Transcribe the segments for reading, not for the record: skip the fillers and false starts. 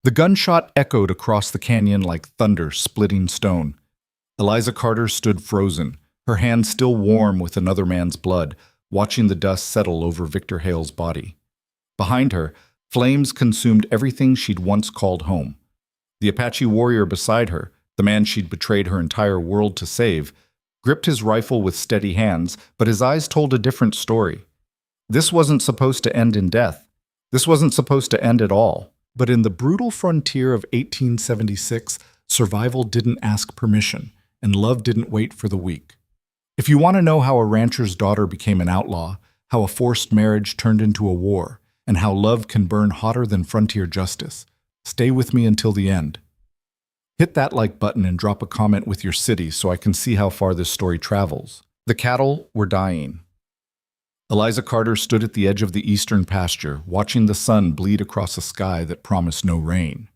The gunshot echoed across the canyon like thunder splitting stone. Eliza Carter stood frozen, her hand still warm with another man's blood, watching the dust settle over Victor Hale's body. Behind her, flames consumed everything she'd once called home. The Apache warrior beside her, the man she'd betrayed her entire world to save, gripped his rifle with steady hands, but his eyes told a different story. This wasn't supposed to end in death. This wasn't supposed to end at all. But in the brutal frontier of 1876, survival didn't ask permission, and love didn't wait for the weak. If you want to know how a rancher's daughter became an outlaw, how a forced marriage turned into a war, and how love can burn hotter than frontier justice, stay with me until the end. Hit that like button and drop a comment with your city so I can see how far this story travels. The cattle were dying. Eliza Carter stood at the edge of the eastern pasture, watching the sun bleed across a sky that promised no rain.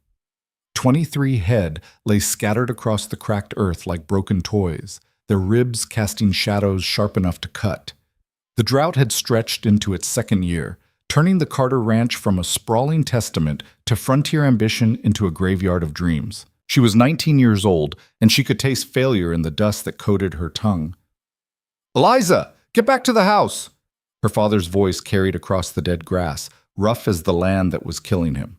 23 head lay scattered across the cracked earth like broken toys, their ribs casting shadows sharp enough to cut. The drought had stretched into its second year, turning the Carter Ranch from a sprawling testament to frontier ambition into a graveyard of dreams. She was 19 years old, and she could taste failure in the dust that coated her tongue. "Eliza, get back to the house!" Her father's voice carried across the dead grass, rough as the land that was killing him.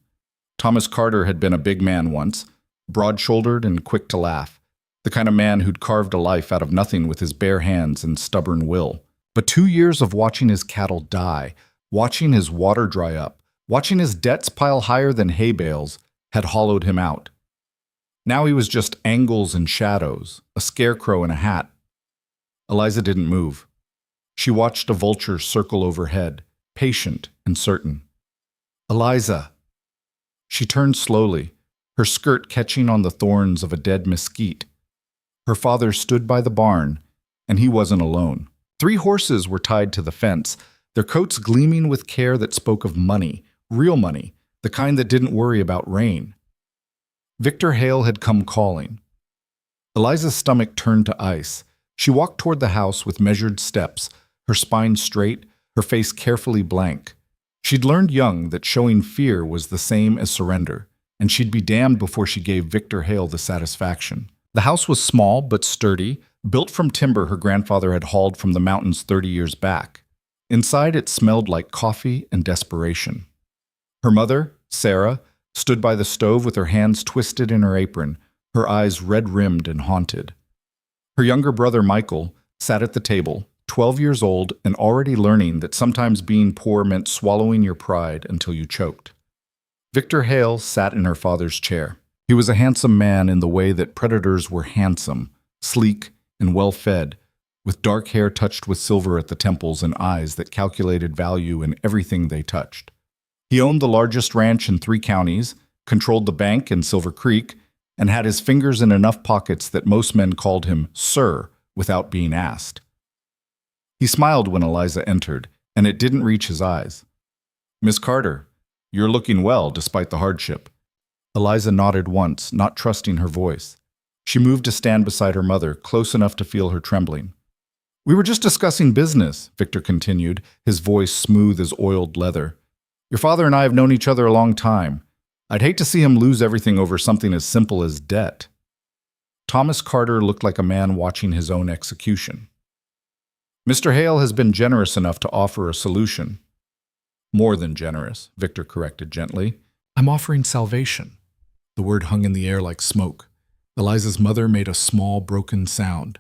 Thomas Carter had been a big man once, broad-shouldered and quick to laugh, the kind of man who'd carved a life out of nothing with his bare hands and stubborn will. But 2 years of watching his cattle die, watching his water dry up, watching his debts pile higher than hay bales, had hollowed him out. Now he was just angles and shadows, a scarecrow in a hat. Eliza didn't move. She watched a vulture circle overhead, patient and certain. "Eliza!" She turned slowly, her skirt catching on the thorns of a dead mesquite. Her father stood by the barn, and he wasn't alone. 3 horses were tied to the fence, their coats gleaming with care that spoke of money, real money, the kind that didn't worry about rain. Victor Hale had come calling. Eliza's stomach turned to ice. She walked toward the house with measured steps, her spine straight, her face carefully blank. She'd learned young that showing fear was the same as surrender, and she'd be damned before she gave Victor Hale the satisfaction. The house was small but sturdy, built from timber her grandfather had hauled from the mountains 30 years back. Inside it smelled like coffee and desperation. Her mother, Sarah, stood by the stove with her hands twisted in her apron, her eyes red-rimmed and haunted. Her younger brother, Michael, sat at the table, 12 years old and already learning that sometimes being poor meant swallowing your pride until you choked. Victor Hale sat in her father's chair. He was a handsome man in the way that predators were handsome, sleek and well-fed, with dark hair touched with silver at the temples and eyes that calculated value in everything they touched. He owned the largest ranch in 3 counties, controlled the bank in Silver Creek, and had his fingers in enough pockets that most men called him Sir without being asked. He smiled when Eliza entered, and it didn't reach his eyes. "Miss Carter, you're looking well despite the hardship." Eliza nodded once, not trusting her voice. She moved to stand beside her mother, close enough to feel her trembling. "We were just discussing business," Victor continued, his voice smooth as oiled leather. "Your father and I have known each other a long time. I'd hate to see him lose everything over something as simple as debt." Thomas Carter looked like a man watching his own execution. "Mr. Hale has been generous enough to offer a solution." "More than generous," Victor corrected gently. "I'm offering salvation." The word hung in the air like smoke. Eliza's mother made a small, broken sound.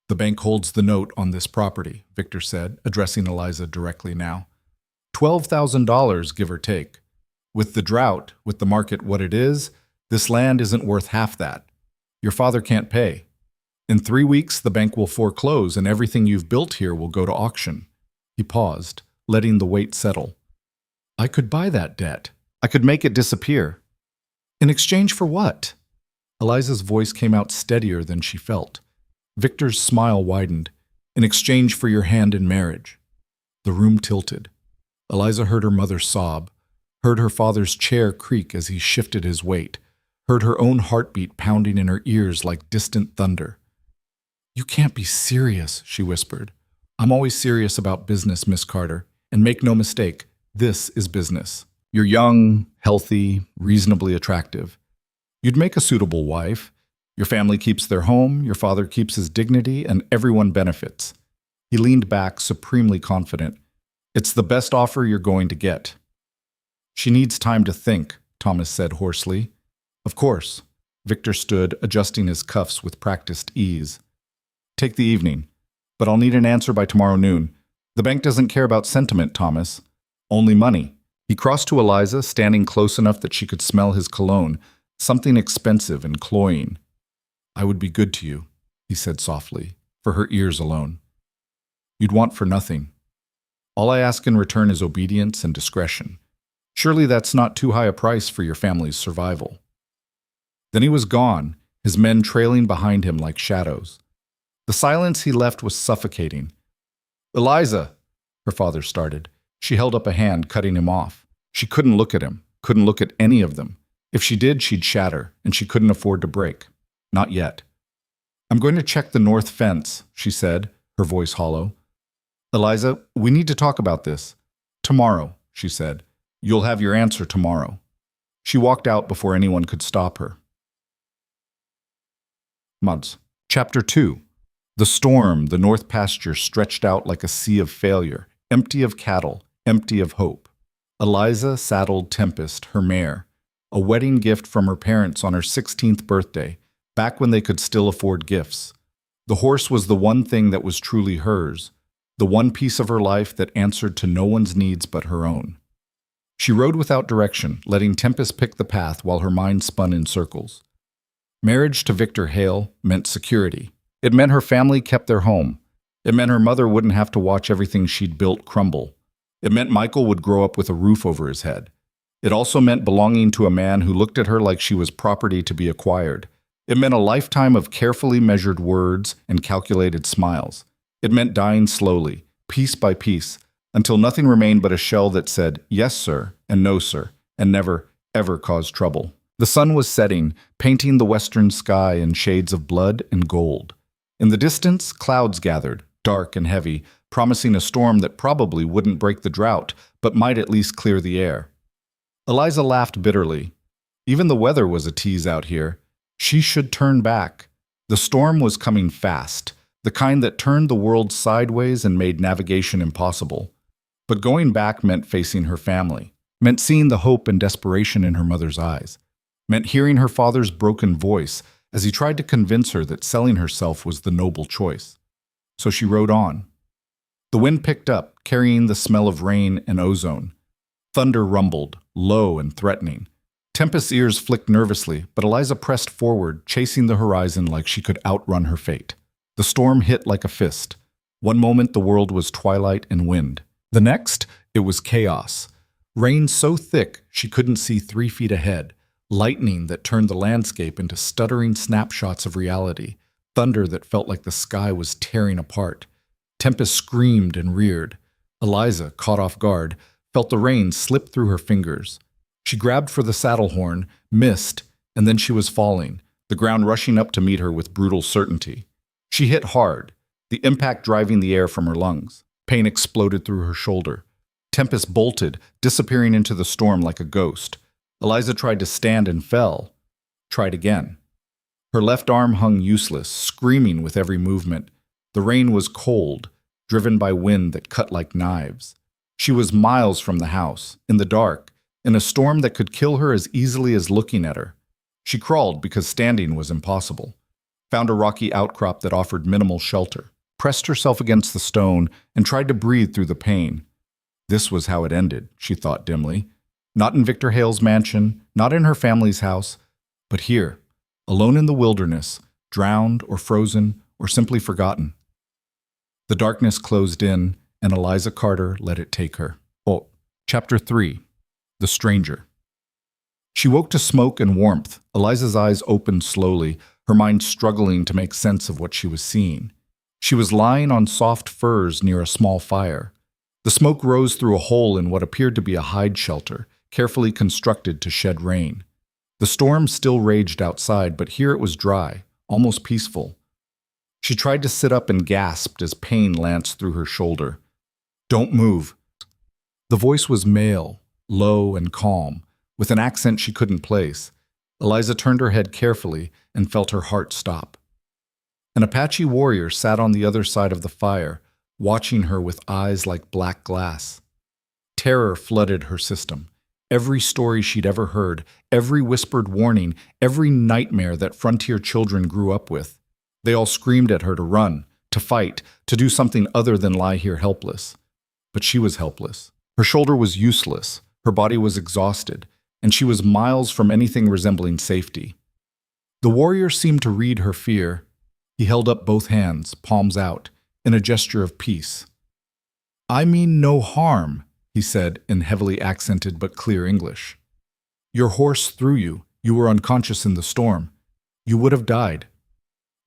"The bank holds the note on this property," Victor said, addressing Eliza directly now. $12,000, give or take. With the drought, with the market what it is, this land isn't worth half that. Your father can't pay. In 3 weeks, the bank will foreclose and everything you've built here will go to auction." He paused, letting the weight settle. "I could buy that debt. I could make it disappear." "In exchange for what?" Eliza's voice came out steadier than she felt. Victor's smile widened. "In exchange for your hand in marriage." The room tilted. Eliza heard her mother sob, heard her father's chair creak as he shifted his weight, heard her own heartbeat pounding in her ears like distant thunder. "You can't be serious," she whispered. "I'm always serious about business, Miss Carter, and make no mistake, this is business." You're young, healthy, reasonably attractive. You'd make a suitable wife. Your family keeps their home, your father keeps his dignity, and everyone benefits. He leaned back, supremely confident. It's the best offer you're going to get. She needs time to think, Thomas said hoarsely. Of course. Victor stood, adjusting his cuffs with practiced ease. Take the evening, but I'll need an answer by tomorrow noon. The bank doesn't care about sentiment, Thomas. Only money. He crossed to Eliza, standing close enough that she could smell his cologne, something expensive and cloying. I would be good to you, he said softly, for her ears alone. You'd want for nothing. All I ask in return is obedience and discretion. Surely that's not too high a price for your family's survival. Then he was gone, his men trailing behind him like shadows. The silence he left was suffocating. Eliza, her father started. She held up a hand, cutting him off. She couldn't look at him, couldn't look at any of them. If she did, she'd shatter, and she couldn't afford to break. Not yet. I'm going to check the north fence, she said, her voice hollow. Eliza, we need to talk about this. Tomorrow, she said. You'll have your answer tomorrow. She walked out before anyone could stop her. Months. Chapter 2. The storm, the north pasture stretched out like a sea of failure, empty of cattle, empty of hope. Eliza saddled Tempest, her mare, a wedding gift from her parents on her 16th birthday, back when they could still afford gifts. The horse was the one thing that was truly hers, the one piece of her life that answered to no one's needs but her own. She rode without direction, letting Tempest pick the path while her mind spun in circles. Marriage to Victor Hale meant security. It meant her family kept their home. It meant her mother wouldn't have to watch everything she'd built crumble. It meant Michael would grow up with a roof over his head. It also meant belonging to a man who looked at her like she was property to be acquired. It meant a lifetime of carefully measured words and calculated smiles. It meant dying slowly, piece by piece, until nothing remained but a shell that said, yes, sir, and no, sir, and never, ever caused trouble. The sun was setting, painting the western sky in shades of blood and gold. In the distance, clouds gathered, dark and heavy, promising a storm that probably wouldn't break the drought, but might at least clear the air. Eliza laughed bitterly. Even the weather was a tease out here. She should turn back. The storm was coming fast, the kind that turned the world sideways and made navigation impossible. But going back meant facing her family, meant seeing the hope and desperation in her mother's eyes, meant hearing her father's broken voice as he tried to convince her that selling herself was the noble choice. So she rode on. The wind picked up, carrying the smell of rain and ozone. Thunder rumbled, low and threatening. Tempest's ears flicked nervously, but Eliza pressed forward, chasing the horizon like she could outrun her fate. The storm hit like a fist. One moment the world was twilight and wind. The next, it was chaos. Rain so thick she couldn't see 3 feet ahead. Lightning that turned the landscape into stuttering snapshots of reality. Thunder that felt like the sky was tearing apart. Tempest screamed and reared. Eliza, caught off guard, felt the rain slip through her fingers. She grabbed for the saddle horn, missed, and then she was falling, the ground rushing up to meet her with brutal certainty. She hit hard, the impact driving the air from her lungs. Pain exploded through her shoulder. Tempest bolted, disappearing into the storm like a ghost. Eliza tried to stand and fell. Tried again. Her left arm hung useless, screaming with every movement. The rain was cold, driven by wind that cut like knives. She was miles from the house, in the dark, in a storm that could kill her as easily as looking at her. She crawled because standing was impossible. Found a rocky outcrop that offered minimal shelter, pressed herself against the stone, and tried to breathe through the pain. This was how it ended, she thought dimly. Not in Victor Hale's mansion, not in her family's house, but here, alone in the wilderness, drowned or frozen or simply forgotten. The darkness closed in, and Eliza Carter let it take her. Chapter 3. The Stranger. She woke to smoke and warmth. Eliza's eyes opened slowly, her mind struggling to make sense of what she was seeing. She was lying on soft furs near a small fire. The smoke rose through a hole in what appeared to be a hide shelter, carefully constructed to shed rain. The storm still raged outside, but here it was dry, almost peaceful. She tried to sit up and gasped as pain lanced through her shoulder. "Don't move." The voice was male, low and calm, with an accent she couldn't place. Eliza turned her head carefully and felt her heart stop. An Apache warrior sat on the other side of the fire, watching her with eyes like black glass. Terror flooded her system. Every story she'd ever heard, every whispered warning, every nightmare that frontier children grew up with. They all screamed at her to run, to fight, to do something other than lie here helpless. But she was helpless. Her shoulder was useless, her body was exhausted, and she was miles from anything resembling safety. The warrior seemed to read her fear. He held up both hands, palms out, in a gesture of peace. "I mean no harm," he said in heavily accented but clear English. "Your horse threw you. You were unconscious in the storm. You would have died."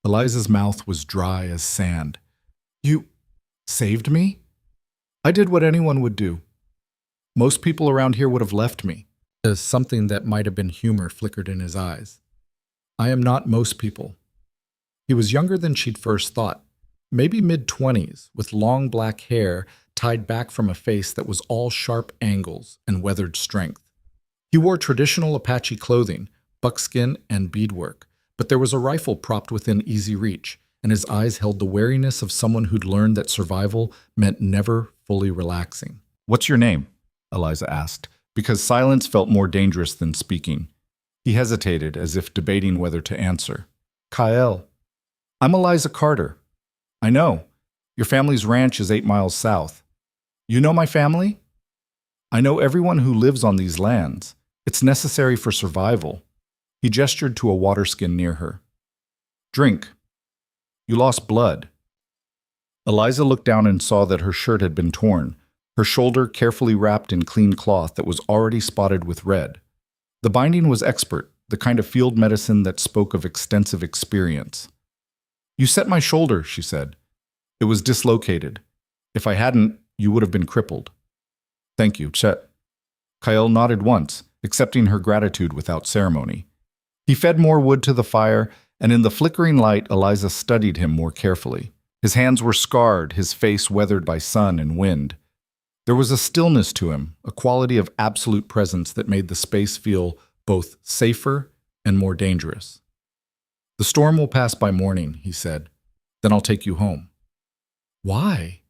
Eliza's mouth was dry as sand. "You saved me?" "I did what anyone would do. Most people around here would have left me." As something that might have been humor flickered in his eyes. "I am not most people." He was younger than she'd first thought, maybe mid-20s, with long black hair tied back from a face that was all sharp angles and weathered strength. He wore traditional Apache clothing, buckskin and beadwork, but there was a rifle propped within easy reach, and his eyes held the wariness of someone who'd learned that survival meant never fully relaxing. "What's your name?" Eliza asked, because silence felt more dangerous than speaking. He hesitated, as if debating whether to answer. "Kyle. I'm Eliza Carter." "I know. Your family's ranch is 8 miles south." "You know my family?" "I know everyone who lives on these lands. It's necessary for survival." He gestured to a water skin near her. "Drink. You lost blood." Eliza looked down and saw that her shirt had been torn, her shoulder carefully wrapped in clean cloth that was already spotted with red. The binding was expert, the kind of field medicine that spoke of extensive experience. "You set my shoulder," she said. "It was dislocated. If I hadn't, you would have been crippled." "Thank you, Chet." Kyle nodded once, accepting her gratitude without ceremony. He fed more wood to the fire, and in the flickering light, Eliza studied him more carefully. His hands were scarred, his face weathered by sun and wind. There was a stillness to him, a quality of absolute presence that made the space feel both safer and more dangerous. "The storm will pass by morning," he said. "Then I'll take you home." "Why?"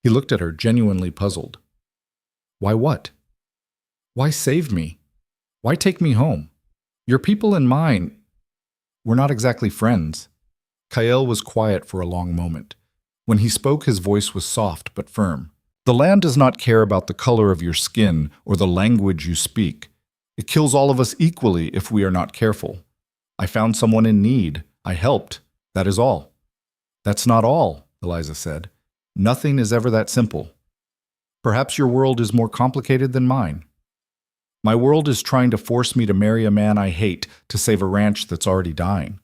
He looked at her, genuinely puzzled. "Why what? Why save me? Why take me home? Your people and mine, we're not exactly friends." Kyle was quiet for a long moment. When he spoke, his voice was soft but firm. "The land does not care about the color of your skin or the language you speak. It kills all of us equally if we are not careful. I found someone in need. I helped. That is all." "That's not all," Eliza said. "Nothing is ever that simple. Perhaps your world is more complicated than mine. My world is trying to force me to marry a man I hate to save a ranch that's already dying."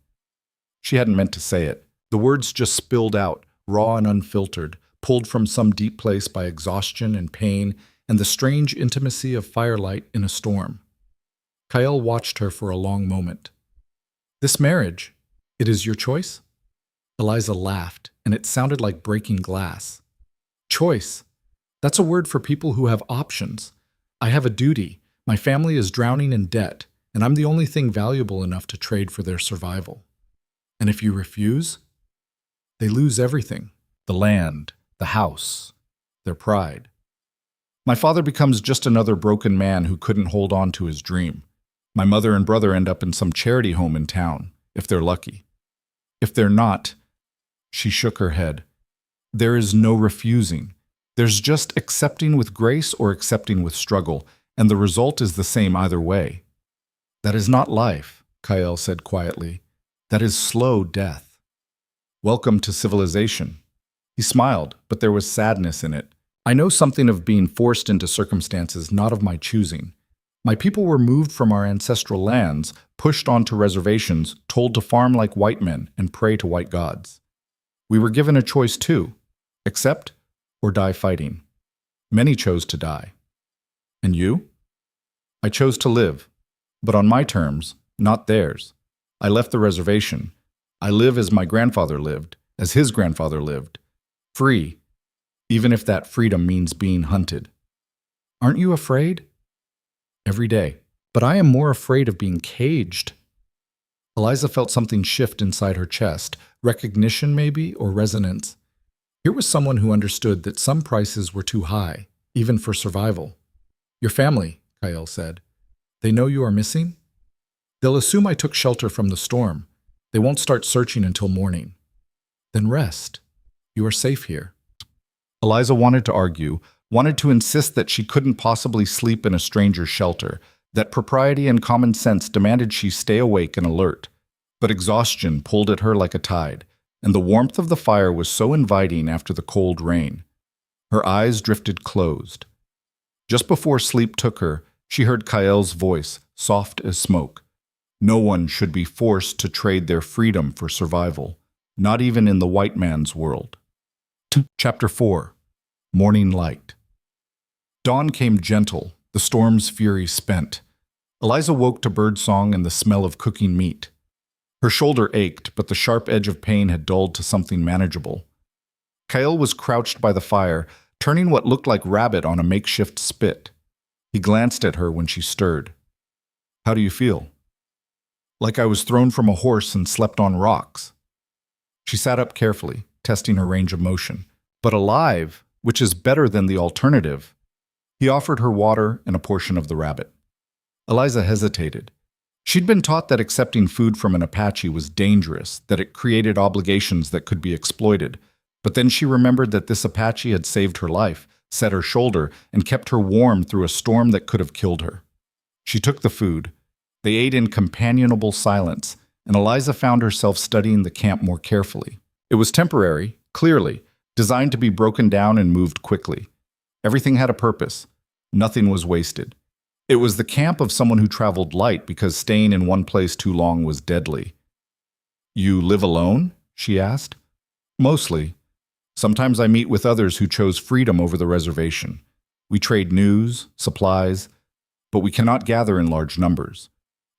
She hadn't meant to say it. The words just spilled out, raw and unfiltered, pulled from some deep place by exhaustion and pain and the strange intimacy of firelight in a storm. Kyle watched her for a long moment. "This marriage, it is your choice?" Eliza laughed, and it sounded like breaking glass. "Choice? That's a word for people who have options. I have a duty. My family is drowning in debt, and I'm the only thing valuable enough to trade for their survival. And if you refuse, they lose everything. The land, the house, their pride. My father becomes just another broken man who couldn't hold on to his dream. My mother and brother end up in some charity home in town, if they're lucky. If they're not," she shook her head, "there is no refusing. There's just accepting with grace or accepting with struggle, and the result is the same either way." "That is not life," Kyle said quietly. "That is slow death. Welcome to civilization." He smiled, but there was sadness in it. "I know something of being forced into circumstances not of my choosing. My people were moved from our ancestral lands, pushed onto reservations, told to farm like white men and pray to white gods. We were given a choice too, accept or die fighting. Many chose to die. And you?" "I chose to live, but on my terms, not theirs. I left the reservation. I live as my grandfather lived, as his grandfather lived. Free, even if that freedom means being hunted." "Aren't you afraid?" every day. But I am more afraid of being caged. Eliza felt something shift inside her chest, recognition maybe, or resonance. Here was someone who understood that some prices were too high, even for survival. Your family, Kyle said. They know you are missing? They'll assume I took shelter from the storm. They won't start searching until morning. Then rest. You are safe here. Eliza wanted to argue, wanted to insist that she couldn't possibly sleep in a stranger's shelter, that propriety and common sense demanded she stay awake and alert. But exhaustion pulled at her like a tide, and the warmth of the fire was so inviting after the cold rain. Her eyes drifted closed. Just before sleep took her, she heard Kyle's voice, soft as smoke. No one should be forced to trade their freedom for survival, not even in the white man's world. Chapter 4. Morning Light. Dawn came gentle, the storm's fury spent. Eliza woke to birdsong and the smell of cooking meat. Her shoulder ached, but the sharp edge of pain had dulled to something manageable. Kyle was crouched by the fire, turning what looked like rabbit on a makeshift spit. He glanced at her when she stirred. How do you feel? Like I was thrown from a horse and slept on rocks. She sat up carefully, testing her range of motion. But alive, which is better than the alternative. He offered her water and a portion of the rabbit. Eliza hesitated. She'd been taught that accepting food from an Apache was dangerous, that it created obligations that could be exploited. But then she remembered that this Apache had saved her life, set her shoulder, and kept her warm through a storm that could have killed her. She took the food. They ate in companionable silence, and Eliza found herself studying the camp more carefully. It was temporary, clearly, designed to be broken down and moved quickly. Everything had a purpose. Nothing was wasted. It was the camp of someone who traveled light because staying in one place too long was deadly. You live alone? She asked. Mostly. Sometimes I meet with others who chose freedom over the reservation. We trade news, supplies, but we cannot gather in large numbers.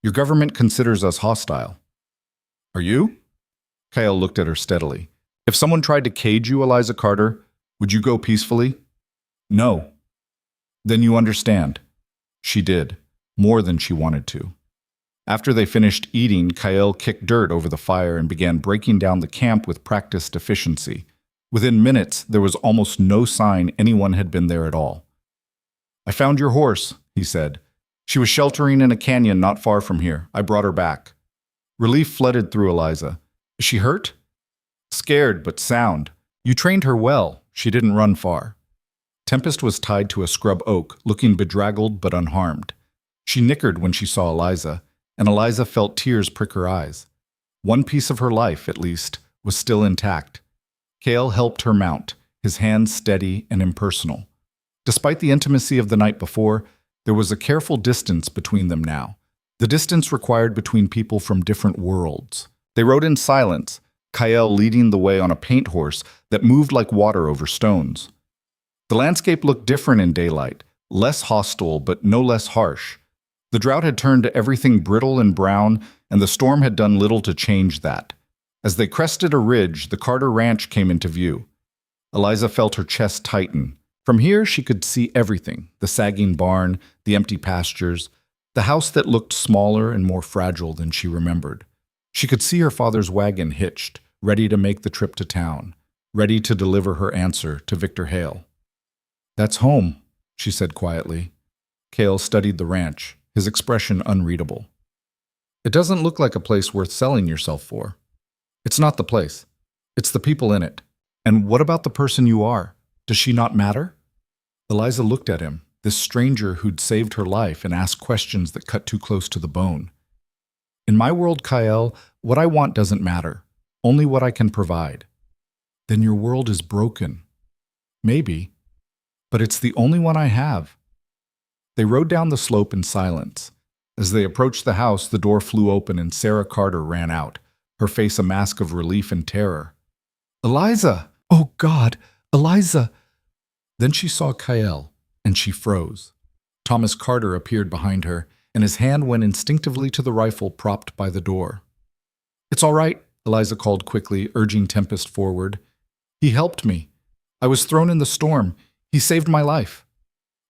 Your government considers us hostile. Are you? Kyle looked at her steadily. If someone tried to cage you, Eliza Carter, would you go peacefully? No. Then you understand. She did, more than she wanted to. After they finished eating, Kyle kicked dirt over the fire and began breaking down the camp with practiced efficiency. Within minutes, there was almost no sign anyone had been there at all. I found your horse, he said. She was sheltering in a canyon not far from here. I brought her back. Relief flooded through Eliza. Is she hurt? Scared, but sound. You trained her well. She didn't run far. Tempest was tied to a scrub oak, looking bedraggled but unharmed. She nickered when she saw Eliza, and Eliza felt tears prick her eyes. One piece of her life, at least, was still intact. Kale helped her mount, his hands steady and impersonal. Despite the intimacy of the night before, there was a careful distance between them now, the distance required between people from different worlds. They rode in silence, Kyle leading the way on a paint horse that moved like water over stones. The landscape looked different in daylight, less hostile but no less harsh. The drought had turned everything brittle and brown, and the storm had done little to change that. As they crested a ridge, the Carter Ranch came into view. Eliza felt her chest tighten. From here, she could see everything, the sagging barn, the empty pastures, the house that looked smaller and more fragile than she remembered. She could see her father's wagon hitched, ready to make the trip to town, ready to deliver her answer to Victor Hale. That's home, she said quietly. Kale studied the ranch, his expression unreadable. It doesn't look like a place worth selling yourself for. It's not the place. It's the people in it. And what about the person you are? Does she not matter? Eliza looked at him, this stranger who'd saved her life, and asked questions that cut too close to the bone. In my world, Kyle, what I want doesn't matter. Only what I can provide. Then your world is broken. Maybe. But it's the only one I have. They rode down the slope in silence. As they approached the house, the door flew open and Sarah Carter ran out, her face a mask of relief and terror. Eliza! Oh, God! Eliza! Then she saw Kyle, and she froze. Thomas Carter appeared behind her, and his hand went instinctively to the rifle propped by the door. It's all right, Eliza called quickly, urging Tempest forward. He helped me. I was thrown in the storm. He saved my life.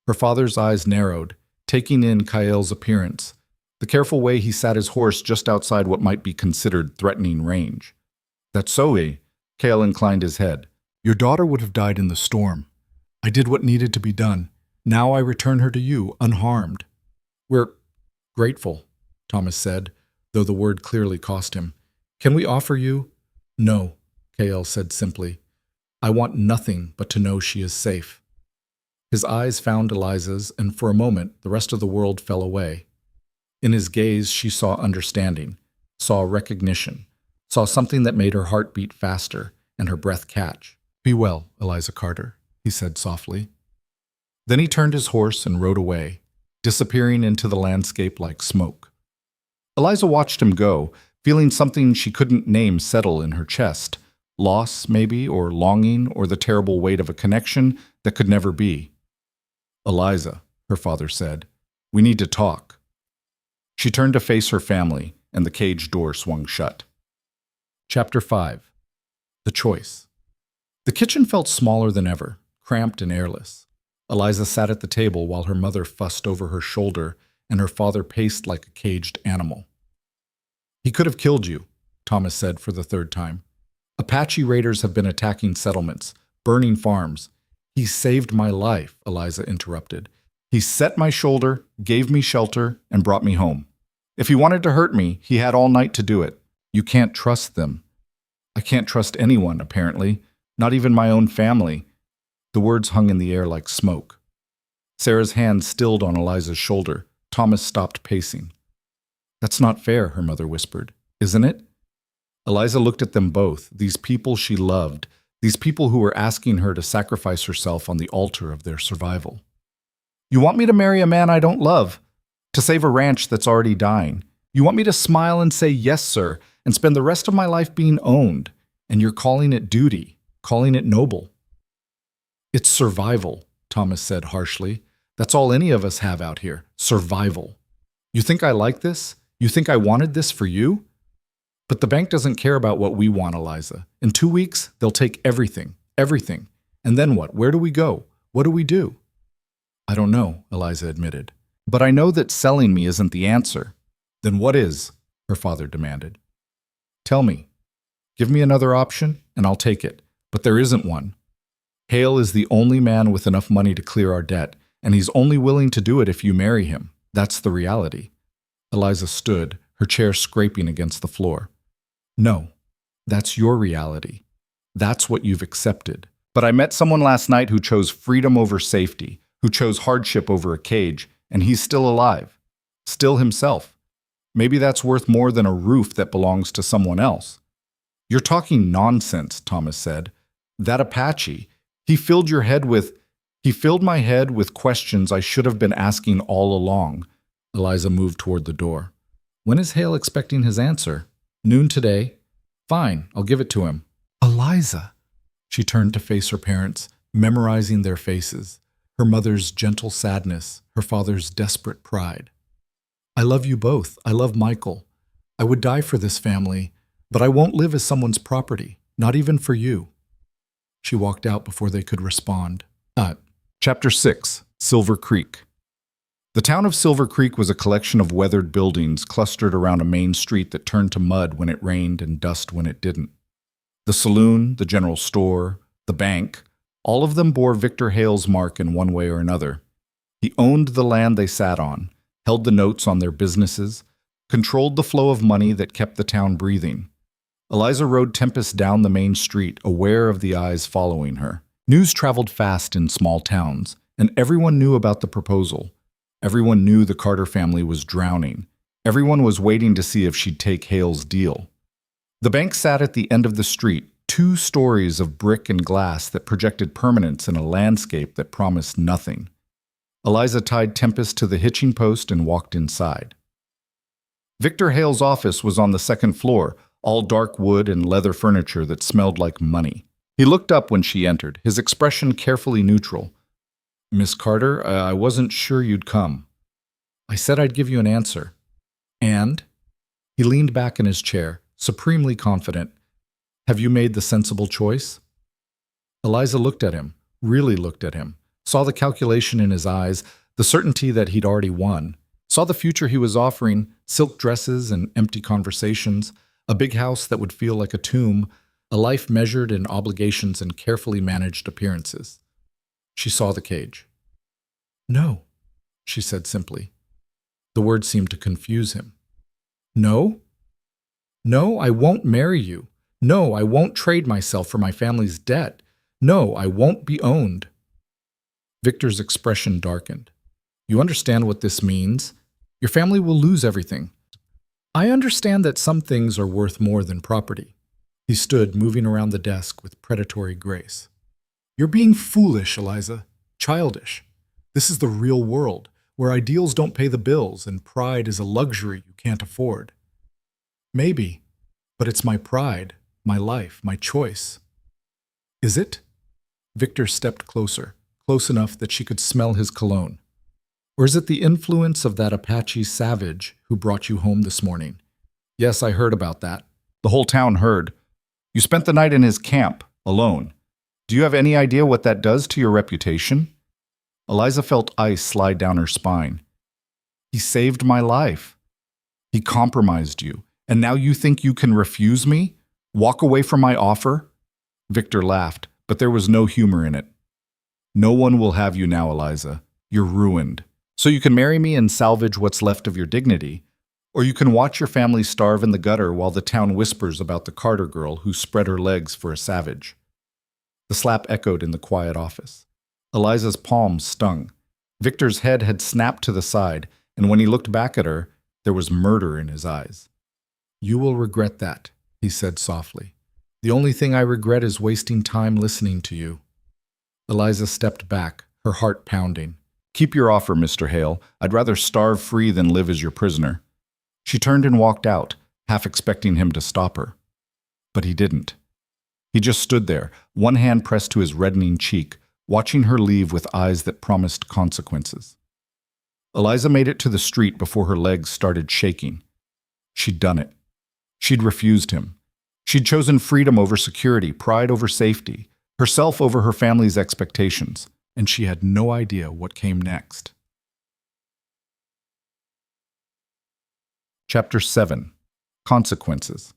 Her father's eyes narrowed. taking in Kael's appearance, the careful way he sat his horse just outside what might be considered threatening range. "That's so, eh?" Kael inclined his head. "Your daughter would have died in the storm. I did what needed to be done. Now I return her to you, unharmed." "We're grateful," Thomas said, though the word clearly cost him. "Can we offer you—" "No," Kael said simply. "I want nothing but to know she is safe." His eyes found Eliza's, and for a moment the rest of the world fell away. In his gaze she saw understanding, saw recognition, saw something that made her heart beat faster and her breath catch. "Be well, Eliza Carter," he said softly. Then he turned his horse and rode away, disappearing into the landscape like smoke. Eliza watched him go, feeling something she couldn't name settle in her chest. Loss, maybe, or longing, or the terrible weight of a connection that could never be. "Eliza," her father said, "we need to talk." She turned to face her family, and the cage door swung shut. Chapter 5. The Choice. The kitchen felt smaller than ever, cramped and airless. Eliza sat at the table while her mother fussed over her shoulder and her father paced like a caged animal. "He could have killed you," Thomas said for the third time. "Apache raiders have been attacking settlements, burning farms." "He saved my life," Eliza interrupted. "He set my shoulder, gave me shelter, and brought me home. If he wanted to hurt me, he had all night to do it. You can't trust them." "I can't trust anyone, apparently, not even my own family." The words hung in the air like smoke. Sarah's hand stilled on Eliza's shoulder. Thomas stopped pacing. "That's not fair," her mother whispered. "Isn't it?" Eliza looked at them both, these people she loved, these people who were asking her to sacrifice herself on the altar of their survival. "You want me to marry a man I don't love? To save a ranch that's already dying? You want me to smile and say, 'Yes, sir,' and spend the rest of my life being owned? And you're calling it duty, calling it noble." "It's survival," Thomas said harshly. "That's all any of us have out here, survival. You think I like this? You think I wanted this for you? But the bank doesn't care about what we want, Eliza. In 2 weeks, they'll take everything, everything. And then what? Where do we go? What do we do?" "I don't know," Eliza admitted. "But I know that selling me isn't the answer." "Then what is?" her father demanded. "Tell me. Give me another option, and I'll take it. But there isn't one. Hale is the only man with enough money to clear our debt, and he's only willing to do it if you marry him. That's the reality." Eliza stood, her chair scraping against the floor. "No, that's your reality. That's what you've accepted. But I met someone last night who chose freedom over safety, who chose hardship over a cage, and he's still alive. Still himself. Maybe that's worth more than a roof that belongs to someone else." "You're talking nonsense," Thomas said. "That Apache, he filled my head with questions I should have been asking all along." Eliza moved toward the door. "When is Hale expecting his answer?" "Noon today." "Fine, I'll give it to him." "Eliza!" She turned to face her parents, memorizing their faces, her mother's gentle sadness, her father's desperate pride. "I love you both. I love Michael. I would die for this family, but I won't live as someone's property, not even for you." She walked out before they could respond. Chapter 6. Silver Creek. The town of Silver Creek was a collection of weathered buildings clustered around a main street that turned to mud when it rained and dust when it didn't. The saloon, the general store, the bank, all of them bore Victor Hale's mark in one way or another. He owned the land they sat on, held the notes on their businesses, controlled the flow of money that kept the town breathing. Eliza rode Tempest down the main street, aware of the eyes following her. News traveled fast in small towns, and everyone knew about the proposal. Everyone knew the Carter family was drowning. Everyone was waiting to see if she'd take Hale's deal. The bank sat at the end of the street, 2 stories of brick and glass that projected permanence in a landscape that promised nothing. Eliza tied Tempest to the hitching post and walked inside. Victor Hale's office was on the 2nd floor, all dark wood and leather furniture that smelled like money. He looked up when she entered, his expression carefully neutral. "Miss Carter, I wasn't sure you'd come." "I said I'd give you an answer." "And?" He leaned back in his chair, supremely confident. "Have you made the sensible choice?" Eliza looked at him, really looked at him, saw the calculation in his eyes, The certainty that he'd already won. Saw the future he was offering, silk dresses and empty conversations, a big house that would feel like a tomb, a life measured in obligations and carefully managed appearances. She saw the cage. "No," she said simply. The word seemed to confuse him. "No? No, I won't marry you. No, I won't trade myself for my family's debt. No, I won't be owned." Victor's expression darkened. "You understand what this means? Your family will lose everything. I understand that some things are worth more than property." He stood, moving around the desk with predatory grace. "You're being foolish, Eliza. Childish. This is the real world, where ideals don't pay the bills and pride is a luxury you can't afford." "Maybe, but it's my pride, my life, my choice." "Is it?" Victor stepped closer, close enough that she could smell his cologne. "Or is it the influence of that Apache savage who brought you home this morning?" "Yes, I heard about that. The whole town heard. You spent the night in his camp, alone. Do you have any idea what that does to your reputation?" Eliza felt ice slide down her spine. "He saved my life. He compromised you. And now you think you can refuse me? Walk away from my offer?" Victor laughed, but there was no humor in it. "No one will have you now, Eliza. You're ruined. So you can marry me and salvage what's left of your dignity, or you can watch your family starve in the gutter while the town whispers about the Carter girl who spread her legs for a savage." The slap echoed in the quiet office. Eliza's palms stung. Victor's head had snapped to the side, and when he looked back at her, there was murder in his eyes. "You will regret that," he said softly. "The only thing I regret is wasting time listening to you." Eliza stepped back, her heart pounding. "Keep your offer, Mr. Hale. I'd rather starve free than live as your prisoner." She turned and walked out, half expecting him to stop her. But he didn't. He just stood there, one hand pressed to his reddening cheek, watching her leave with eyes that promised consequences. Eliza made it to the street before her legs started shaking. She'd done it. She'd refused him. She'd chosen freedom over security, pride over safety, herself over her family's expectations, and she had no idea what came next. Chapter 7. Consequences.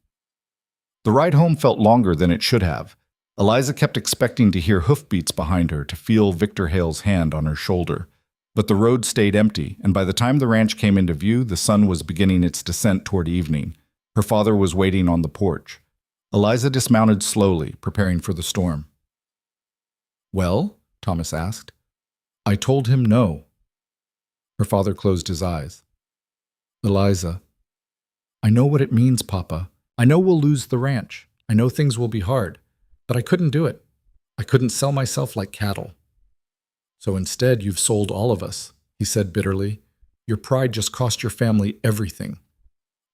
The ride home felt longer than it should have. Eliza kept expecting to hear hoofbeats behind her, to feel Victor Hale's hand on her shoulder. But the road stayed empty, and by the time the ranch came into view, the sun was beginning its descent toward evening. Her father was waiting on the porch. Eliza dismounted slowly, preparing for the storm. "Well?" Thomas asked. "I told him no." Her father closed his eyes. "Eliza, I know what it means, Papa. I know we'll lose the ranch. I know things will be hard. But I couldn't do it. I couldn't sell myself like cattle." "So instead, you've sold all of us," he said bitterly. "Your pride just cost your family everything."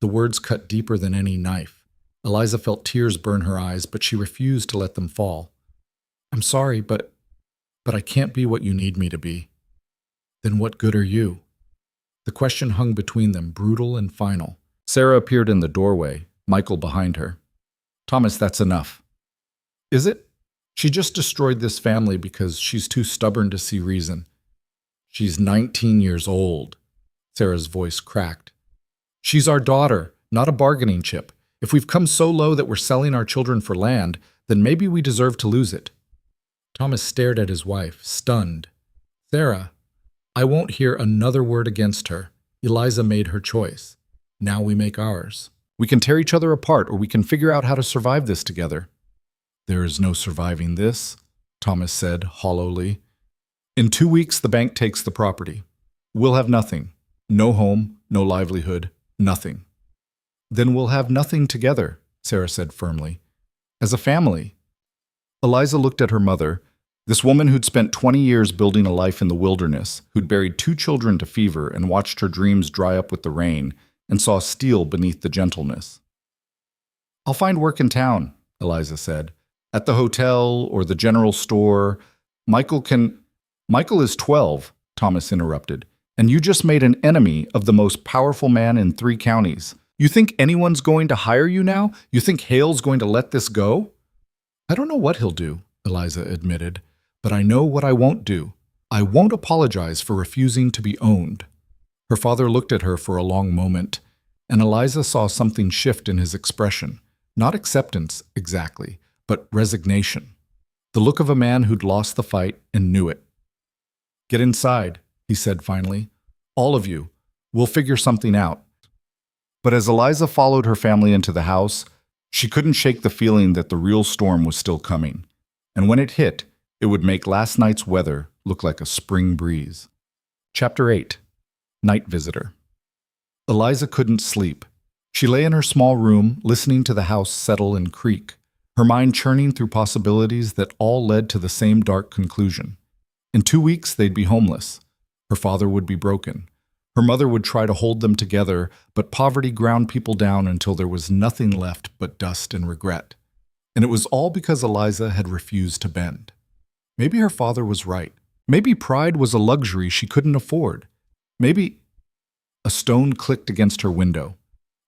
The words cut deeper than any knife. Eliza felt tears burn her eyes, but she refused to let them fall. "I'm sorry, but I can't be what you need me to be." "Then what good are you?" The question hung between them, brutal and final. Sarah appeared in the doorway, Michael behind her. "Thomas, that's enough." "Is it? She just destroyed this family because she's too stubborn to see reason." "She's 19 years old." Sarah's voice cracked. "She's our daughter, not a bargaining chip. If we've come so low that we're selling our children for land, then maybe we deserve to lose it." Thomas stared at his wife, stunned. "Sarah, I won't hear another word against her. Eliza made her choice. Now we make ours. We can tear each other apart, or we can figure out how to survive this together." "There is no surviving this," Thomas said hollowly. "In 2 weeks, the bank takes the property. We'll have nothing. No home, no livelihood, nothing." "Then we'll have nothing together," Sarah said firmly. "As a family." Eliza looked at her mother, this woman who'd spent 20 years building a life in the wilderness, who'd buried 2 children to fever and watched her dreams dry up with the rain, and saw steel beneath the gentleness. "I'll find work in town," Eliza said. "At the hotel or the general store. Michael is 12, Thomas interrupted, "and you just made an enemy of the most powerful man in 3 counties. You think anyone's going to hire you now? You think Hale's going to let this go?" "I don't know what he'll do," Eliza admitted, "but I know what I won't do. I won't apologize for refusing to be owned. Her father looked at her for a long moment, and Eliza saw something shift in his expression. Not acceptance, exactly, but resignation. The look of a man who'd lost the fight and knew it. "Get inside," he said finally. "All of you. We'll figure something out." But as Eliza followed her family into the house, she couldn't shake the feeling that the real storm was still coming. And when it hit, it would make last night's weather look like a spring breeze. Chapter 8. Night Visitor. Eliza couldn't sleep. She lay in her small room, listening to the house settle and creak, her mind churning through possibilities that all led to the same dark conclusion. In 2 weeks, they'd be homeless. Her father would be broken. Her mother would try to hold them together, but poverty ground people down until there was nothing left but dust and regret. And it was all because Eliza had refused to bend. Maybe her father was right. Maybe pride was a luxury she couldn't afford. Maybe... A stone clicked against her window.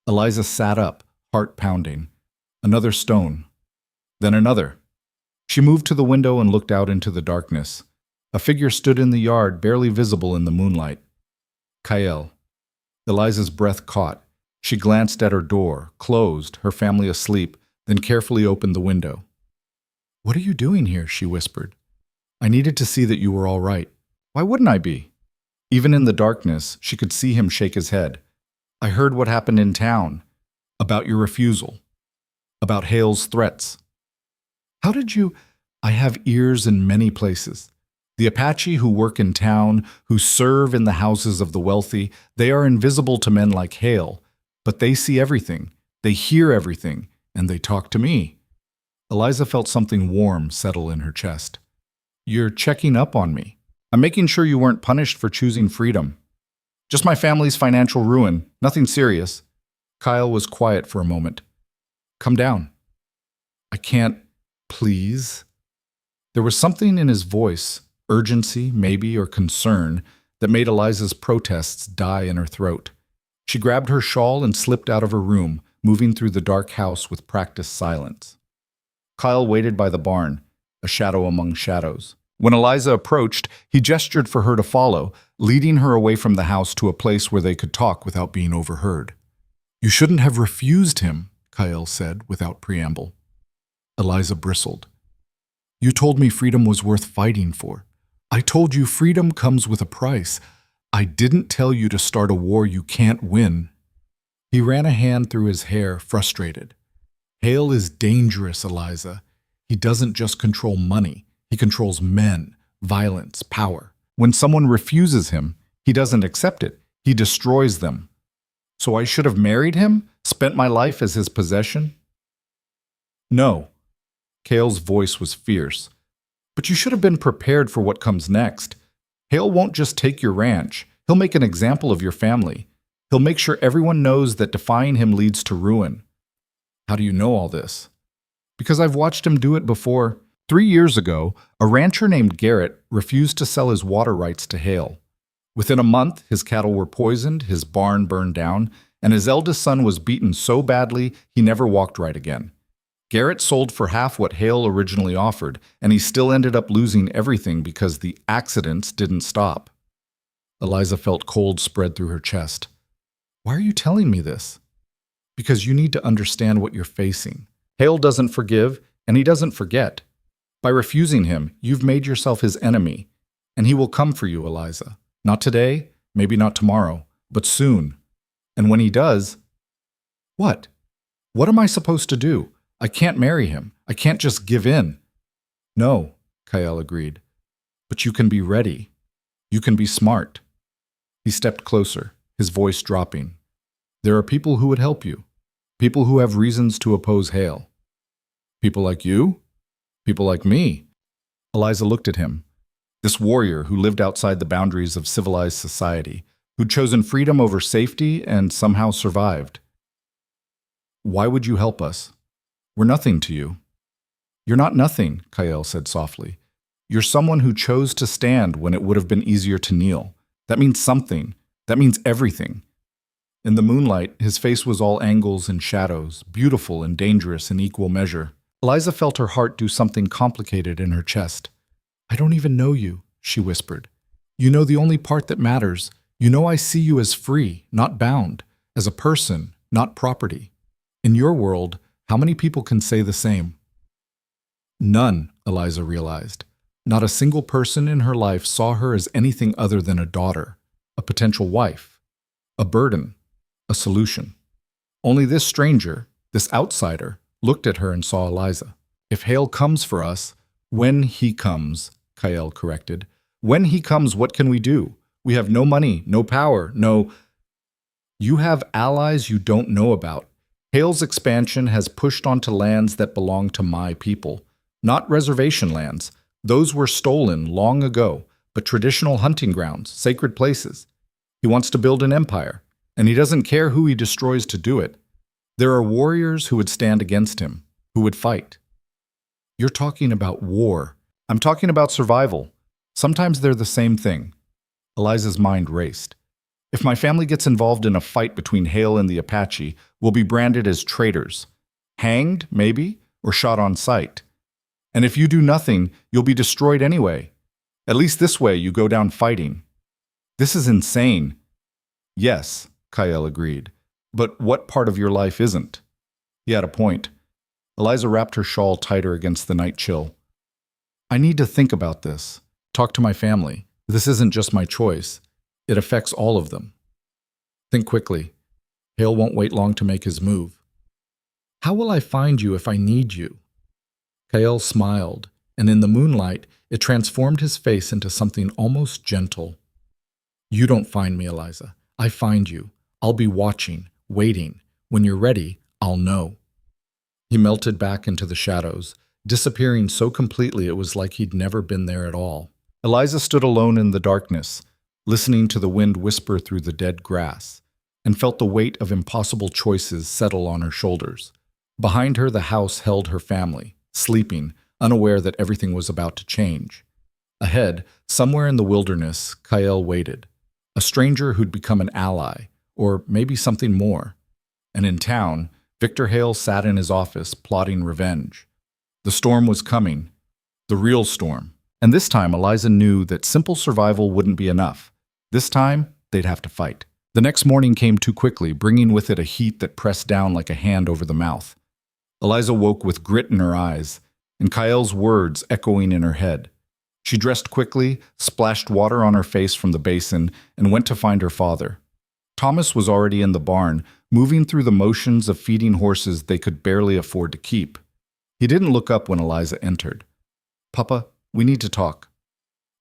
Eliza sat up, heart pounding. Another stone. Then another. She moved to the window and looked out into the darkness. A figure stood in the yard, barely visible in the moonlight. Kael. Eliza's breath caught. She glanced at her door, closed, her family asleep, then carefully opened the window. "What are you doing here?" she whispered. "I needed to see that you were all right." "Why wouldn't I be?" Even in the darkness, she could see him shake his head. "I heard what happened in town. About your refusal. About Hale's threats." "How did you—" "I have ears in many places. The Apache who work in town, who serve in the houses of the wealthy, they are invisible to men like Hale, but they see everything, they hear everything, and they talk to me." Eliza felt something warm settle in her chest. "You're checking up on me. I'm making sure you weren't punished for choosing freedom. Just my family's financial ruin, nothing serious." Kyle was quiet for a moment. "Come down." "I can't, please." There was something in his voice, urgency, maybe, or concern, that made Eliza's protests die in her throat. She grabbed her shawl and slipped out of her room, moving through the dark house with practiced silence. Kyle waited by the barn, a shadow among shadows. When Eliza approached, he gestured for her to follow, leading her away from the house to a place where they could talk without being overheard. "You shouldn't have refused him," Kyle said without preamble. Eliza bristled. "You told me freedom was worth fighting for. I told you freedom comes with a price. I didn't tell you to start a war you can't win." He ran a hand through his hair, frustrated. "Hale is dangerous, Eliza. He doesn't just control money. He controls men, violence, power. When someone refuses him, he doesn't accept it. He destroys them. So I should have married him? Spent my life as his possession?" "No." Cale's voice was fierce. "But you should have been prepared for what comes next. Hale won't just take your ranch. He'll make an example of your family. He'll make sure everyone knows that defying him leads to ruin." "How do you know all this?" "Because I've watched him do it before. 3 years ago, a rancher named Garrett refused to sell his water rights to Hale. Within a month, his cattle were poisoned, his barn burned down, and his eldest son was beaten so badly he never walked right again. Garrett sold for half what Hale originally offered, and he still ended up losing everything because the accidents didn't stop." Eliza felt cold spread through her chest. "Why are you telling me this?" "Because you need to understand what you're facing. Hale doesn't forgive, and he doesn't forget. By refusing him, you've made yourself his enemy, and he will come for you, Eliza. Not today, maybe not tomorrow, but soon. And when he does..." "What? What am I supposed to do? I can't marry him. I can't just give in." "No," Kyle agreed. "But you can be ready. You can be smart." He stepped closer, his voice dropping. "There are people who would help you. People who have reasons to oppose Hale." "People like you? People like me?" Eliza looked at him. This warrior who lived outside the boundaries of civilized society, who'd chosen freedom over safety and somehow survived. "Why would you help us? We're nothing to you." "You're not nothing," Kyle said softly. "You're someone who chose to stand when it would have been easier to kneel. That means something. That means everything." In the moonlight, his face was all angles and shadows, beautiful and dangerous in equal measure. Eliza felt her heart do something complicated in her chest. "I don't even know you," she whispered. "You know the only part that matters. You know I see you as free, not bound, as a person, not property. In your world, how many people can say the same?" None, Eliza realized. Not a single person in her life saw her as anything other than a daughter, a potential wife, a burden, a solution. Only this stranger, this outsider, looked at her and saw Eliza. "If Hale comes for us, when he comes," Kael corrected. "When he comes, what can we do? We have no money, no power, no—" "You have allies you don't know about. Hale's expansion has pushed onto lands that belong to my people. Not reservation lands. Those were stolen long ago, but traditional hunting grounds, sacred places. He wants to build an empire, and he doesn't care who he destroys to do it. There are warriors who would stand against him, who would fight." "You're talking about war. I'm talking about survival. Sometimes they're the same thing." Eliza's mind raced. "If my family gets involved in a fight between Hale and the Apache, we'll be branded as traitors. Hanged, maybe, or shot on sight. And if you do nothing, you'll be destroyed anyway. At least this way you go down fighting." "This is insane." "Yes," Kael agreed. "But what part of your life isn't?" He had a point. Eliza wrapped her shawl tighter against the night chill. "I need to think about this. Talk to my family. This isn't just my choice. It affects all of them. Think quickly. Hale won't wait long to make his move." "How will I find you if I need you?" Kael smiled, and in the moonlight, it transformed his face into something almost gentle. "You don't find me, Eliza. I find you. I'll be watching, waiting. When you're ready, I'll know." He melted back into the shadows, disappearing so completely it was like he'd never been there at all. Eliza stood alone in the darkness, listening to the wind whisper through the dead grass, and felt the weight of impossible choices settle on her shoulders. Behind her, the house held her family, sleeping, unaware that everything was about to change. Ahead, somewhere in the wilderness, Kael waited. A stranger who'd become an ally, or maybe something more. And in town, Victor Hale sat in his office, plotting revenge. The storm was coming, the real storm. And this time, Eliza knew that simple survival wouldn't be enough. This time, they'd have to fight. The next morning came too quickly, bringing with it a heat that pressed down like a hand over the mouth. Eliza woke with grit in her eyes, and Kael's words echoing in her head. She dressed quickly, splashed water on her face from the basin, and went to find her father. Thomas was already in the barn, moving through the motions of feeding horses they could barely afford to keep. He didn't look up when Eliza entered. "Papa, we need to talk."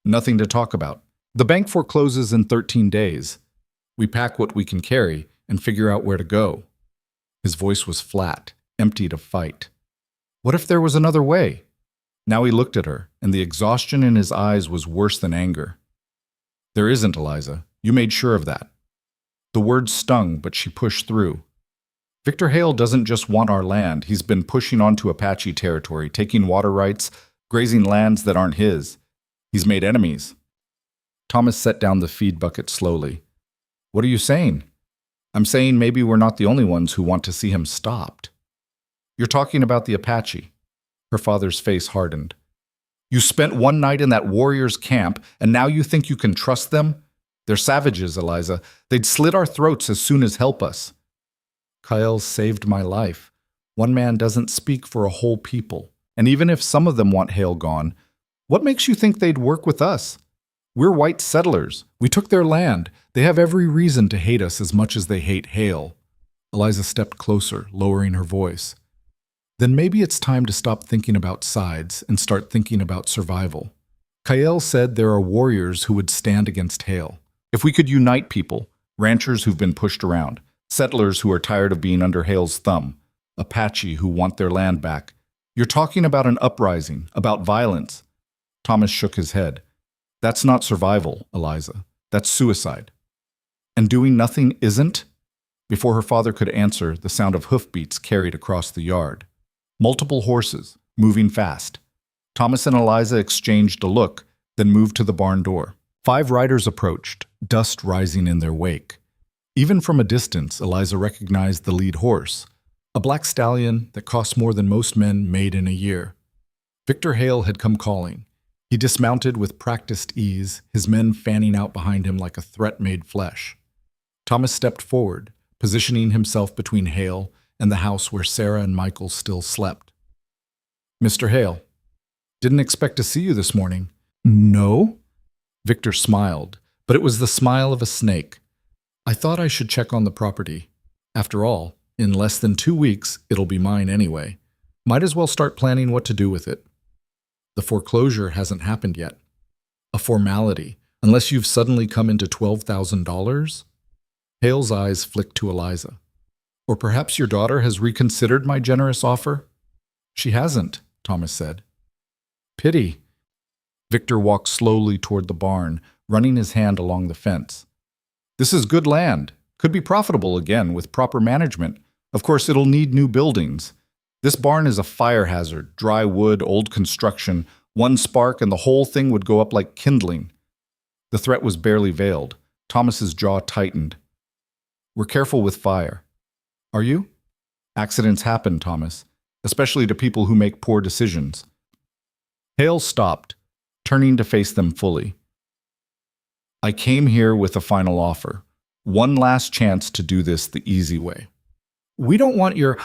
"Nothing to talk about. The bank forecloses in 13 days. We pack what we can carry and figure out where to go." His voice was flat, emptied of fight. What if there was another way? Now he looked at her, and the exhaustion in his eyes was worse than anger. "There isn't, Eliza. You made sure of that." The words stung, but she pushed through. "Victor Hale doesn't just want our land. He's been pushing onto Apache territory, taking water rights, grazing lands that aren't his. He's made enemies." Thomas set down the feed bucket slowly. "What are you saying?" "I'm saying maybe we're not the only ones who want to see him stopped." "You're talking about the Apache." Her father's face hardened. "You spent one night in that warrior's camp, and now you think you can trust them? They're savages, Eliza. They'd slit our throats as soon as help us." "Kael saved my life. One man doesn't speak for a whole people. And even if some of them want Hale gone, what makes you think they'd work with us? We're white settlers. We took their land. They have every reason to hate us as much as they hate Hale." Eliza stepped closer, lowering her voice. "Then maybe it's time to stop thinking about sides and start thinking about survival. Kael said there are warriors who would stand against Hale. If we could unite people, ranchers who've been pushed around, settlers who are tired of being under Hale's thumb, Apache who want their land back. You're talking about an uprising, about violence." Thomas shook his head. "That's not survival, Eliza. That's suicide." "And doing nothing isn't?" Before her father could answer, the sound of hoofbeats carried across the yard. Multiple horses, moving fast. Thomas and Eliza exchanged a look, then moved to the barn door. 5 riders approached, dust rising in their wake. Even from a distance, Eliza recognized the lead horse, a black stallion that cost more than most men made in a year. Victor Hale had come calling. He dismounted with practiced ease, his men fanning out behind him like a threat made flesh. Thomas stepped forward, positioning himself between Hale and the house where Sarah and Michael still slept. "Mr. Hale, didn't expect to see you this morning." "No?" Victor smiled, but it was the smile of a snake. "I thought I should check on the property. After all, in less than 2 weeks, it'll be mine anyway. Might as well start planning what to do with it. The foreclosure hasn't happened yet. A formality, unless you've suddenly come into $12,000? Hale's eyes flicked to Eliza. "Or perhaps your daughter has reconsidered my generous offer?" "She hasn't," Thomas said. "Pity." Victor walked slowly toward the barn, running his hand along the fence. "This is good land. Could be profitable again with proper management. Of course, it'll need new buildings. This barn is a fire hazard, dry wood, old construction. One spark and the whole thing would go up like kindling." The threat was barely veiled. Thomas's jaw tightened. "We're careful with fire." "Are you?" "Accidents happen, Thomas, especially to people who make poor decisions." Hale stopped, turning to face them fully. "I came here with a final offer. One last chance to do this the easy way." "We don't want your—"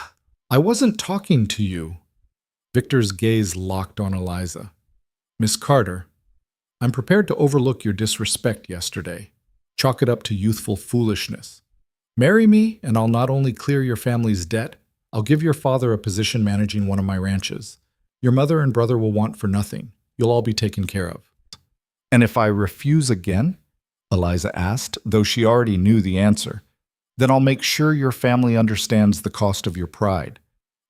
"I wasn't talking to you." Victor's gaze locked on Eliza. "Miss Carter, I'm prepared to overlook your disrespect yesterday. Chalk it up to youthful foolishness. Marry me, and I'll not only clear your family's debt, I'll give your father a position managing one of my ranches. Your mother and brother will want for nothing. You'll all be taken care of." "And if I refuse again?" Eliza asked, though she already knew the answer. "Then I'll make sure your family understands the cost of your pride.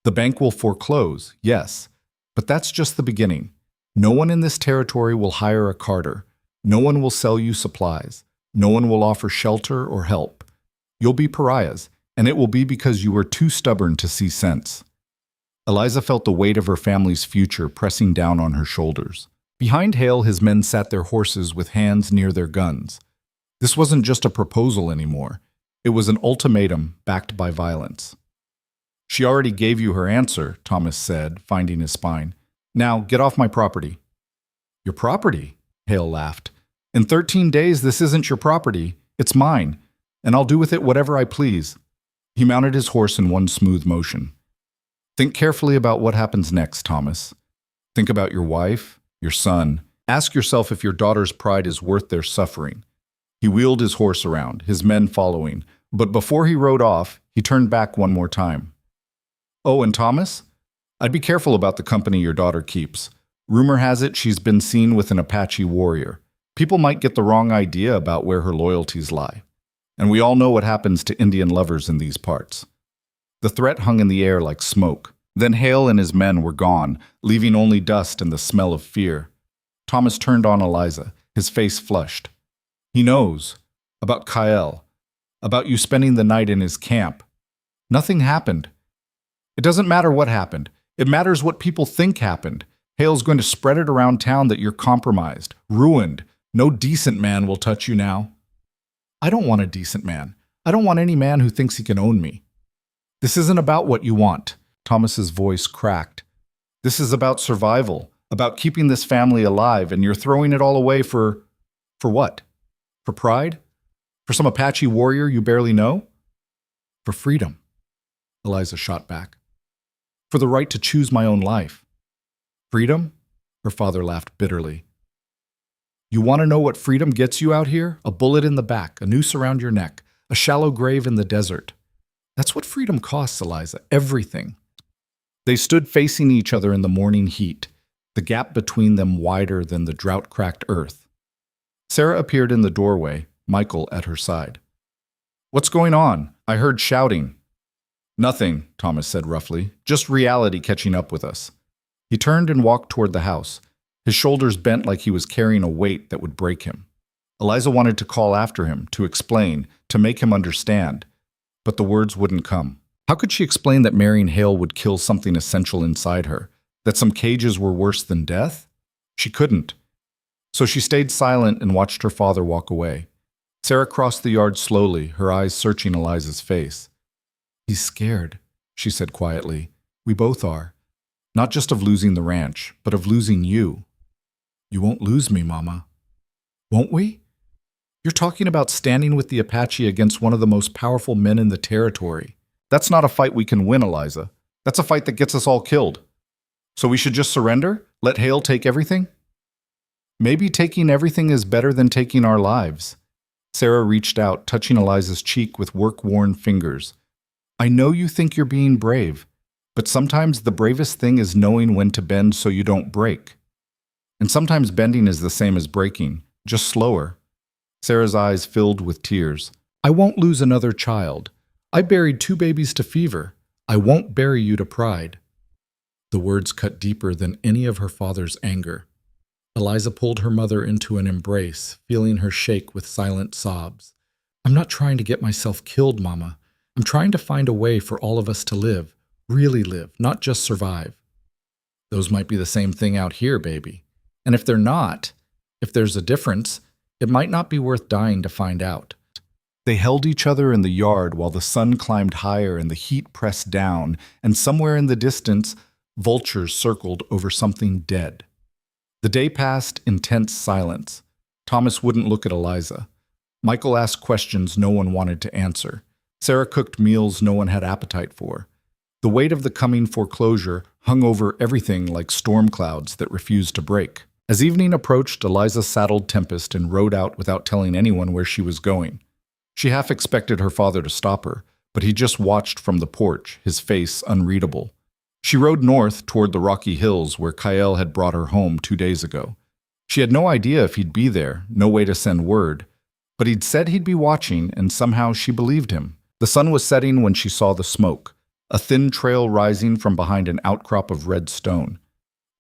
The bank will foreclose, yes, but that's just the beginning. No one in this territory will hire a Carter. No one will sell you supplies. No one will offer shelter or help. You'll be pariahs, and it will be because you were too stubborn to see sense." Eliza felt the weight of her family's future pressing down on her shoulders. Behind Hale, his men sat their horses with hands near their guns. This wasn't just a proposal anymore. It was an ultimatum backed by violence. "She already gave you her answer," Thomas said, finding his spine. "Now, get off my property." "Your property?" Hale laughed. "In 13 days, this isn't your property. It's mine, and I'll do with it whatever I please." He mounted his horse in one smooth motion. "Think carefully about what happens next, Thomas. Think about your wife, your son. Ask yourself if your daughter's pride is worth their suffering." He wheeled his horse around, his men following, but before he rode off, he turned back one more time. "Oh, and Thomas, I'd be careful about the company your daughter keeps. Rumor has it she's been seen with an Apache warrior. People might get the wrong idea about where her loyalties lie. And we all know what happens to Indian lovers in these parts." The threat hung in the air like smoke. Then Hale and his men were gone, leaving only dust and the smell of fear. Thomas turned on Eliza, his face flushed. "He knows. About Kyle. About you spending the night in his camp. Nothing happened. It doesn't matter what happened. It matters what people think happened. Hale's going to spread it around town that you're compromised, ruined. No decent man will touch you now." "I don't want a decent man. I don't want any man who thinks he can own me." "This isn't about what you want." Thomas's voice cracked. "This is about survival, about keeping this family alive, and you're throwing it all away for what? For pride? For some Apache warrior you barely know?" "For freedom," Eliza shot back. "For the right to choose my own life." "Freedom?" Her father laughed bitterly. "You want to know what freedom gets you out here? A bullet in the back, a noose around your neck, a shallow grave in the desert. That's what freedom costs, Eliza. Everything." They stood facing each other in the morning heat, the gap between them wider than the drought-cracked earth. Sarah appeared in the doorway, Michael at her side. "What's going on? I heard shouting." "Nothing," Thomas said roughly. "Just reality catching up with us." He turned and walked toward the house, his shoulders bent like he was carrying a weight that would break him. Eliza wanted to call after him, to explain, to make him understand, but the words wouldn't come. How could she explain that marrying Hale would kill something essential inside her? That some cages were worse than death? She couldn't. So she stayed silent and watched her father walk away. Sarah crossed the yard slowly, her eyes searching Eliza's face. "He's scared," she said quietly. "We both are. Not just of losing the ranch, but of losing you." You won't lose me, Mama. Won't we? You're talking about standing with the Apache against one of the most powerful men in the territory. That's not a fight we can win, Eliza. That's a fight that gets us all killed. So we should just surrender? Let Hale take everything? Maybe taking everything is better than taking our lives. Sarah reached out, touching Eliza's cheek with work-worn fingers. I know you think you're being brave, but sometimes the bravest thing is knowing when to bend so you don't break. And sometimes bending is the same as breaking, just slower. Sarah's eyes filled with tears. I won't lose another child. I buried 2 babies to fever. I won't bury you to pride. The words cut deeper than any of her father's anger. Eliza pulled her mother into an embrace, feeling her shake with silent sobs. I'm not trying to get myself killed, Mama. I'm trying to find a way for all of us to live, really live, not just survive. Those might be the same thing out here, baby. And if they're not, if there's a difference, it might not be worth dying to find out. They held each other in the yard while the sun climbed higher and the heat pressed down, and somewhere in the distance, vultures circled over something dead. The day passed in tense silence. Thomas wouldn't look at Eliza. Michael asked questions no one wanted to answer. Sarah cooked meals no one had appetite for. The weight of the coming foreclosure hung over everything like storm clouds that refused to break. As evening approached, Eliza saddled Tempest and rode out without telling anyone where she was going. She half expected her father to stop her, but he just watched from the porch, his face unreadable. She rode north toward the rocky hills where Kyle had brought her home 2 days ago. She had no idea if he'd be there, no way to send word, but he'd said he'd be watching, and somehow she believed him. The sun was setting when she saw the smoke, a thin trail rising from behind an outcrop of red stone.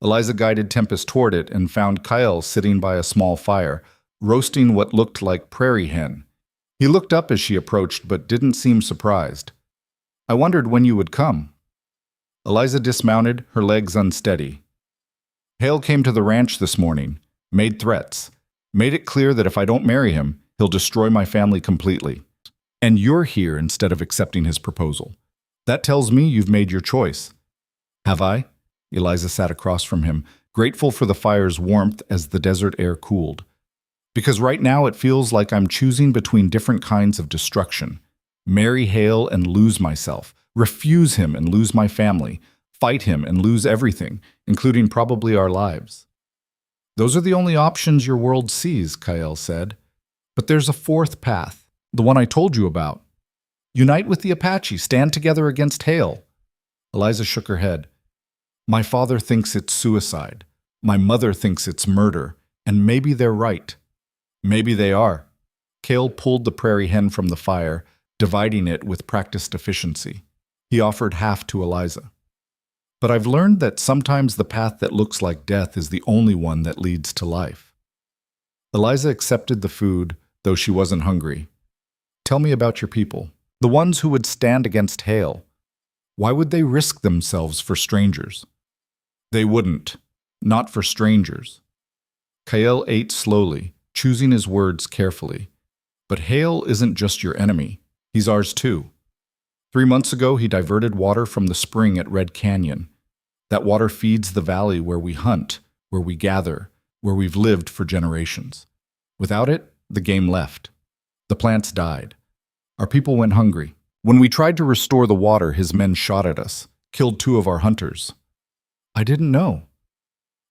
Eliza guided Tempest toward it and found Kyle sitting by a small fire, roasting what looked like prairie hen. He looked up as she approached, but didn't seem surprised. I wondered when you would come. Eliza dismounted, her legs unsteady. Hale came to the ranch this morning, made threats, made it clear that if I don't marry him, he'll destroy my family completely. And you're here instead of accepting his proposal. That tells me you've made your choice. Have I? Eliza sat across from him, grateful for the fire's warmth as the desert air cooled. Because right now it feels like I'm choosing between different kinds of destruction. Marry Hale and lose myself. Refuse him and lose my family. Fight him and lose everything, including probably our lives. Those are the only options your world sees, Kyle said. But there's a 4th path, the one I told you about. Unite with the Apache, stand together against Hale. Eliza shook her head. My father thinks it's suicide. My mother thinks it's murder. And maybe they're right. Maybe they are. Cale pulled the prairie hen from the fire, dividing it with practiced efficiency. He offered half to Eliza. But I've learned that sometimes the path that looks like death is the only one that leads to life. Eliza accepted the food, though she wasn't hungry. Tell me about your people, the ones who would stand against Hale. Why would they risk themselves for strangers? They wouldn't, not for strangers. Kyle ate slowly, choosing his words carefully. But Hale isn't just your enemy, he's ours too. 3 months ago, he diverted water from the spring at Red Canyon. That water feeds the valley where we hunt, where we gather, where we've lived for generations. Without it, the game left. The plants died. Our people went hungry. When we tried to restore the water, his men shot at us, killed 2 of our hunters. I didn't know.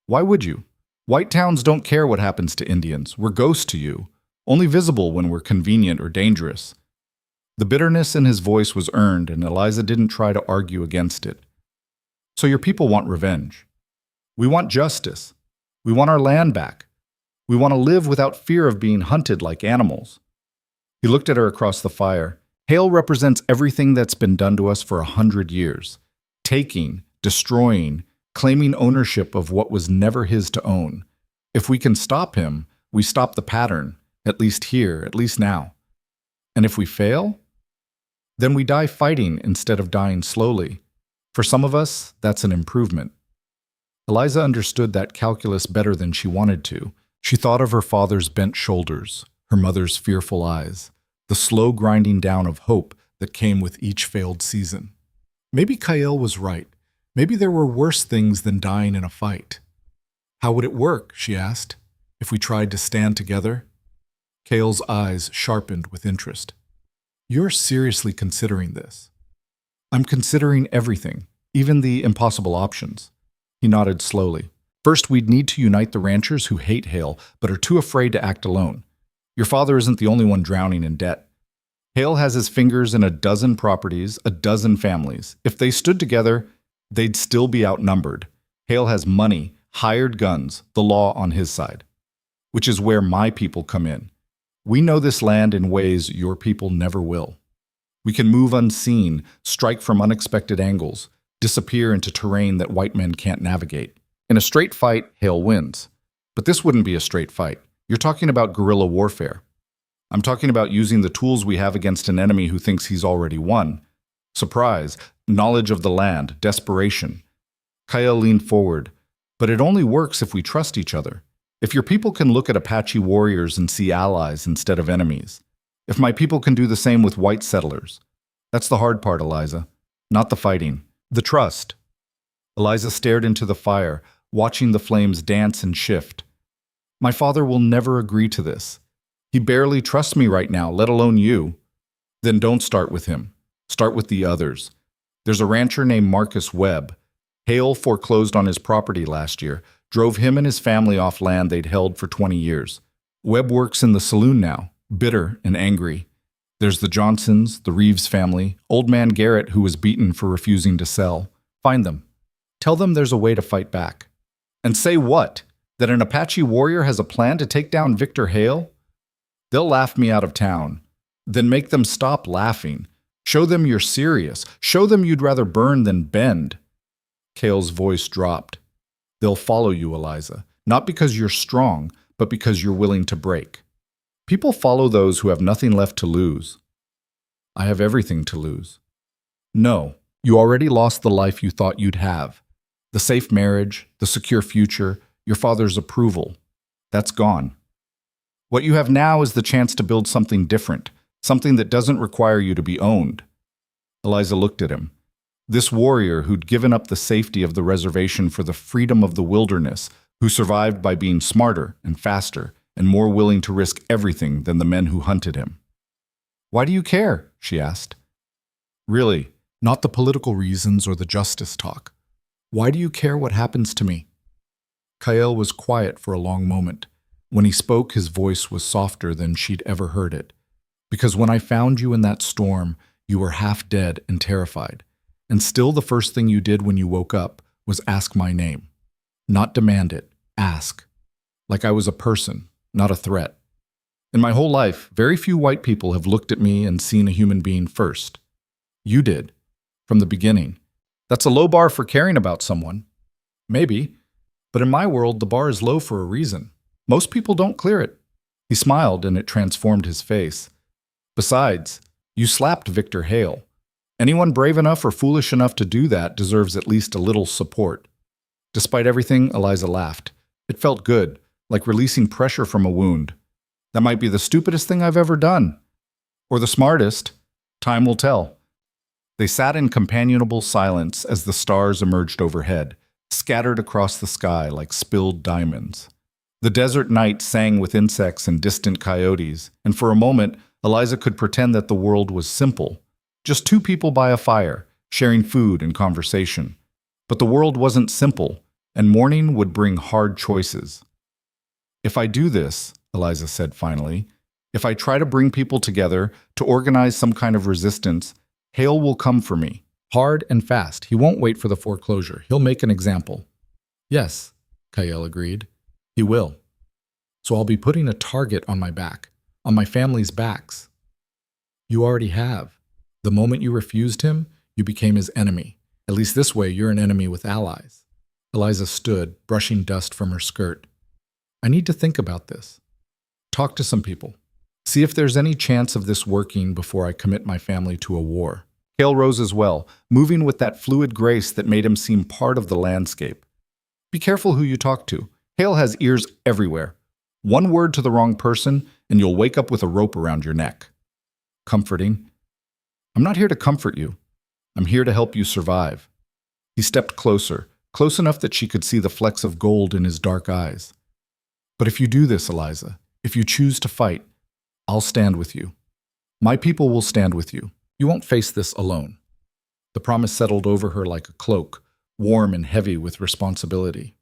Why would you? White towns don't care what happens to Indians. We're ghosts to you, only visible when we're convenient or dangerous. The bitterness in his voice was earned, and Eliza didn't try to argue against it. So your people want revenge. We want justice. We want our land back. We want to live without fear of being hunted like animals. He looked at her across the fire. Hale represents everything that's been done to us for 100 years. Taking, destroying, claiming ownership of what was never his to own. If we can stop him, we stop the pattern, at least here, at least now. And if we fail, then we die fighting instead of dying slowly. For some of us, that's an improvement. Eliza understood that calculus better than she wanted to. She thought of her father's bent shoulders, her mother's fearful eyes, the slow grinding down of hope that came with each failed season. Maybe Kyle was right. Maybe there were worse things than dying in a fight. How would it work, she asked, if we tried to stand together? Cale's eyes sharpened with interest. You're seriously considering this? I'm considering everything, even the impossible options. He nodded slowly. First, we'd need to unite the ranchers who hate Hale but are too afraid to act alone. Your father isn't the only one drowning in debt. Hale has his fingers in a dozen properties, a dozen families. If they stood together, they'd still be outnumbered. Hale has money, hired guns, the law on his side, which is where my people come in. We know this land in ways your people never will. We can move unseen, strike from unexpected angles, disappear into terrain that white men can't navigate. In a straight fight, Hale wins. But this wouldn't be a straight fight. You're talking about guerrilla warfare. I'm talking about using the tools we have against an enemy who thinks he's already won. Surprise, knowledge of the land, desperation. Kyle leaned forward. But it only works if we trust each other. If your people can look at Apache warriors and see allies instead of enemies. If my people can do the same with white settlers. That's the hard part, Eliza. Not the fighting. The trust. Eliza stared into the fire, watching the flames dance and shift. My father will never agree to this. He barely trusts me right now, let alone you. Then don't start with him. Start with the others. There's a rancher named Marcus Webb. Hale foreclosed on his property last year, drove him and his family off land they'd held for 20 years. Webb works in the saloon now, bitter and angry. There's the Johnsons, the Reeves family, old man Garrett who was beaten for refusing to sell. Find them. Tell them there's a way to fight back. And say what? That an Apache warrior has a plan to take down Victor Hale? They'll laugh me out of town. Then make them stop laughing. Show them you're serious. Show them you'd rather burn than bend. Cale's voice dropped. They'll follow you, Eliza, not because you're strong, but because you're willing to break. People follow those who have nothing left to lose. I have everything to lose. No, you already lost the life you thought you'd have. The safe marriage, the secure future, your father's approval. That's gone. What you have now is the chance to build something different, something that doesn't require you to be owned. Eliza looked at him. This warrior who'd given up the safety of the reservation for the freedom of the wilderness, who survived by being smarter and faster and more willing to risk everything than the men who hunted him. Why do you care? She asked. Really, not the political reasons or the justice talk. Why do you care what happens to me? Kyle was quiet for a long moment. When he spoke, his voice was softer than she'd ever heard it. Because when I found you in that storm, you were half dead and terrified. And still the first thing you did when you woke up was ask my name. Not demand it, ask. Like I was a person, not a threat. In my whole life, very few white people have looked at me and seen a human being first. You did, from the beginning. That's a low bar for caring about someone. Maybe, but in my world, the bar is low for a reason. Most people don't clear it. He smiled and it transformed his face. Besides, you slapped Victor Hale. Anyone brave enough or foolish enough to do that deserves at least a little support. Despite everything, Eliza laughed. It felt good, like releasing pressure from a wound. That might be the stupidest thing I've ever done. Or the smartest. Time will tell. They sat in companionable silence as the stars emerged overhead, scattered across the sky like spilled diamonds. The desert night sang with insects and distant coyotes, and for a moment, Eliza could pretend that the world was simple. Just two people by a fire, sharing food and conversation. But the world wasn't simple, and morning would bring hard choices. If I do this, Eliza said finally, if I try to bring people together, to organize some kind of resistance, Hale will come for me. Hard and fast. He won't wait for the foreclosure. He'll make an example. Yes, Kyle agreed. He will. So I'll be putting a target on my back, on my family's backs. You already have. The moment you refused him, you became his enemy. At least this way, you're an enemy with allies. Eliza stood, brushing dust from her skirt. I need to think about this. Talk to some people. See if there's any chance of this working before I commit my family to a war. Hale rose as well, moving with that fluid grace that made him seem part of the landscape. Be careful who you talk to. Hale has ears everywhere. One word to the wrong person, and you'll wake up with a rope around your neck. Comforting. I'm not here to comfort you. I'm here to help you survive. He stepped closer, close enough that she could see the flecks of gold in his dark eyes. But if you do this, Eliza, if you choose to fight, I'll stand with you. My people will stand with you. You won't face this alone. The promise settled over her like a cloak, warm and heavy with responsibility.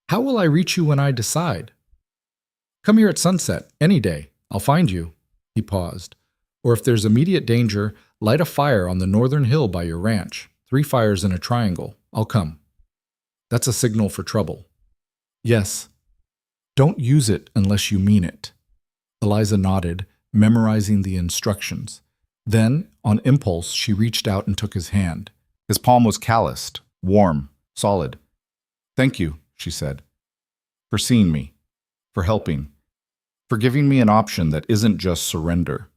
How will I reach you when I decide? Come here at sunset, any day. I'll find you. He paused. Or if there's immediate danger, light a fire on the northern hill by your ranch. 3 fires in a triangle. I'll come. That's a signal for trouble. Yes. Don't use it unless you mean it. Eliza nodded, memorizing the instructions. Then, on impulse, she reached out and took his hand. His palm was calloused, warm, solid. Thank you, she said, for seeing me, for helping, for giving me an option that isn't just surrender.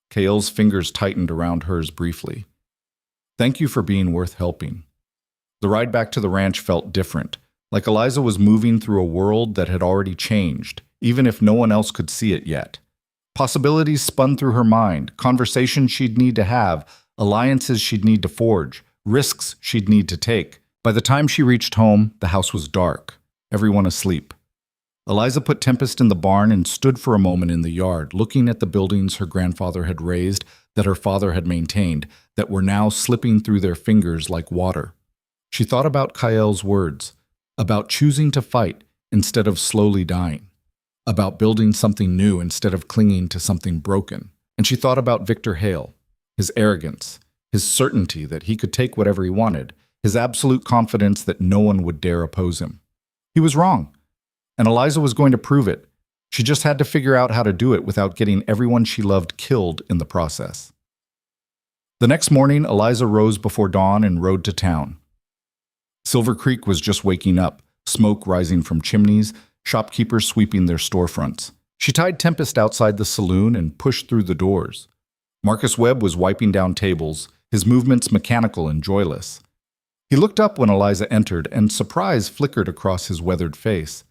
Kael's fingers tightened around hers briefly. Thank you for being worth helping. The ride back to the ranch felt different, like Eliza was moving through a world that had already changed, even if no one else could see it yet. Possibilities spun through her mind, conversations she'd need to have, alliances she'd need to forge, risks she'd need to take. By the time she reached home, the house was dark, everyone asleep. Eliza put Tempest in the barn and stood for a moment in the yard, looking at the buildings her grandfather had raised, that her father had maintained, that were now slipping through their fingers like water. She thought about Kael's words, about choosing to fight instead of slowly dying, about building something new instead of clinging to something broken. And she thought about Victor Hale, his arrogance, his certainty that he could take whatever he wanted, his absolute confidence that no one would dare oppose him. He was wrong, and Eliza was going to prove it. She just had to figure out how to do it without getting everyone she loved killed in the process. The next morning, Eliza rose before dawn and rode to town. Silver Creek was just waking up, smoke rising from chimneys, shopkeepers sweeping their storefronts. She tied Tempest outside the saloon and pushed through the doors. Marcus Webb was wiping down tables, his movements mechanical and joyless. He looked up when Eliza entered, and surprise flickered across his weathered face.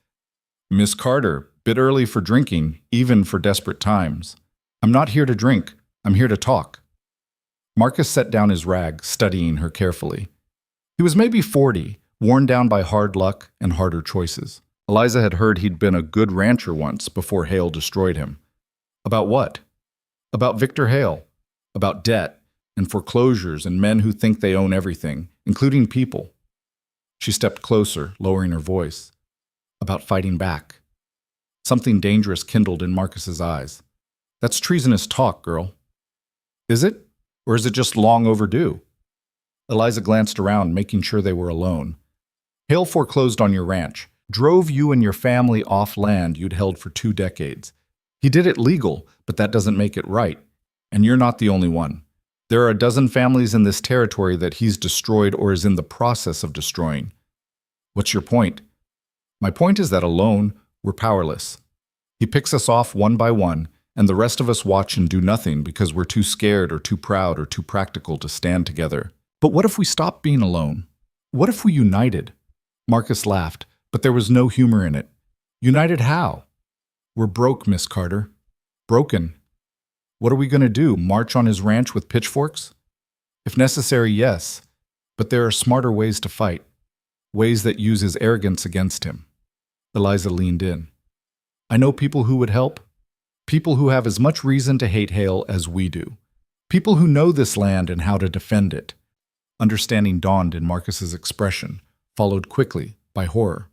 Miss Carter, bit early for drinking, even for desperate times. I'm not here to drink. I'm here to talk. Marcus set down his rag, studying her carefully. He was maybe 40, worn down by hard luck and harder choices. Eliza had heard he'd been a good rancher once before Hale destroyed him. About what? About Victor Hale. About debt and foreclosures and men who think they own everything, including people. She stepped closer, lowering her voice. About fighting back. Something dangerous kindled in Marcus's eyes. That's treasonous talk, girl. Is it? Or is it just long overdue? Eliza glanced around, making sure they were alone. Hale foreclosed on your ranch, drove you and your family off land you'd held for 2 decades. He did it legal, but that doesn't make it right. And you're not the only one. There are a dozen families in this territory that he's destroyed or is in the process of destroying. What's your point? My point is that alone, we're powerless. He picks us off one by one, and the rest of us watch and do nothing because we're too scared or too proud or too practical to stand together. But what if we stopped being alone? What if we united? Marcus laughed, but there was no humor in it. United how? We're broke, Miss Carter. Broken. What are we going to do, march on his ranch with pitchforks? If necessary, yes. But there are smarter ways to fight. Ways that use his arrogance against him. Eliza leaned in. I know people who would help. People who have as much reason to hate Hale as we do. People who know this land and how to defend it. Understanding dawned in Marcus's expression, followed quickly by horror.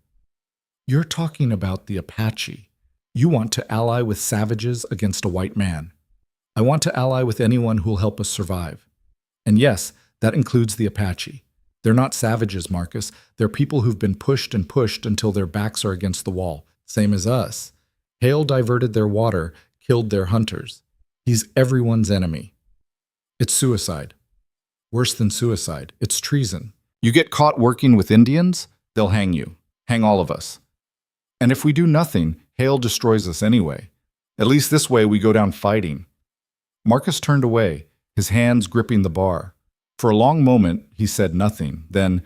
You're talking about the Apache. You want to ally with savages against a white man. I want to ally with anyone who'll help us survive. And yes, that includes the Apache. They're not savages, Marcus. They're people who've been pushed and pushed until their backs are against the wall, same as us. Hale diverted their water, killed their hunters. He's everyone's enemy. It's suicide. Worse than suicide, it's treason. You get caught working with Indians, they'll hang you. Hang all of us. And if we do nothing, Hale destroys us anyway. At least this way we go down fighting. Marcus turned away, his hands gripping the bar. For a long moment, he said nothing. Then,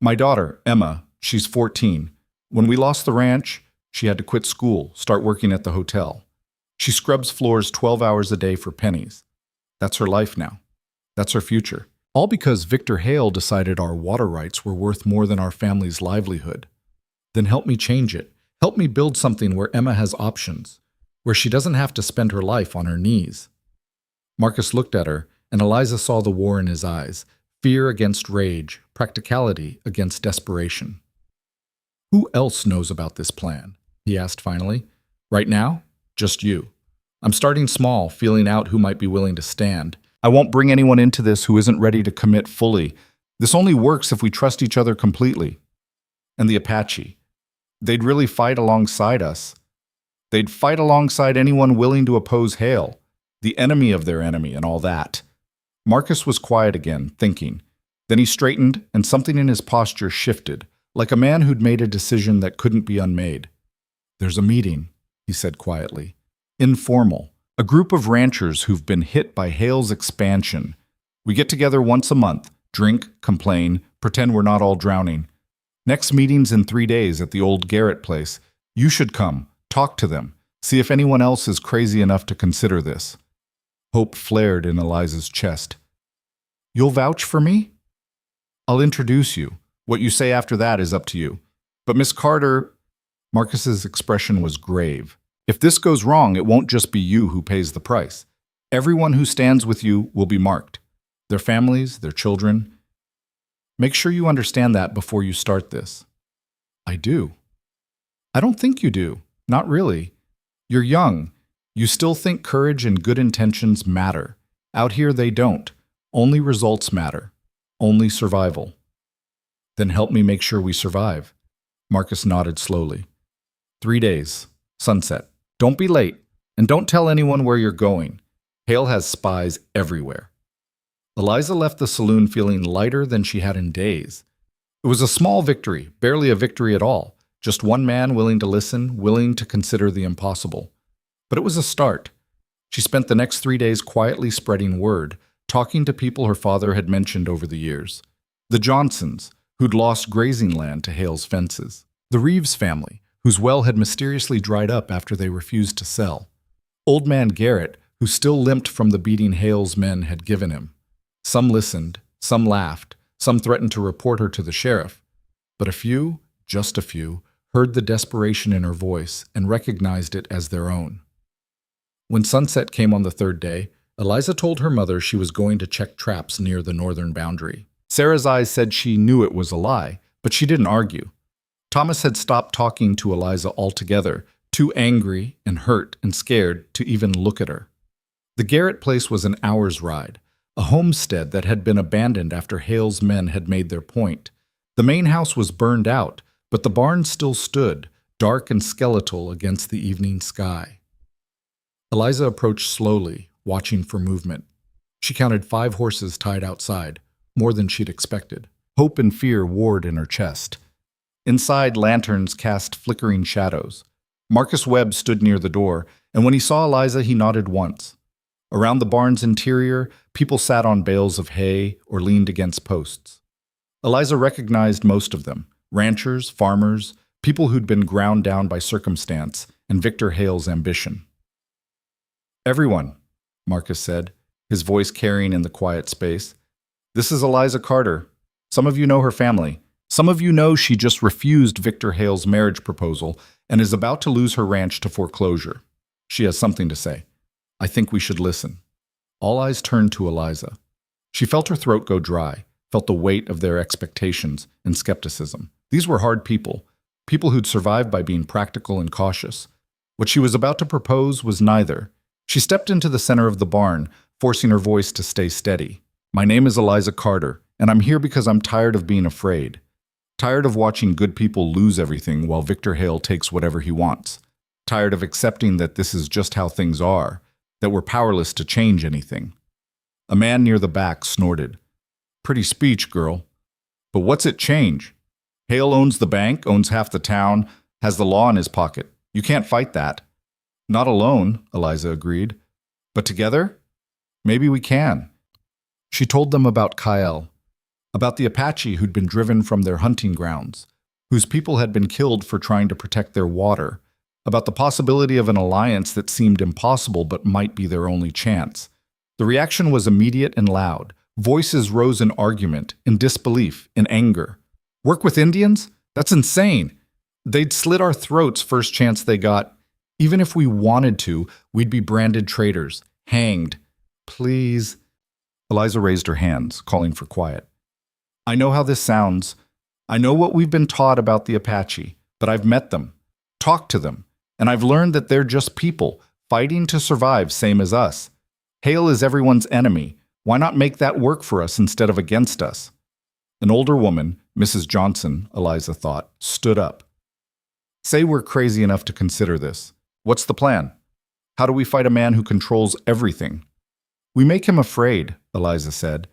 my daughter, Emma, she's 14. When we lost the ranch, she had to quit school, start working at the hotel. She scrubs floors 12 hours a day for pennies. That's her life now. That's her future. All because Victor Hale decided our water rights were worth more than our family's livelihood. Then help me change it. Help me build something where Emma has options, where she doesn't have to spend her life on her knees. Marcus looked at her, and Eliza saw the war in his eyes, fear against rage, practicality against desperation. Who else knows about this plan? He asked finally. Right now? Just you. I'm starting small, feeling out who might be willing to stand. I won't bring anyone into this who isn't ready to commit fully. This only works if we trust each other completely. And the Apache. They'd really fight alongside us. They'd fight alongside anyone willing to oppose Hale, the enemy of their enemy and all that. Marcus was quiet again, thinking. Then he straightened, and something in his posture shifted, like a man who'd made a decision that couldn't be unmade. There's a meeting, he said quietly. Informal. A group of ranchers who've been hit by Hale's expansion. We get together once a month, drink, complain, pretend we're not all drowning. Next meeting's in 3 days at the old Garrett place. You should come, talk to them, see if anyone else is crazy enough to consider this. Hope flared in Eliza's chest. You'll vouch for me? I'll introduce you. What you say after that is up to you. But Miss Carter... Marcus's expression was grave. If this goes wrong, it won't just be you who pays the price. Everyone who stands with you will be marked. Their families, their children. Make sure you understand that before you start this. I do. I don't think you do. Not really. You're young. You still think courage and good intentions matter. Out here they don't. Only results matter. Only survival. Then help me make sure we survive. Marcus nodded slowly. 3 days. Sunset. Don't be late. And don't tell anyone where you're going. Hale has spies everywhere. Eliza left the saloon feeling lighter than she had in days. It was a small victory, barely a victory at all. Just one man willing to listen, willing to consider the impossible. But it was a start. She spent the next 3 days quietly spreading word, talking to people her father had mentioned over the years. The Johnsons, who'd lost grazing land to Hale's fences. The Reeves family, whose well had mysteriously dried up after they refused to sell. Old man Garrett, who still limped from the beating Hale's men had given him. Some listened, some laughed, some threatened to report her to the sheriff. But a few, just a few, heard the desperation in her voice and recognized it as their own. When sunset came on the 3rd day, Eliza told her mother she was going to check traps near the northern boundary. Sarah's eyes said she knew it was a lie, but she didn't argue. Thomas had stopped talking to Eliza altogether, too angry and hurt and scared to even look at her. The Garrett place was an hour's ride, a homestead that had been abandoned after Hale's men had made their point. The main house was burned out, but the barn still stood, dark and skeletal against the evening sky. Eliza approached slowly, watching for movement. She counted 5 horses tied outside, more than she'd expected. Hope and fear warred in her chest. Inside, lanterns cast flickering shadows. Marcus Webb stood near the door, and when he saw Eliza, he nodded once. Around the barn's interior, people sat on bales of hay or leaned against posts. Eliza recognized most of them, ranchers, farmers, people who'd been ground down by circumstance and Victor Hale's ambition. Everyone, Marcus said, his voice carrying in the quiet space. This is Eliza Carter. Some of you know her family. Some of you know she just refused Victor Hale's marriage proposal and is about to lose her ranch to foreclosure. She has something to say. I think we should listen. All eyes turned to Eliza. She felt her throat go dry, felt the weight of their expectations and skepticism. These were hard people, people who'd survived by being practical and cautious. What she was about to propose was neither. She stepped into the center of the barn, forcing her voice to stay steady. My name is Eliza Carter, and I'm here because I'm tired of being afraid. Tired of watching good people lose everything while Victor Hale takes whatever he wants. Tired of accepting that this is just how things are, that we're powerless to change anything. A man near the back snorted. Pretty speech, girl. But what's it change? Hale owns the bank, owns half the town, has the law in his pocket. You can't fight that. Not alone, Eliza agreed. But together? Maybe we can. She told them about Kyle, about the Apache who'd been driven from their hunting grounds, whose people had been killed for trying to protect their water, about the possibility of an alliance that seemed impossible but might be their only chance. The reaction was immediate and loud. Voices rose in argument, in disbelief, in anger. Work with Indians? That's insane. They'd slit our throats first chance they got. Even if we wanted to, we'd be branded traitors, hanged. Please. Eliza raised her hands, calling for quiet. I know how this sounds. I know what we've been taught about the Apache, but I've met them, talked to them, and I've learned that they're just people, fighting to survive same as us. Hale is everyone's enemy. Why not make that work for us instead of against us? An older woman, Mrs. Johnson, Eliza thought, stood up. Say we're crazy enough to consider this. What's the plan? How do we fight a man who controls everything? We make him afraid, Eliza said.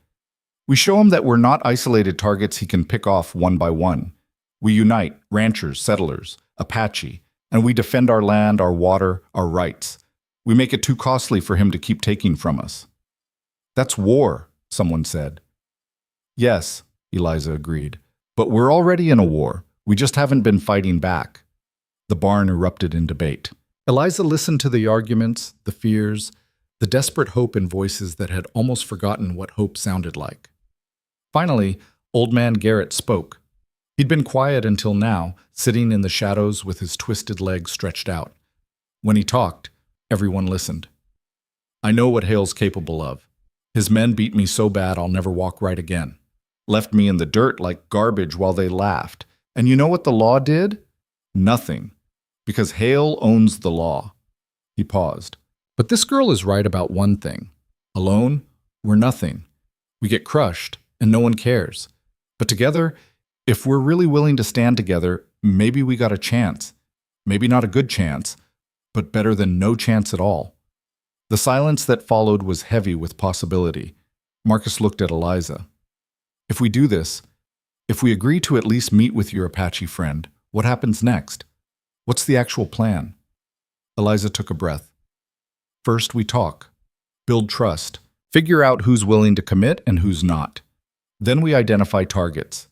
We show him that we're not isolated targets he can pick off one by one. We unite, ranchers, settlers, Apache, and we defend our land, our water, our rights. We make it too costly for him to keep taking from us. That's war, someone said. Yes, Eliza agreed, but we're already in a war. We just haven't been fighting back. The barn erupted in debate. Eliza listened to the arguments, the fears, the desperate hope in voices that had almost forgotten what hope sounded like. Finally, Old Man Garrett spoke. He'd been quiet until now, sitting in the shadows with his twisted legs stretched out. When he talked, everyone listened. I know what Hale's capable of. His men beat me so bad I'll never walk right again. Left me in the dirt like garbage while they laughed. And you know what the law did? Nothing. Because Hale owns the law. He paused. But this girl is right about one thing. Alone, we're nothing. We get crushed, and no one cares. But together, if we're really willing to stand together, maybe we got a chance. Maybe not a good chance, but better than no chance at all. The silence that followed was heavy with possibility. Marcus looked at Eliza. If we do this, if we agree to at least meet with your Apache friend, what happens next? What's the actual plan? Eliza took a breath. First, we talk, build trust, figure out who's willing to commit and who's not. Then we identify targets.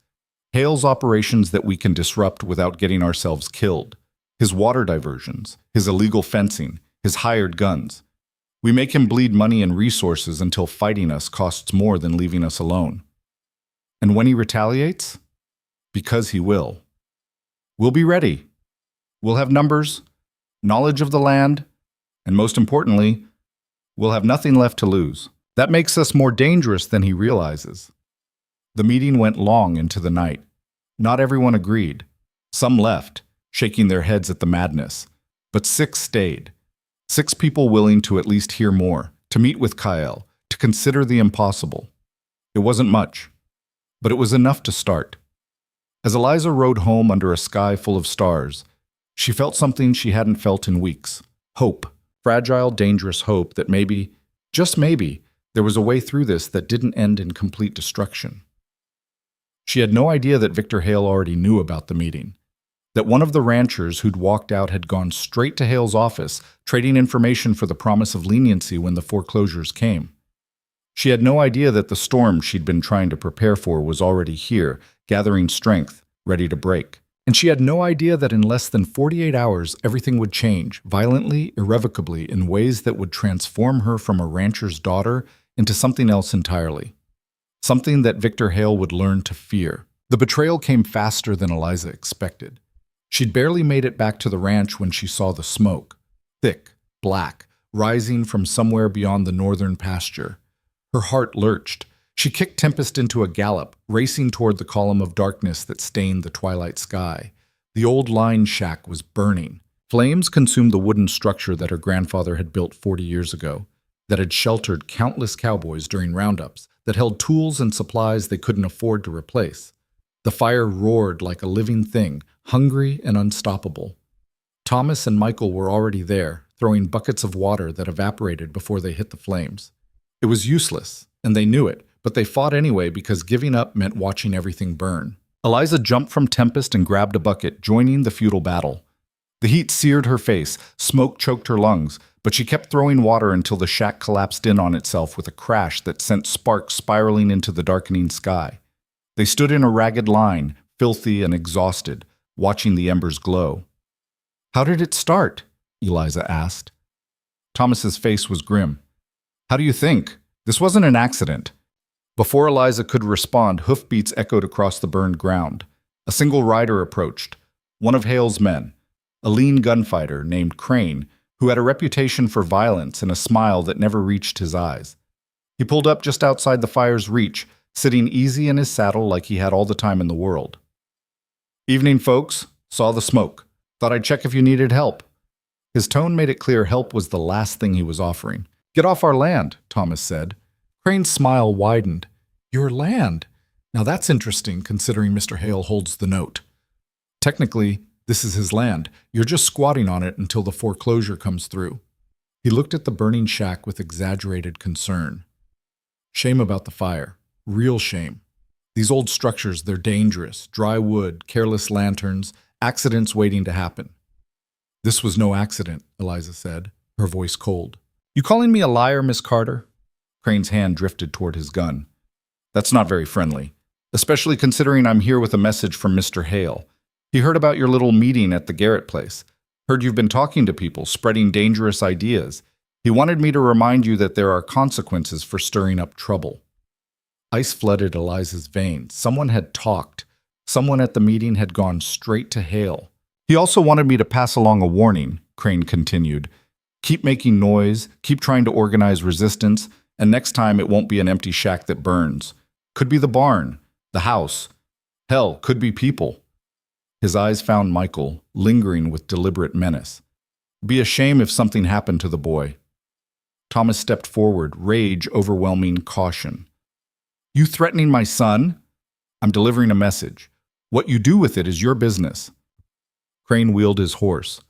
Hale's operations that we can disrupt without getting ourselves killed. His water diversions, his illegal fencing, his hired guns. We make him bleed money and resources until fighting us costs more than leaving us alone. And when he retaliates? Because he will. We'll be ready. We'll have numbers, knowledge of the land, and most importantly, we'll have nothing left to lose. That makes us more dangerous than he realizes. The meeting went long into the night. Not everyone agreed. Some left, shaking their heads at the madness. But 6 stayed. 6 people willing to at least hear more, to meet with Kyle, to consider the impossible. It wasn't much, but it was enough to start. As Eliza rode home under a sky full of stars, she felt something she hadn't felt in weeks. Hope. Fragile, dangerous hope that maybe, just maybe, there was a way through this that didn't end in complete destruction. She had no idea that Victor Hale already knew about the meeting, that one of the ranchers who'd walked out had gone straight to Hale's office, trading information for the promise of leniency when the foreclosures came. She had no idea that the storm she'd been trying to prepare for was already here, gathering strength, ready to break. And she had no idea that in less than 48 hours, everything would change, violently, irrevocably, in ways that would transform her from a rancher's daughter into something else entirely. Something that Victor Hale would learn to fear. The betrayal came faster than Eliza expected. She'd barely made it back to the ranch when she saw the smoke, thick, black, rising from somewhere beyond the northern pasture. Her heart lurched. She kicked Tempest into a gallop, racing toward the column of darkness that stained the twilight sky. The old line shack was burning. Flames consumed the wooden structure that her grandfather had built 40 years ago, that had sheltered countless cowboys during roundups, that held tools and supplies they couldn't afford to replace. The fire roared like a living thing, hungry and unstoppable. Thomas and Michael were already there, throwing buckets of water that evaporated before they hit the flames. It was useless, and they knew it, but they fought anyway because giving up meant watching everything burn. Eliza jumped from Tempest and grabbed a bucket, joining the futile battle. The heat seared her face, smoke choked her lungs, but she kept throwing water until the shack collapsed in on itself with a crash that sent sparks spiraling into the darkening sky. They stood in a ragged line, filthy and exhausted, watching the embers glow. "How did it start?" Eliza asked. Thomas's face was grim. "How do you think? This wasn't an accident. Before Eliza could respond, hoofbeats echoed across the burned ground. A single rider approached, one of Hale's men, a lean gunfighter named Crane, who had a reputation for violence and a smile that never reached his eyes. He pulled up just outside the fire's reach, sitting easy in his saddle like he had all the time in the world. "Evening, folks. Saw the smoke. Thought I'd check if you needed help." His tone made it clear help was the last thing he was offering. "Get off our land," Thomas said. Crane's smile widened. "Your land? Now that's interesting, considering Mr. Hale holds the note. Technically, this is his land. You're just squatting on it until the foreclosure comes through." He looked at the burning shack with exaggerated concern. Shame about the fire. Real shame. These old structures, they're dangerous. Dry wood, careless lanterns, accidents waiting to happen. "This was no accident," Eliza said, her voice cold. "You calling me a liar, Miss Carter?" Crane's hand drifted toward his gun. "That's not very friendly, especially considering I'm here with a message from Mr. Hale. He heard about your little meeting at the Garrett place. Heard you've been talking to people, spreading dangerous ideas. He wanted me to remind you that there are consequences for stirring up trouble." Ice flooded Eliza's veins. Someone had talked. Someone at the meeting had gone straight to Hale. "He also wanted me to pass along a warning," Crane continued. "Keep making noise, keep trying to organize resistance, and next time it won't be an empty shack that burns. Could be the barn, the house. Hell, could be people." His eyes found Michael, lingering with deliberate menace. "Be a shame if something happened to the boy." Thomas stepped forward, rage overwhelming caution. "You threatening my son?" "I'm delivering a message. What you do with it is your business." Crane wheeled his horse.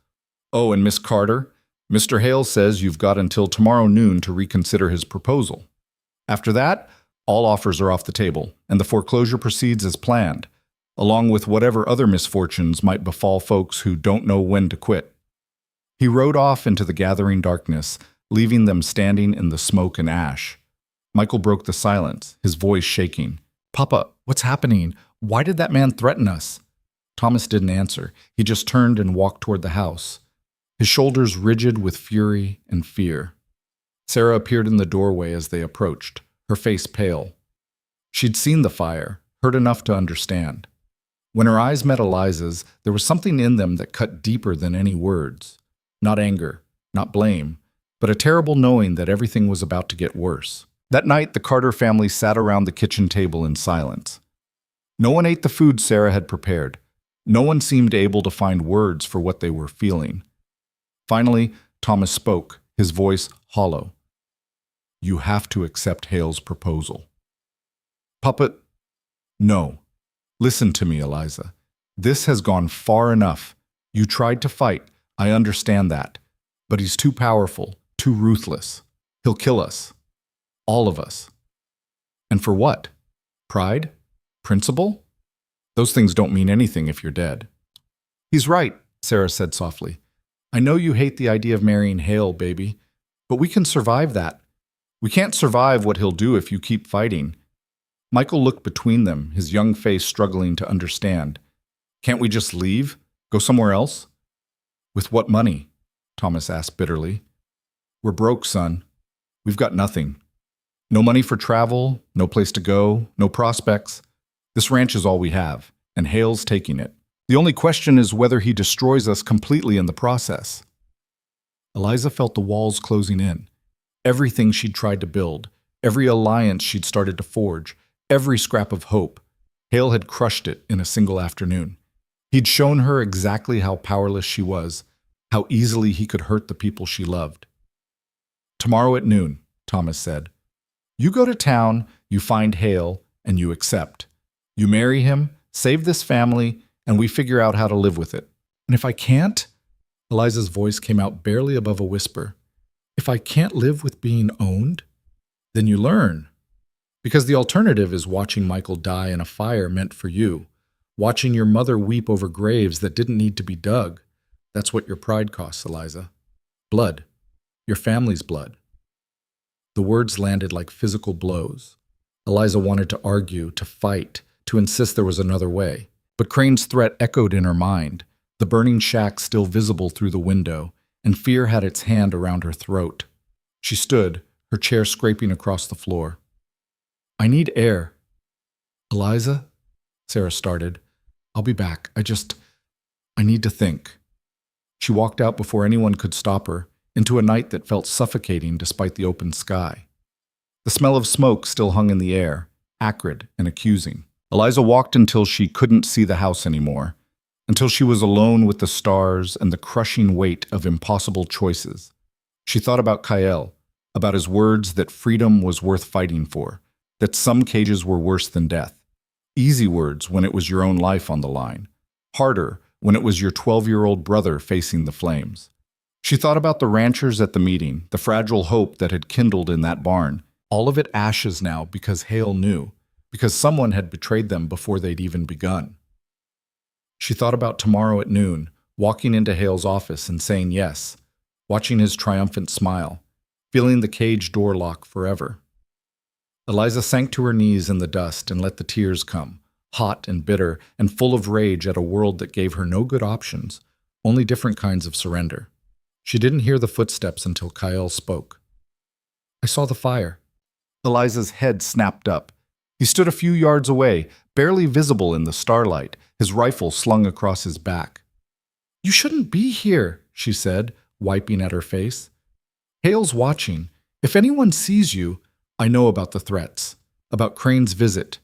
"Oh, and Miss Carter, Mr. Hale says you've got until tomorrow noon to reconsider his proposal. After that, all offers are off the table, and the foreclosure proceeds as planned, along with whatever other misfortunes might befall folks who don't know when to quit." He rode off into the gathering darkness, leaving them standing in the smoke and ash. Michael broke the silence, his voice shaking. "Papa, what's happening? Why did that man threaten us?" Thomas didn't answer. He just turned and walked toward the house, his shoulders rigid with fury and fear. Sarah appeared in the doorway as they approached, her face pale. She'd seen the fire, heard enough to understand. When her eyes met Eliza's, there was something in them that cut deeper than any words. Not anger, not blame, but a terrible knowing that everything was about to get worse. That night, the Carter family sat around the kitchen table in silence. No one ate the food Sarah had prepared. No one seemed able to find words for what they were feeling. Finally, Thomas spoke, his voice hollow. "You have to accept Hale's proposal." "Puppet, no. Listen to me, Eliza. This has gone far enough. You tried to fight, I understand that. But he's too powerful, too ruthless. He'll kill us. All of us. And for what? Pride? Principle? Those things don't mean anything if you're dead." "He's right," Sarah said softly. "I know you hate the idea of marrying Hale, baby, but we can survive that. We can't survive what he'll do if you keep fighting." Michael looked between them, his young face struggling to understand. "Can't we just leave? Go somewhere else?" "With what money?" Thomas asked bitterly. "We're broke, son. We've got nothing. No money for travel, no place to go, no prospects. This ranch is all we have, and Hale's taking it. The only question is whether he destroys us completely in the process." Eliza felt the walls closing in. Everything she'd tried to build, every alliance she'd started to forge, every scrap of hope, Hale had crushed it in a single afternoon. He'd shown her exactly how powerless she was, how easily he could hurt the people she loved. "Tomorrow at noon," Thomas said. "You go to town, you find Hale, and you accept. You marry him, save this family, and we figure out how to live with it." "And if I can't?" Eliza's voice came out barely above a whisper. "If I can't live with being owned?" "Then you learn. Because the alternative is watching Michael die in a fire meant for you, watching your mother weep over graves that didn't need to be dug. That's what your pride costs, Eliza. Blood. Your family's blood." The words landed like physical blows. Eliza wanted to argue, to fight, to insist there was another way. But Crane's threat echoed in her mind, the burning shack still visible through the window, and fear had its hand around her throat. She stood, her chair scraping across the floor. I need air. Eliza? Sarah started. I'll be back. I need to think. She walked out before anyone could stop her, into a night that felt suffocating despite the open sky. The smell of smoke still hung in the air, acrid and accusing. Eliza walked until she couldn't see the house anymore, until she was alone with the stars and the crushing weight of impossible choices. She thought about Kyle, about his words that freedom was worth fighting for, that some cages were worse than death. Easy words when it was your own life on the line. Harder when it was your 12-year-old brother facing the flames. She thought about the ranchers at the meeting, the fragile hope that had kindled in that barn. All of it ashes now because Hale knew, because someone had betrayed them before they'd even begun. She thought about tomorrow at noon, walking into Hale's office and saying yes, watching his triumphant smile, feeling the cage door lock forever. Eliza sank to her knees in the dust and let the tears come, hot and bitter and full of rage at a world that gave her no good options, only different kinds of surrender. She didn't hear the footsteps until Kyle spoke. I saw the fire. Eliza's head snapped up. He stood a few yards away, barely visible in the starlight, his rifle slung across his back. You shouldn't be here, she said, wiping at her face. Hale's watching. If anyone sees you, I know about the threats, about Crane's visit.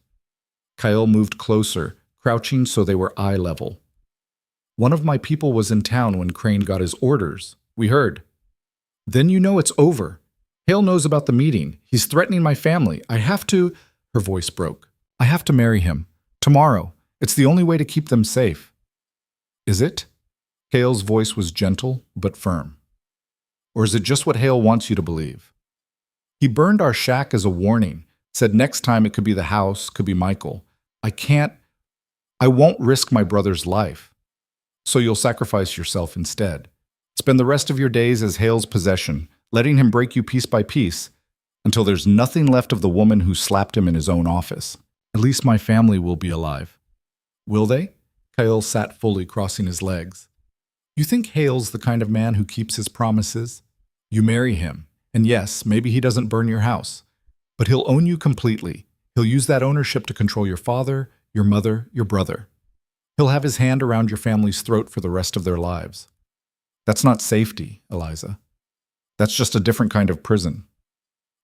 Kyle moved closer, crouching so they were eye level. One of my people was in town when Crane got his orders. We heard. Then you know it's over. Hale knows about the meeting. He's threatening my family. I have to... Her voice broke. I have to marry him. Tomorrow. It's the only way to keep them safe. Is it? Hale's voice was gentle but firm. Or is it just what Hale wants you to believe? He burned our shack as a warning, said next time it could be the house, could be Michael. I won't risk my brother's life. So you'll sacrifice yourself instead. Spend the rest of your days as Hale's possession, letting him break you piece by piece, until there's nothing left of the woman who slapped him in his own office. At least my family will be alive. Will they? Kyle sat fully, crossing his legs. You think Hale's the kind of man who keeps his promises? You marry him, and yes, maybe he doesn't burn your house, but he'll own you completely. He'll use that ownership to control your father, your mother, your brother. He'll have his hand around your family's throat for the rest of their lives. That's not safety, Eliza. That's just a different kind of prison.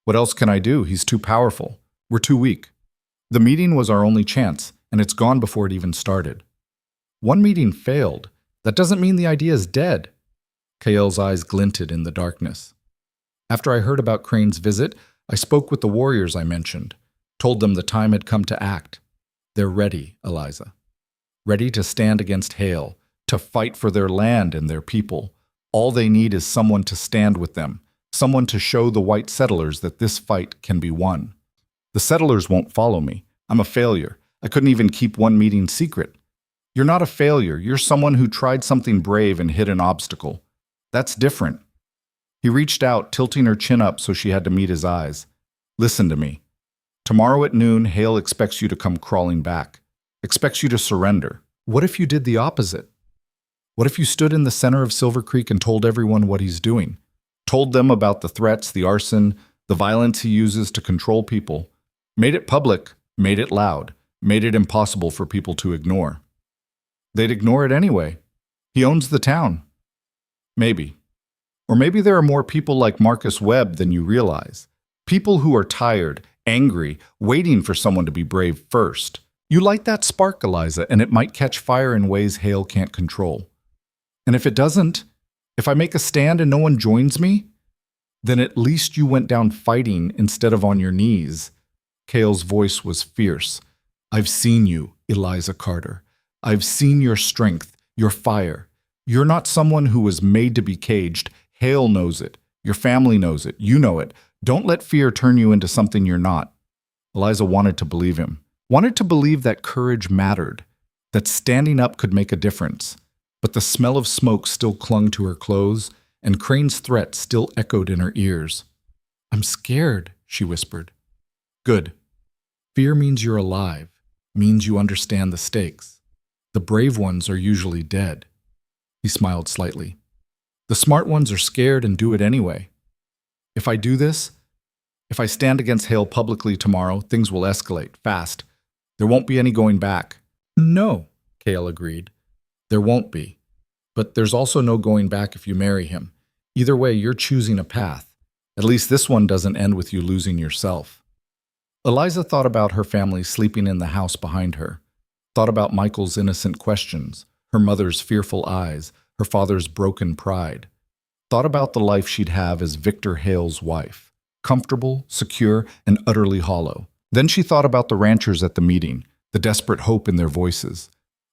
What else can I do? He's too powerful. We're too weak. The meeting was our only chance, and it's gone before it even started. One meeting failed. That doesn't mean the idea is dead. Kael's eyes glinted in the darkness. After I heard about Crane's visit, I spoke with the warriors I mentioned, told them the time had come to act. They're ready, Eliza. Ready to stand against Hale, to fight for their land and their people. All they need is someone to stand with them, someone to show the white settlers that this fight can be won. The settlers won't follow me. I'm a failure. I couldn't even keep one meeting secret. You're not a failure. You're someone who tried something brave and hit an obstacle. That's different. He reached out, tilting her chin up so she had to meet his eyes. Listen to me. Tomorrow at noon, Hale expects you to come crawling back. Expects you to surrender. What if you did the opposite? What if you stood in the center of Silver Creek and told everyone what he's doing? Told them about the threats, the arson, the violence he uses to control people. Made it public, made it loud, made it impossible for people to ignore. They'd ignore it anyway. He owns the town. Maybe. Or maybe there are more people like Marcus Webb than you realize. People who are tired, angry, waiting for someone to be brave first. You light that spark, Eliza, and it might catch fire in ways Hale can't control. And if it doesn't, if I make a stand and no one joins me, then at least you went down fighting instead of on your knees. Cale's voice was fierce. I've seen you, Eliza Carter. I've seen your strength, your fire. You're not someone who was made to be caged. Hale knows it. Your family knows it. You know it. Don't let fear turn you into something you're not. Eliza wanted to believe him. Wanted to believe that courage mattered, that standing up could make a difference. But the smell of smoke still clung to her clothes, and Crane's threat still echoed in her ears. I'm scared, she whispered. Good. Fear means you're alive, means you understand the stakes. The brave ones are usually dead. He smiled slightly. The smart ones are scared and do it anyway. If I do this, If I stand against Hale publicly tomorrow, things will escalate fast. There won't be any going back. No, Cale agreed. There won't be. But there's also no going back if you marry him. Either way, you're choosing a path. At least this one doesn't end with you losing yourself. Eliza thought about her family sleeping in the house behind her, thought about Michael's innocent questions, her mother's fearful eyes, her father's broken pride, thought about the life she'd have as Victor Hale's wife, comfortable, secure, and utterly hollow. Then she thought about the ranchers at the meeting, the desperate hope in their voices,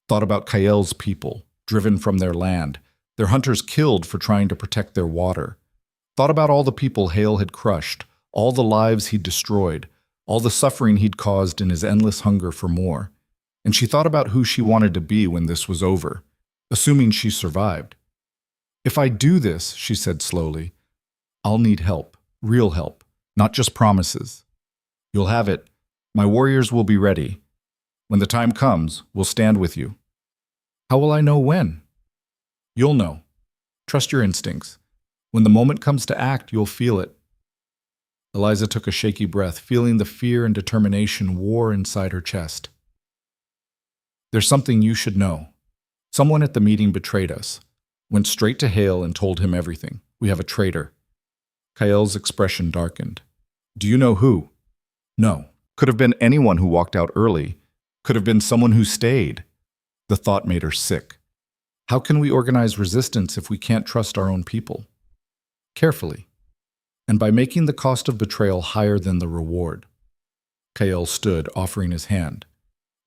thought about Kael's people, driven from their land, their hunters killed for trying to protect their water, thought about all the people Hale had crushed, all the lives he'd destroyed, all the suffering he'd caused in his endless hunger for more. And she thought about who she wanted to be when this was over, assuming she survived. If I do this, she said slowly, I'll need help, real help, not just promises. You'll have it. My warriors will be ready. When the time comes, we'll stand with you. How will I know when? You'll know. Trust your instincts. When the moment comes to act, you'll feel it. Eliza took a shaky breath, feeling the fear and determination war inside her chest. There's something you should know. Someone at the meeting betrayed us. Went straight to Hale and told him everything. We have a traitor. Kael's expression darkened. Do you know who? No. Could have been anyone who walked out early. Could have been someone who stayed. The thought made her sick. How can we organize resistance if we can't trust our own people? Carefully. And by making the cost of betrayal higher than the reward. Kael stood, offering his hand.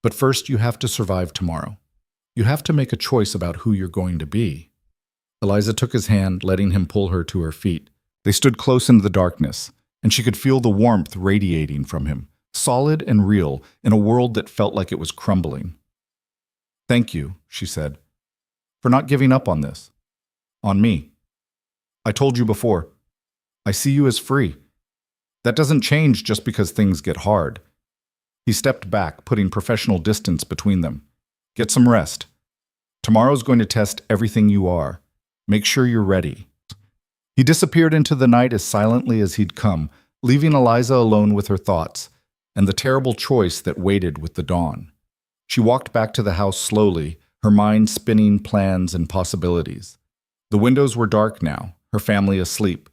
But first you have to survive tomorrow. You have to make a choice about who you're going to be. Eliza took his hand, letting him pull her to her feet. They stood close into the darkness, and she could feel the warmth radiating from him, solid and real, in a world that felt like it was crumbling. Thank you, she said, for not giving up on this. On me. I told you before. I see you as free. That doesn't change just because things get hard. He stepped back, putting professional distance between them. Get some rest. Tomorrow's going to test everything you are. Make sure you're ready. He disappeared into the night as silently as he'd come, leaving Eliza alone with her thoughts and the terrible choice that waited with the dawn. She walked back to the house slowly, her mind spinning plans and possibilities. The windows were dark now, her family asleep.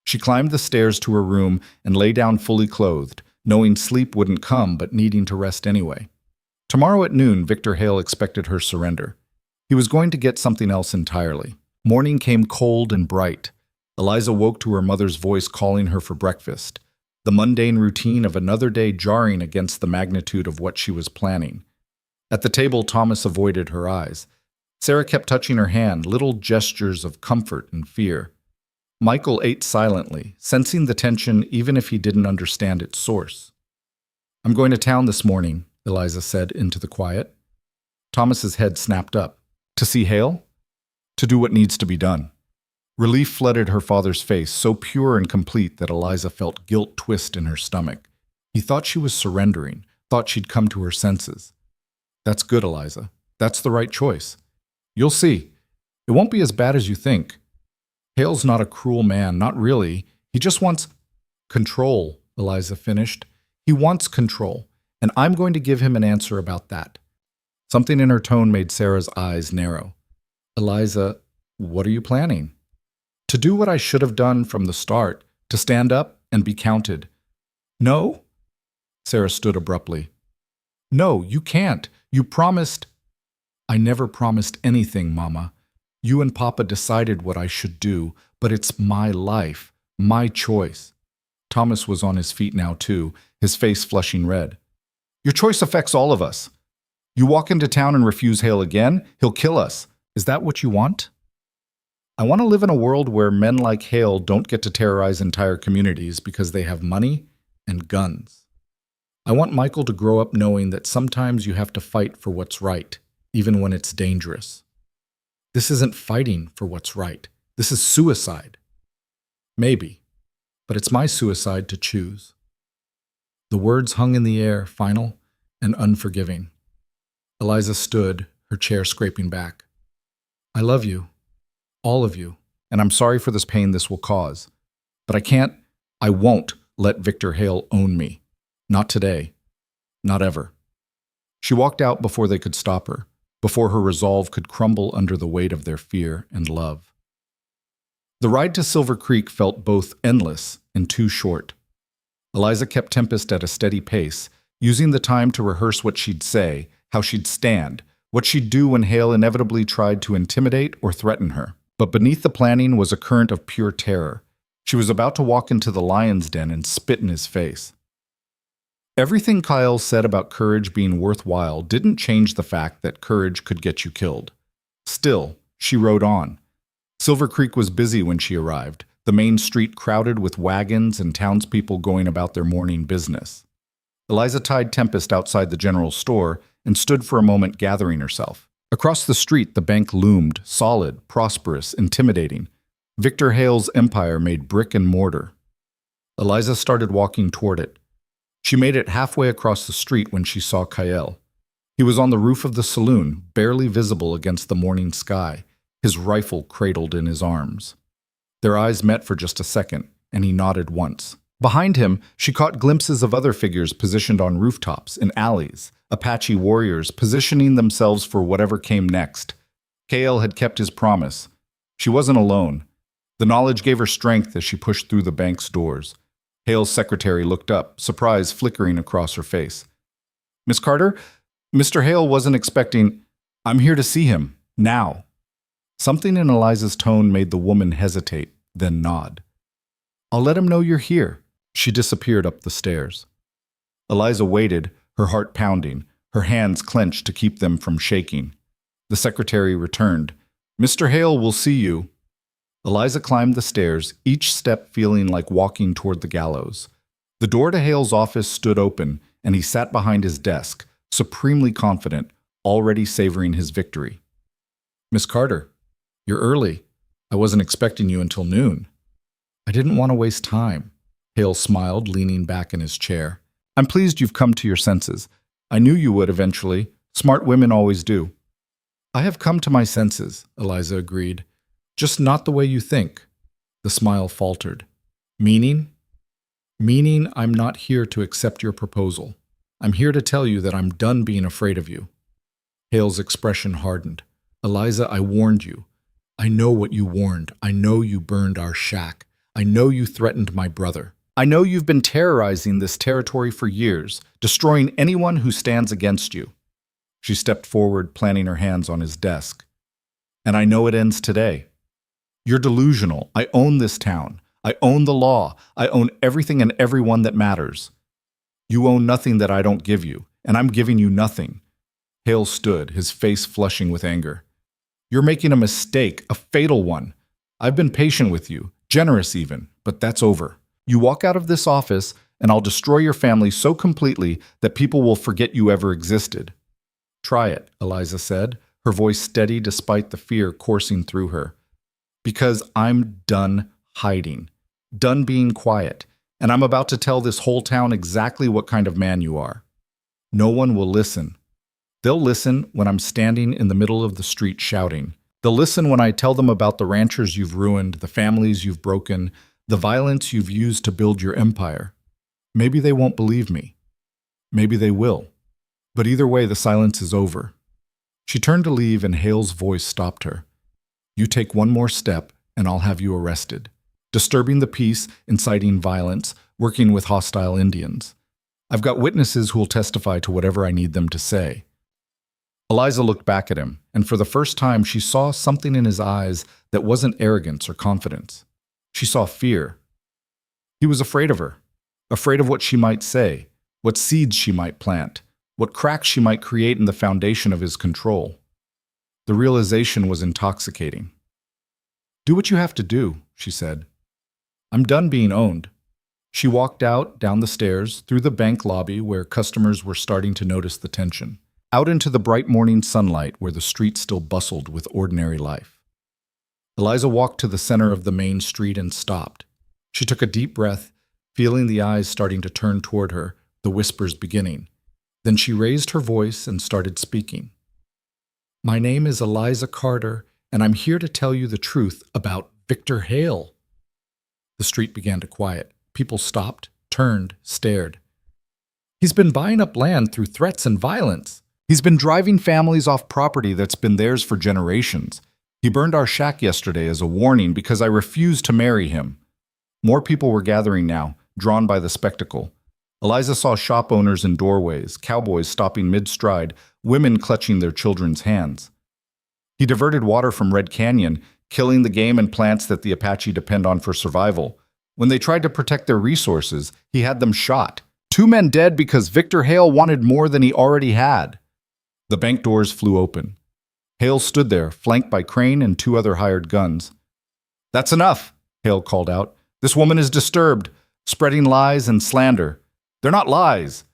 She climbed the stairs to her room and lay down fully clothed, knowing sleep wouldn't come but needing to rest anyway. Tomorrow at noon, Victor Hale expected her surrender. He was going to get something else entirely. Morning came cold and bright. Eliza woke to her mother's voice calling her for breakfast, the mundane routine of another day jarring against the magnitude of what she was planning. At the table, Thomas avoided her eyes. Sarah kept touching her hand, little gestures of comfort and fear. Michael ate silently, sensing the tension even if he didn't understand its source. I'm going to town this morning, Eliza said into the quiet. Thomas's head snapped up. To see Hale? To do what needs to be done. Relief flooded her father's face, so pure and complete that Eliza felt guilt twist in her stomach. He thought she was surrendering, thought she'd come to her senses. That's good, Eliza. That's the right choice. You'll see. It won't be as bad as you think. Hale's not a cruel man, not really. He just wants control, Eliza finished. He wants control, and I'm going to give him an answer about that. Something in her tone made Sarah's eyes narrow. Eliza, what are you planning? To do what I should have done from the start, to stand up and be counted. No? Sarah stood abruptly. No, you can't. You promised. I never promised anything, Mama. You and Papa decided what I should do, but it's my life, my choice. Thomas was on his feet now, too, his face flushing red. Your choice affects all of us. You walk into town and refuse Hale again, he'll kill us. Is that what you want? I want to live in a world where men like Hale don't get to terrorize entire communities because they have money and guns. I want Michael to grow up knowing that sometimes you have to fight for what's right, even when it's dangerous. This isn't fighting for what's right. This is suicide. Maybe, but it's my suicide to choose. The words hung in the air, final and unforgiving. Eliza stood, her chair scraping back. I love you, all of you, and I'm sorry for this pain this will cause. But I won't let Victor Hale own me. Not today. Not ever. She walked out before they could stop her, before her resolve could crumble under the weight of their fear and love. The ride to Silver Creek felt both endless and too short. Eliza kept Tempest at a steady pace, using the time to rehearse what she'd say, how she'd stand, what she'd do when Hale inevitably tried to intimidate or threaten her. But beneath the planning was a current of pure terror. She was about to walk into the lion's den and spit in his face. Everything Kyle said about courage being worthwhile didn't change the fact that courage could get you killed. Still, she rode on. Silver Creek was busy when she arrived, the main street crowded with wagons and townspeople going about their morning business. Eliza tied Tempest outside the general store and stood for a moment gathering herself. Across the street, the bank loomed, solid, prosperous, intimidating. Victor Hale's empire made brick and mortar. Eliza started walking toward it. She made it halfway across the street when she saw Kyle. He was on the roof of the saloon, barely visible against the morning sky, his rifle cradled in his arms. Their eyes met for just a second, and he nodded once. Behind him, she caught glimpses of other figures positioned on rooftops, in alleys, Apache warriors positioning themselves for whatever came next. Kyle had kept his promise. She wasn't alone. The knowledge gave her strength as she pushed through the bank's doors. Hale's secretary looked up, surprise flickering across her face. "Miss Carter, Mr. Hale wasn't expecting—" "I'm here to see him. Now." Something in Eliza's tone made the woman hesitate, then nod. "I'll let him know you're here." She disappeared up the stairs. Eliza waited, her heart pounding, her hands clenched to keep them from shaking. The secretary returned. "Mr. Hale will see you." Eliza climbed the stairs, each step feeling like walking toward the gallows. The door to Hale's office stood open, and he sat behind his desk, supremely confident, already savoring his victory. "Miss Carter, you're early. I wasn't expecting you until noon." "I didn't want to waste time." Hale smiled, leaning back in his chair. "I'm pleased you've come to your senses. I knew you would eventually. Smart women always do." "I have come to my senses," Eliza agreed. "Just not the way you think." The smile faltered. "Meaning?" "Meaning I'm not here to accept your proposal. I'm here to tell you that I'm done being afraid of you." Hale's expression hardened. "Eliza, I warned you. I know what you warned. I know you burned our shack. I know you threatened my brother. I know you've been terrorizing this territory for years, destroying anyone who stands against you." She stepped forward, planting her hands on his desk. "And I know it ends today. You're delusional. I own this town. I own the law. I own everything and everyone that matters. You own nothing that I don't give you, and I'm giving you nothing." Hale stood, his face flushing with anger. "You're making a mistake, a fatal one. I've been patient with you, generous even, but that's over. You walk out of this office, and I'll destroy your family so completely that people will forget you ever existed." "Try it," Eliza said, her voice steady despite the fear coursing through her. "Because I'm done hiding, done being quiet, and I'm about to tell this whole town exactly what kind of man you are. No one will listen. They'll listen when I'm standing in the middle of the street shouting. They'll listen when I tell them about the ranchers you've ruined, the families you've broken, the violence you've used to build your empire. Maybe they won't believe me. Maybe they will. But either way, the silence is over." She turned to leave, and Hale's voice stopped her. "You take one more step, and I'll have you arrested. Disturbing the peace, inciting violence, working with hostile Indians. I've got witnesses who will testify to whatever I need them to say." Eliza looked back at him, and for the first time she saw something in his eyes that wasn't arrogance or confidence. She saw fear. He was afraid of her, afraid of what she might say, what seeds she might plant, what cracks she might create in the foundation of his control. The realization was intoxicating. "Do what you have to do," she said. "I'm done being owned." She walked out, down the stairs, through the bank lobby where customers were starting to notice the tension, out into the bright morning sunlight where the street still bustled with ordinary life. Eliza walked to the center of the main street and stopped. She took a deep breath, feeling the eyes starting to turn toward her, the whispers beginning. Then she raised her voice and started speaking. "My name is Eliza Carter, and I'm here to tell you the truth about Victor Hale." The street began to quiet. People stopped, turned, stared. He's been buying up land through threats and violence. He's been driving families off property that's been theirs for generations. He burned our shack yesterday as a warning because I refused to marry him. More people were gathering now, drawn by the spectacle. Eliza saw shop owners in doorways, cowboys stopping mid-stride, women clutching their children's hands. He diverted water from Red Canyon, killing the game and plants that the Apache depend on for survival. When they tried to protect their resources, he had them shot. 2 men dead because Victor Hale wanted more than he already had. The bank doors flew open. Hale stood there, flanked by Crane and 2 other hired guns. "That's enough," Hale called out. "This woman is disturbed, spreading lies and slander." "They're not lies."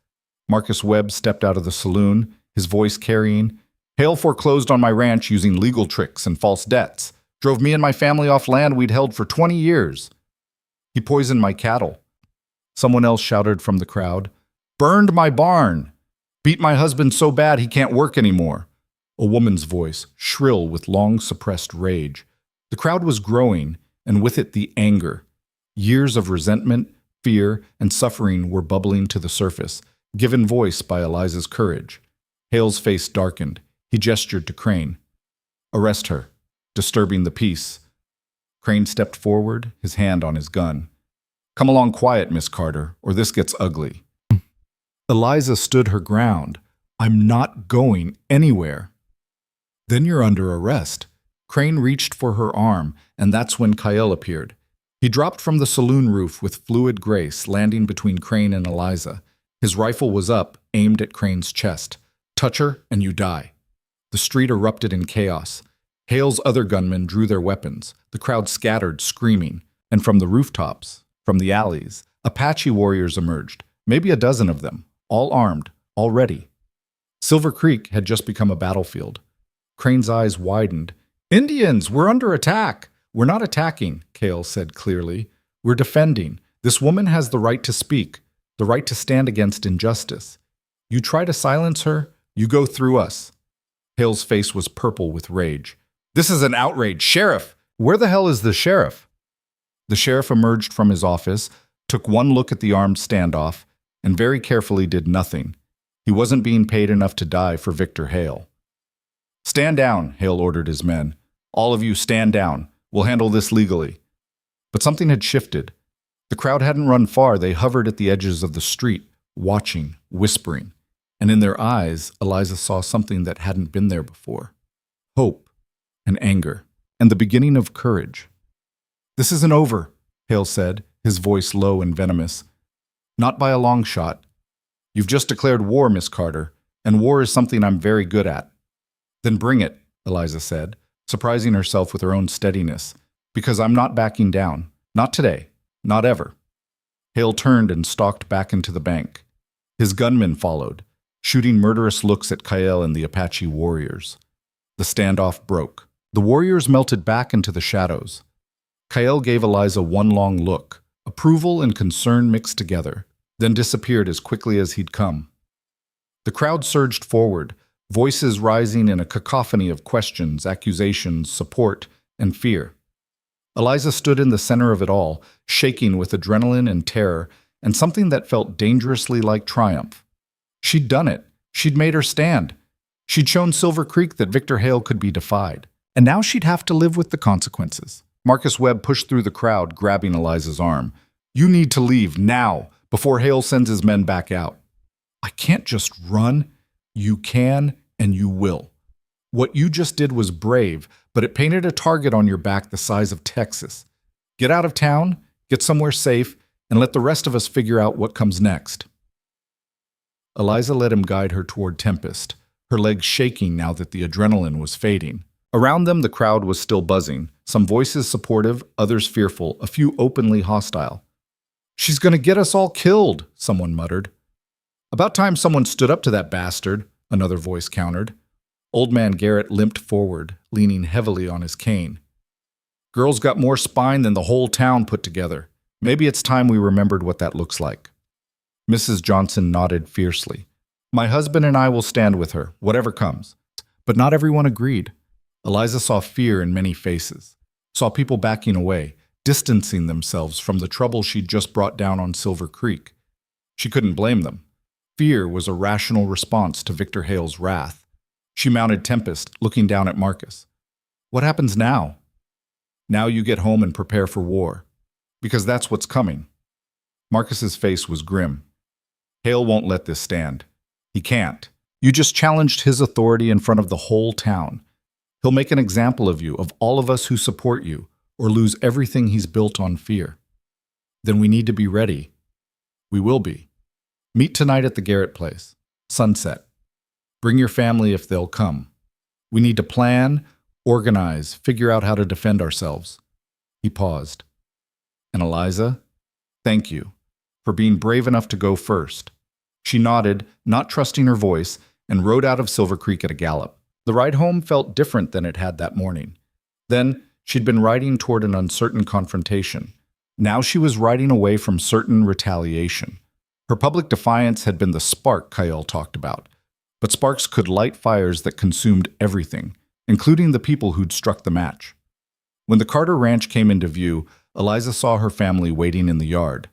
Marcus Webb stepped out of the saloon, his voice carrying. "Hale foreclosed on my ranch using legal tricks and false debts. Drove me and my family off land we'd held for 20 years. He poisoned my cattle." Someone else shouted from the crowd. "Burned my barn. Beat my husband so bad he can't work anymore." A woman's voice, shrill with long-suppressed rage. The crowd was growing, and with it the anger. Years of resentment, fear, and suffering were bubbling to the surface, given voice by Eliza's courage. Hale's face darkened. He gestured to Crane. "Arrest her. Disturbing the peace." Crane stepped forward, his hand on his gun. "Come along quiet, Miss Carter, or this gets ugly." Eliza stood her ground. "I'm not going anywhere." "Then you're under arrest." Crane reached for her arm, and that's when Kyle appeared. He dropped from the saloon roof with fluid grace, landing between Crane and Eliza. His rifle was up, aimed at Crane's chest. "Touch her, and you die." The street erupted in chaos. Hale's other gunmen drew their weapons. The crowd scattered, screaming. And from the rooftops, from the alleys, Apache warriors emerged, maybe a dozen of them, all armed, all ready. Silver Creek had just become a battlefield. Crane's eyes widened. "Indians, we're under attack." "We're not attacking," Cale said clearly. "We're defending. This woman has the right to speak, the right to stand against injustice. You try to silence her, you go through us." Hale's face was purple with rage. "This is an outrage. Sheriff! Where the hell is the sheriff?" The sheriff emerged from his office, took one look at the armed standoff, and very carefully did nothing. He wasn't being paid enough to die for Victor Hale. "Stand down," Hale ordered his men. "All of you stand down. We'll handle this legally." But something had shifted. The crowd hadn't run far. They hovered at the edges of the street, watching, whispering. And in their eyes, Eliza saw something that hadn't been there before. Hope and anger, and the beginning of courage. "This isn't over," Hale said, his voice low and venomous. "Not by a long shot. You've just declared war, Miss Carter, and war is something I'm very good at." "Then bring it," Eliza said, surprising herself with her own steadiness. "Because I'm not backing down. Not today. Not ever." Hale turned and stalked back into the bank. His gunmen followed, shooting murderous looks at Kyle and the Apache warriors. The standoff broke. The warriors melted back into the shadows. Kyle gave Eliza one long look, approval and concern mixed together, then disappeared as quickly as he'd come. The crowd surged forward, voices rising in a cacophony of questions, accusations, support, and fear. Eliza stood in the center of it all, shaking with adrenaline and terror, and something that felt dangerously like triumph. She'd done it. She'd made her stand. She'd shown Silver Creek that Victor Hale could be defied. And now she'd have to live with the consequences. Marcus Webb pushed through the crowd, grabbing Eliza's arm. "You need to leave, now, before Hale sends his men back out." "I can't just run." "You can, and you will. What you just did was brave, but it painted a target on your back the size of Texas. Get out of town, get somewhere safe, and let the rest of us figure out what comes next." Eliza let him guide her toward Tempest, her legs shaking now that the adrenaline was fading. Around them, the crowd was still buzzing, some voices supportive, others fearful, a few openly hostile. "She's going to get us all killed," someone muttered. "About time someone stood up to that bastard," another voice countered. Old man Garrett limped forward, leaning heavily on his cane. "Girl's got more spine than the whole town put together. Maybe it's time we remembered what that looks like." Mrs. Johnson nodded fiercely. "My husband and I will stand with her, whatever comes." But not everyone agreed. Eliza saw fear in many faces, saw people backing away, distancing themselves from the trouble she'd just brought down on Silver Creek. She couldn't blame them. Fear was a rational response to Victor Hale's wrath. She mounted Tempest, looking down at Marcus. What happens now? Now you get home and prepare for war. Because that's what's coming. Marcus's face was grim. Hale won't let this stand. He can't. You just challenged his authority in front of the whole town. He'll make an example of you, of all of us who support you, or lose everything he's built on fear. Then we need to be ready. We will be. Meet tonight at the Garrett place. Sunset. Bring your family if they'll come. We need to plan, organize, figure out how to defend ourselves. He paused. And Eliza, thank you for being brave enough to go first. She nodded, not trusting her voice, and rode out of Silver Creek at a gallop. The ride home felt different than it had that morning. Then, she'd been riding toward an uncertain confrontation. Now she was riding away from certain retaliation. Her public defiance had been the spark Kyle talked about, but sparks could light fires that consumed everything, including the people who'd struck the match. When the Carter ranch came into view, Eliza saw her family waiting in the yard.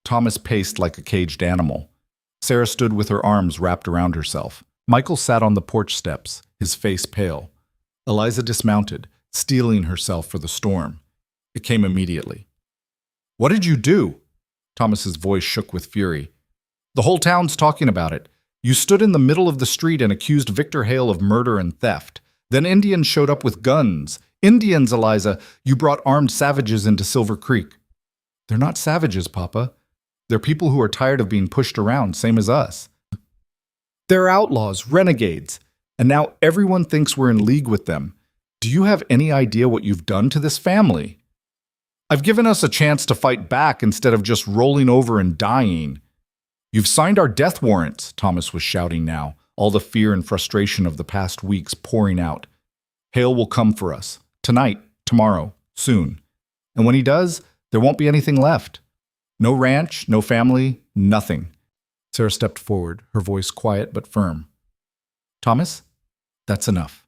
Thomas paced like a caged animal. Sarah stood with her arms wrapped around herself. Michael sat on the porch steps, his face pale. Eliza dismounted, steeling herself for the storm. It came immediately. What did you do? Thomas's voice shook with fury. The whole town's talking about it. You stood in the middle of the street and accused Victor Hale of murder and theft. Then Indians showed up with guns. Indians, Eliza, you brought armed savages into Silver Creek. They're not savages, Papa. They're people who are tired of being pushed around, same as us. They're outlaws, renegades, and now everyone thinks we're in league with them. Do you have any idea what you've done to this family? I've given us a chance to fight back instead of just rolling over and dying. You've signed our death warrants, Thomas was shouting now, all the fear and frustration of the past weeks pouring out. Hale will come for us. Tonight, tomorrow, soon. And when he does, there won't be anything left. No ranch, no family, nothing. Sarah stepped forward, her voice quiet but firm. Thomas, that's enough.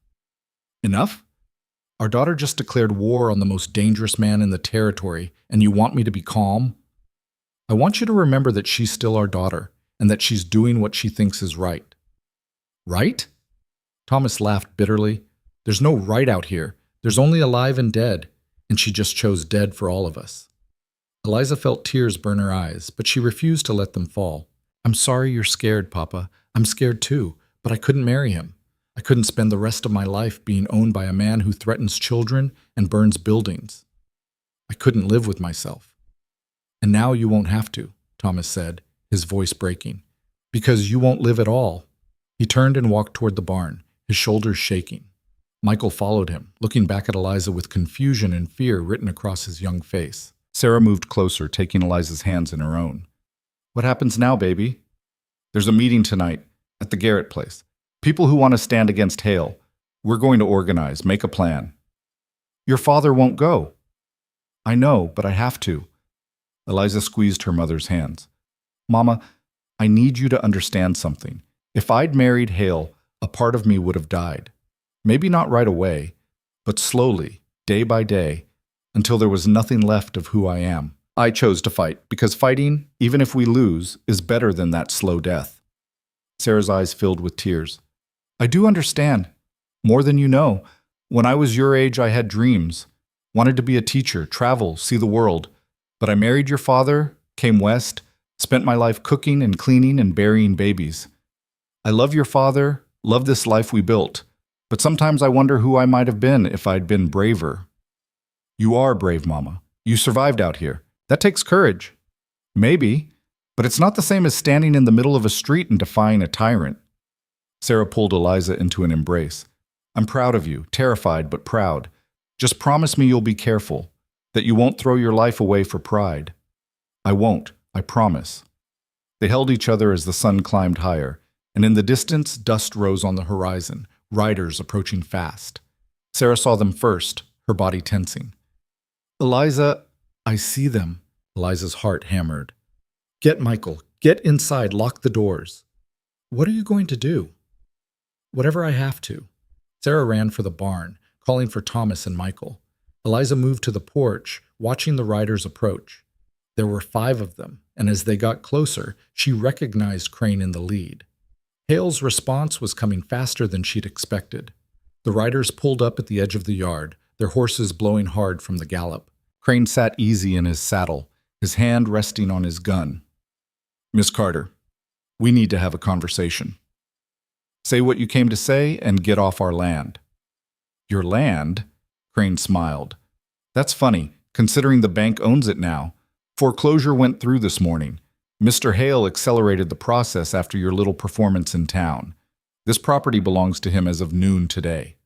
Enough? Our daughter just declared war on the most dangerous man in the territory, and you want me to be calm? I want you to remember that she's still our daughter, and that she's doing what she thinks is right. Right? Thomas laughed bitterly. There's no right out here. There's only alive and dead, and she just chose dead for all of us. Eliza felt tears burn her eyes, but she refused to let them fall. I'm sorry you're scared, Papa. I'm scared too, but I couldn't marry him. I couldn't spend the rest of my life being owned by a man who threatens children and burns buildings. I couldn't live with myself. And now you won't have to, Thomas said, his voice breaking, because you won't live at all. He turned and walked toward the barn, his shoulders shaking. Michael followed him, looking back at Eliza with confusion and fear written across his young face. Sarah moved closer, taking Eliza's hands in her own. What happens now, baby? There's a meeting tonight at the Garrett place. People who want to stand against Hale. We're going to organize, make a plan. Your father won't go. I know, but I have to. Eliza squeezed her mother's hands. Mama, I need you to understand something. If I'd married Hale, a part of me would have died. Maybe not right away, but slowly, day by day, until there was nothing left of who I am. I chose to fight, because fighting, even if we lose, is better than that slow death. Sarah's eyes filled with tears. I do understand. More than you know. When I was your age, I had dreams. Wanted to be a teacher, travel, see the world. But I married your father, came west, spent my life cooking and cleaning and burying babies. I love your father, love this life we built. But sometimes I wonder who I might have been if I'd been braver. You are brave, Mama. You survived out here. That takes courage. Maybe, but it's not the same as standing in the middle of a street and defying a tyrant. Sarah pulled Eliza into an embrace. I'm proud of you, terrified but proud. Just promise me you'll be careful, that you won't throw your life away for pride. I won't, I promise. They held each other as the sun climbed higher, and in the distance, dust rose on the horizon, riders approaching fast. Sarah saw them first, her body tensing. Eliza, I see them. Eliza's heart hammered. Get Michael. Get inside. Lock the doors. What are you going to do? Whatever I have to. Sarah ran for the barn, calling for Thomas and Michael. Eliza moved to the porch, watching the riders approach. There were 5 of them, and as they got closer, she recognized Crane in the lead. Hale's response was coming faster than she'd expected. The riders pulled up at the edge of the yard, their horses blowing hard from the gallop. Crane sat easy in his saddle, his hand resting on his gun. "Miss Carter, we need to have a conversation. Say what you came to say and get off our land." "Your land?" Crane smiled. "That's funny, considering the bank owns it now. Foreclosure went through this morning. Mr. Hale accelerated the process after your little performance in town. This property belongs to him as of noon today."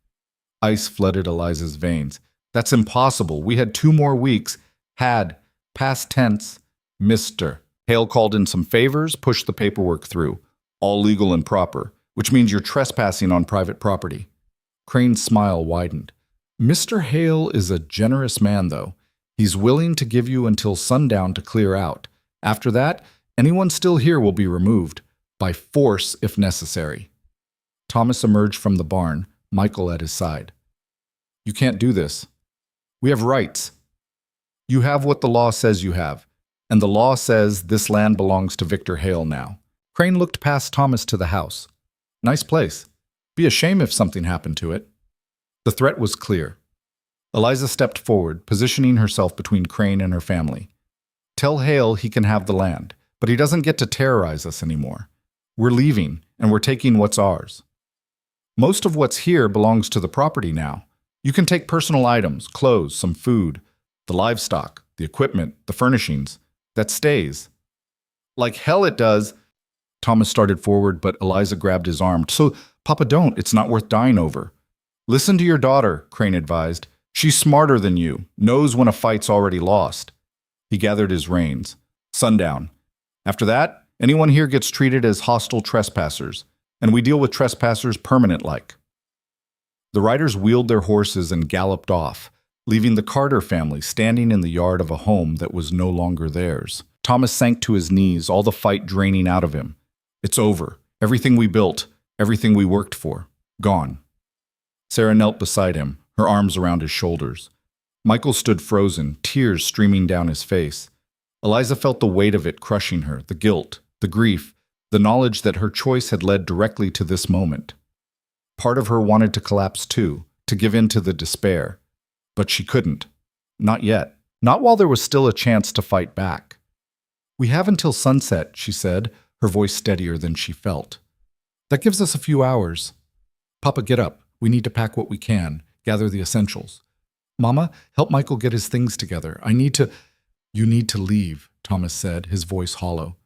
Ice flooded Eliza's veins. "That's impossible. We had 2 more weeks. Had. Past tense. Mr. Hale called in some favors, pushed the paperwork through. All legal and proper, which means you're trespassing on private property." Crane's smile widened. "Mr. Hale is a generous man, though. He's willing to give you until sundown to clear out. After that, anyone still here will be removed, by force if necessary." Thomas emerged from the barn, Michael at his side. "You can't do this. We have rights. You have what the law says you have, and the law says this land belongs to Victor Hale now." Crane looked past Thomas to the house. "Nice place. Be a shame if something happened to it." The threat was clear. Eliza stepped forward, positioning herself between Crane and her family. "Tell Hale he can have the land, but he doesn't get to terrorize us anymore. We're leaving, and we're taking what's ours. Most of what's here belongs to the property now. You can take personal items, clothes, some food, the livestock, the equipment, the furnishings. That stays." "Like hell it does." Thomas started forward, but Eliza grabbed his arm. "So, Papa, don't. It's not worth dying over." "Listen to your daughter," Crane advised. "She's smarter than you, knows when a fight's already lost." He gathered his reins. "Sundown. After that, anyone here gets treated as hostile trespassers, and we deal with trespassers permanent-like." The riders wheeled their horses and galloped off, leaving the Carter family standing in the yard of a home that was no longer theirs. Thomas sank to his knees, all the fight draining out of him. "It's over. Everything we built, everything we worked for, gone." Sarah knelt beside him, her arms around his shoulders. Michael stood frozen, tears streaming down his face. Eliza felt the weight of it crushing her, the guilt, the grief, the knowledge that her choice had led directly to this moment. Part of her wanted to collapse too, to give in to the despair. But she couldn't. Not yet. Not while there was still a chance to fight back. "We have until sunset," she said, her voice steadier than she felt. "That gives us a few hours. Papa, get up. We need to pack what we can, gather the essentials. Mama, help Michael get his things together. You need to leave," Thomas said, his voice hollow.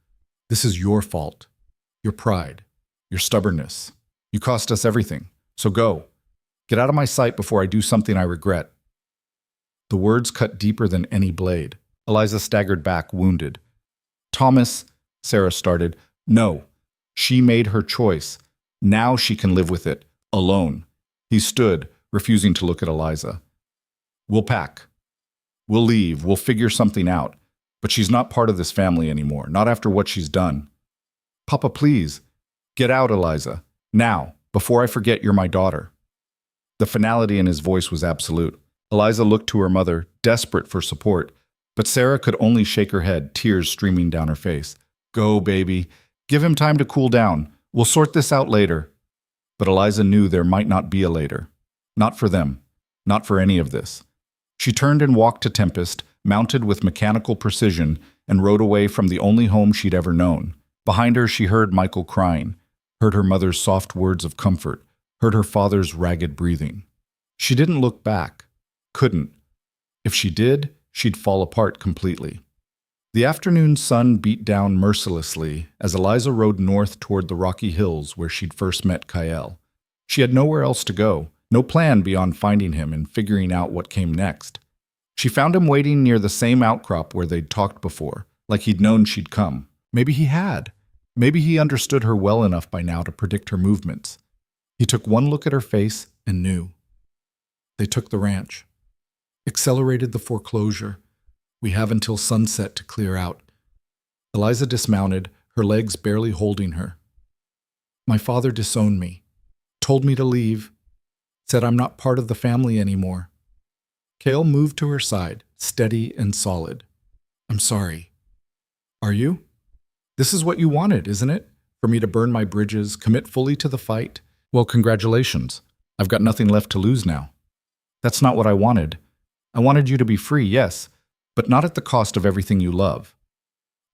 "This is your fault. Your pride. Your stubbornness. You cost us everything. So go. Get out of my sight before I do something I regret." The words cut deeper than any blade. Eliza staggered back, wounded. "Thomas," Sarah started. "No. She made her choice. Now she can live with it. Alone." He stood, refusing to look at Eliza. "We'll pack. We'll leave. We'll figure something out. But she's not part of this family anymore, not after what she's done." "Papa, please. Get out, Eliza. Now, before I forget you're my daughter." The finality in his voice was absolute. Eliza looked to her mother, desperate for support, but Sarah could only shake her head, tears streaming down her face. "Go, baby. Give him time to cool down. We'll sort this out later." But Eliza knew there might not be a later. Not for them. Not for any of this. She turned and walked to Tempest, mounted with mechanical precision, and rode away from the only home she'd ever known. Behind her, she heard Michael crying, heard her mother's soft words of comfort, heard her father's ragged breathing. She didn't look back. Couldn't. If she did, she'd fall apart completely. The afternoon sun beat down mercilessly as Eliza rode north toward the rocky hills where she'd first met Kyle. She had nowhere else to go, no plan beyond finding him and figuring out what came next. She found him waiting near the same outcrop where they'd talked before, like he'd known she'd come. Maybe he had. Maybe he understood her well enough by now to predict her movements. He took one look at her face and knew. They took the ranch. Accelerated the foreclosure. We have until sunset to clear out. Eliza dismounted, her legs barely holding her. My father disowned me, told me to leave, said I'm not part of the family anymore. Kale moved to her side, steady and solid. I'm sorry. Are you? This is what you wanted, isn't it? For me to burn my bridges, commit fully to the fight? Well, congratulations. I've got nothing left to lose now. That's not what I wanted. I wanted you to be free, yes, but not at the cost of everything you love.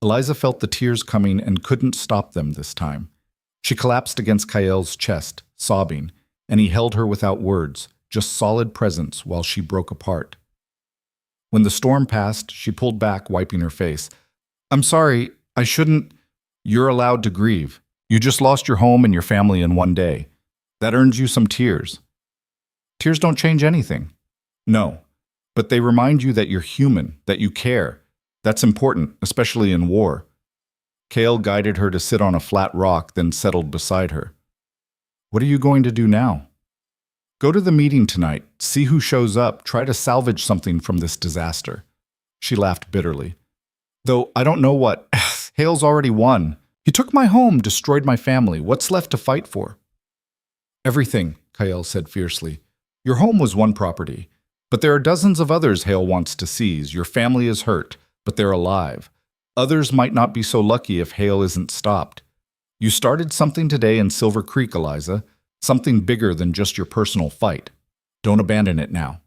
Eliza felt the tears coming and couldn't stop them this time. She collapsed against Kael's chest, sobbing, and he held her without words, just solid presence while she broke apart. When the storm passed, she pulled back, wiping her face. I'm sorry, I shouldn't. You're allowed to grieve. You just lost your home and your family in one day. That earns you some tears. Tears don't change anything. No, but they remind you that you're human, that you care. That's important, especially in war. Kale guided her to sit on a flat rock, then settled beside her. What are you going to do now? Go to the meeting tonight, see who shows up, try to salvage something from this disaster. She laughed bitterly. Though I don't know what. Hale's already won. He took my home, destroyed my family. What's left to fight for? Everything, Kael said fiercely. Your home was one property, but there are dozens of others Hale wants to seize. Your family is hurt, but they're alive. Others might not be so lucky if Hale isn't stopped. You started something today in Silver Creek, Eliza. Something bigger than just your personal fight. Don't abandon it now.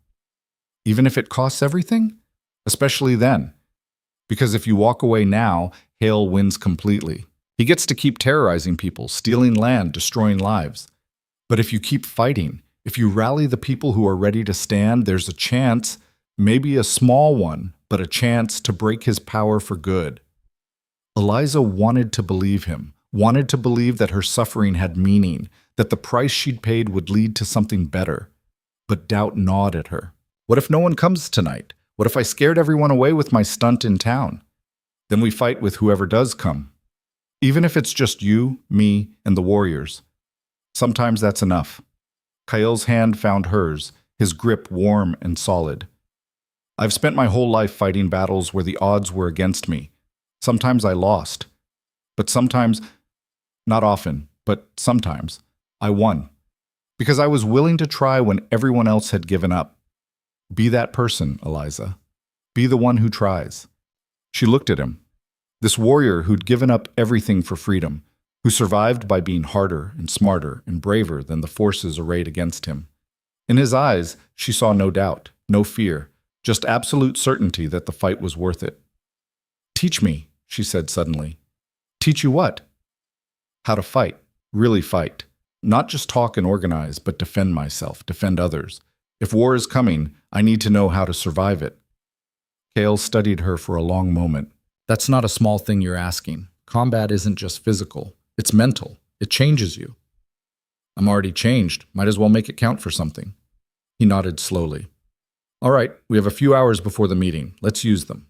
Even if it costs everything? Especially then. Because if you walk away now, Hale wins completely. He gets to keep terrorizing people, stealing land, destroying lives. But if you keep fighting, if you rally the people who are ready to stand, there's a chance, maybe a small one, but a chance to break his power for good. Eliza wanted to believe him, wanted to believe that her suffering had meaning, that the price she'd paid would lead to something better. But doubt gnawed at her. What if no one comes tonight? What if I scared everyone away with my stunt in town? Then we fight with whoever does come. Even if it's just you, me, and the warriors. Sometimes that's enough. Kael's hand found hers, his grip warm and solid. I've spent my whole life fighting battles where the odds were against me. Sometimes I lost. But sometimes, not often, but sometimes, I won. Because I was willing to try when everyone else had given up. Be that person, Eliza. Be the one who tries. She looked at him. This warrior who'd given up everything for freedom, who survived by being harder and smarter and braver than the forces arrayed against him. In his eyes, she saw no doubt, no fear, just absolute certainty that the fight was worth it. Teach me, she said suddenly. Teach you what? How to fight, really fight. Not just talk and organize, but defend myself, defend others. If war is coming, I need to know how to survive it. Kale studied her for a long moment. That's not a small thing you're asking. Combat isn't just physical. It's mental. It changes you. I'm already changed. Might as well make it count for something. He nodded slowly. All right, we have a few hours before the meeting. Let's use them.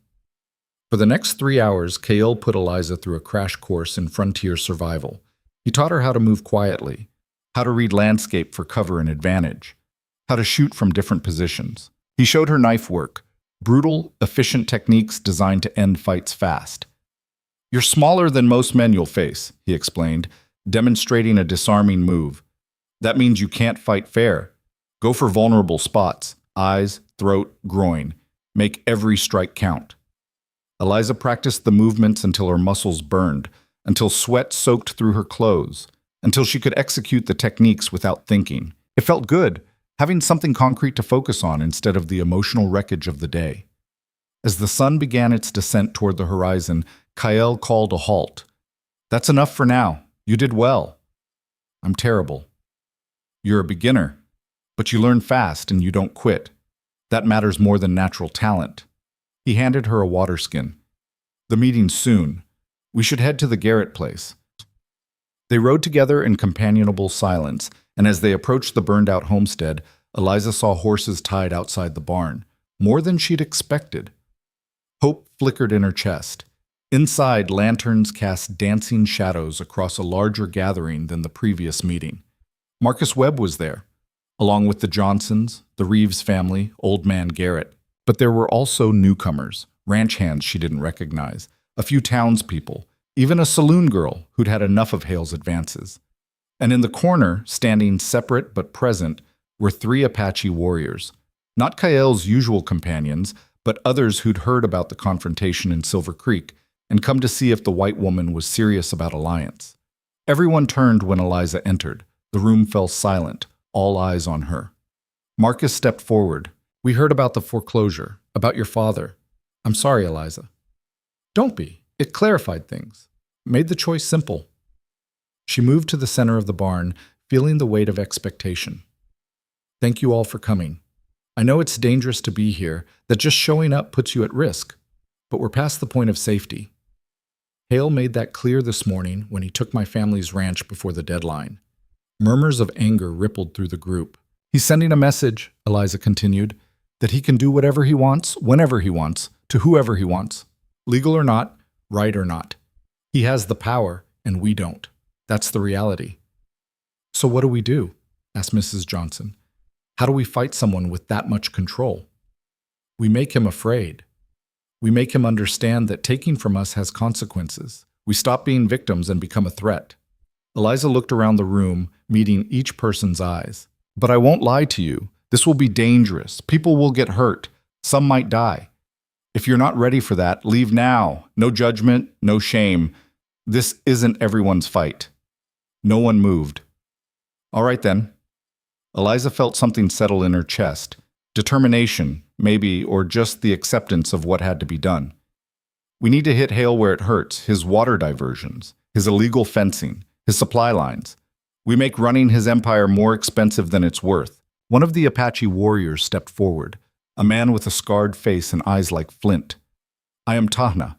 For the next 3 hours, Kael put Eliza through a crash course in frontier survival. He taught her how to move quietly, how to read landscape for cover and advantage, how to shoot from different positions. He showed her knife work, brutal, efficient techniques designed to end fights fast. You're smaller than most men you'll face, he explained, demonstrating a disarming move. That means you can't fight fair. Go for vulnerable spots, eyes, throat, groin. Make every strike count. Eliza practiced the movements until her muscles burned, until sweat soaked through her clothes, until she could execute the techniques without thinking. It felt good, having something concrete to focus on instead of the emotional wreckage of the day. As the sun began its descent toward the horizon, Kael called a halt. That's enough for now. You did well. I'm terrible. You're a beginner, but you learn fast and you don't quit. That matters more than natural talent. He handed her a water skin. The meeting's soon. We should head to the Garrett place. They rode together in companionable silence, and as they approached the burned-out homestead, Eliza saw horses tied outside the barn, more than she'd expected. Hope flickered in her chest. Inside, lanterns cast dancing shadows across a larger gathering than the previous meeting. Marcus Webb was there, along with the Johnsons, the Reeves family, Old Man Garrett. But there were also newcomers, ranch hands she didn't recognize, a few townspeople, even a saloon girl who'd had enough of Hale's advances. And in the corner, standing separate but present, were 3 Apache warriors, Not Kael's usual companions, but others who'd heard about the confrontation in Silver Creek and come to see if the white woman was serious about alliance. Everyone turned when Eliza entered. The room fell silent, all eyes on her. Marcus stepped forward. "We heard about the foreclosure, about your father. I'm sorry, Eliza." "Don't be. It clarified things. Made the choice simple." She moved to the center of the barn, feeling the weight of expectation. "Thank you all for coming. I know it's dangerous to be here, that just showing up puts you at risk, but we're past the point of safety. Hale made that clear this morning when he took my family's ranch before the deadline." Murmurs of anger rippled through the group. "He's sending a message," Eliza continued, "that he can do whatever he wants, whenever he wants, to whoever he wants. Legal or not, right or not. He has the power, and we don't. That's the reality." "So what do we do?" asked Mrs. Johnson. "How do we fight someone with that much control?" "We make him afraid. We make him understand that taking from us has consequences. We stop being victims and become a threat." Eliza looked around the room, meeting each person's eyes. "But I won't lie to you. This will be dangerous. People will get hurt. Some might die. If you're not ready for that, leave now. No judgment, no shame. This isn't everyone's fight." No one moved. "All right then." Eliza felt something settle in her chest. Determination, maybe, or just the acceptance of what had to be done. "We need to hit Hale where it hurts, his water diversions, his illegal fencing, his supply lines. We make running his empire more expensive than it's worth." One of the Apache warriors stepped forward, a man with a scarred face and eyes like flint. "I am Tahna.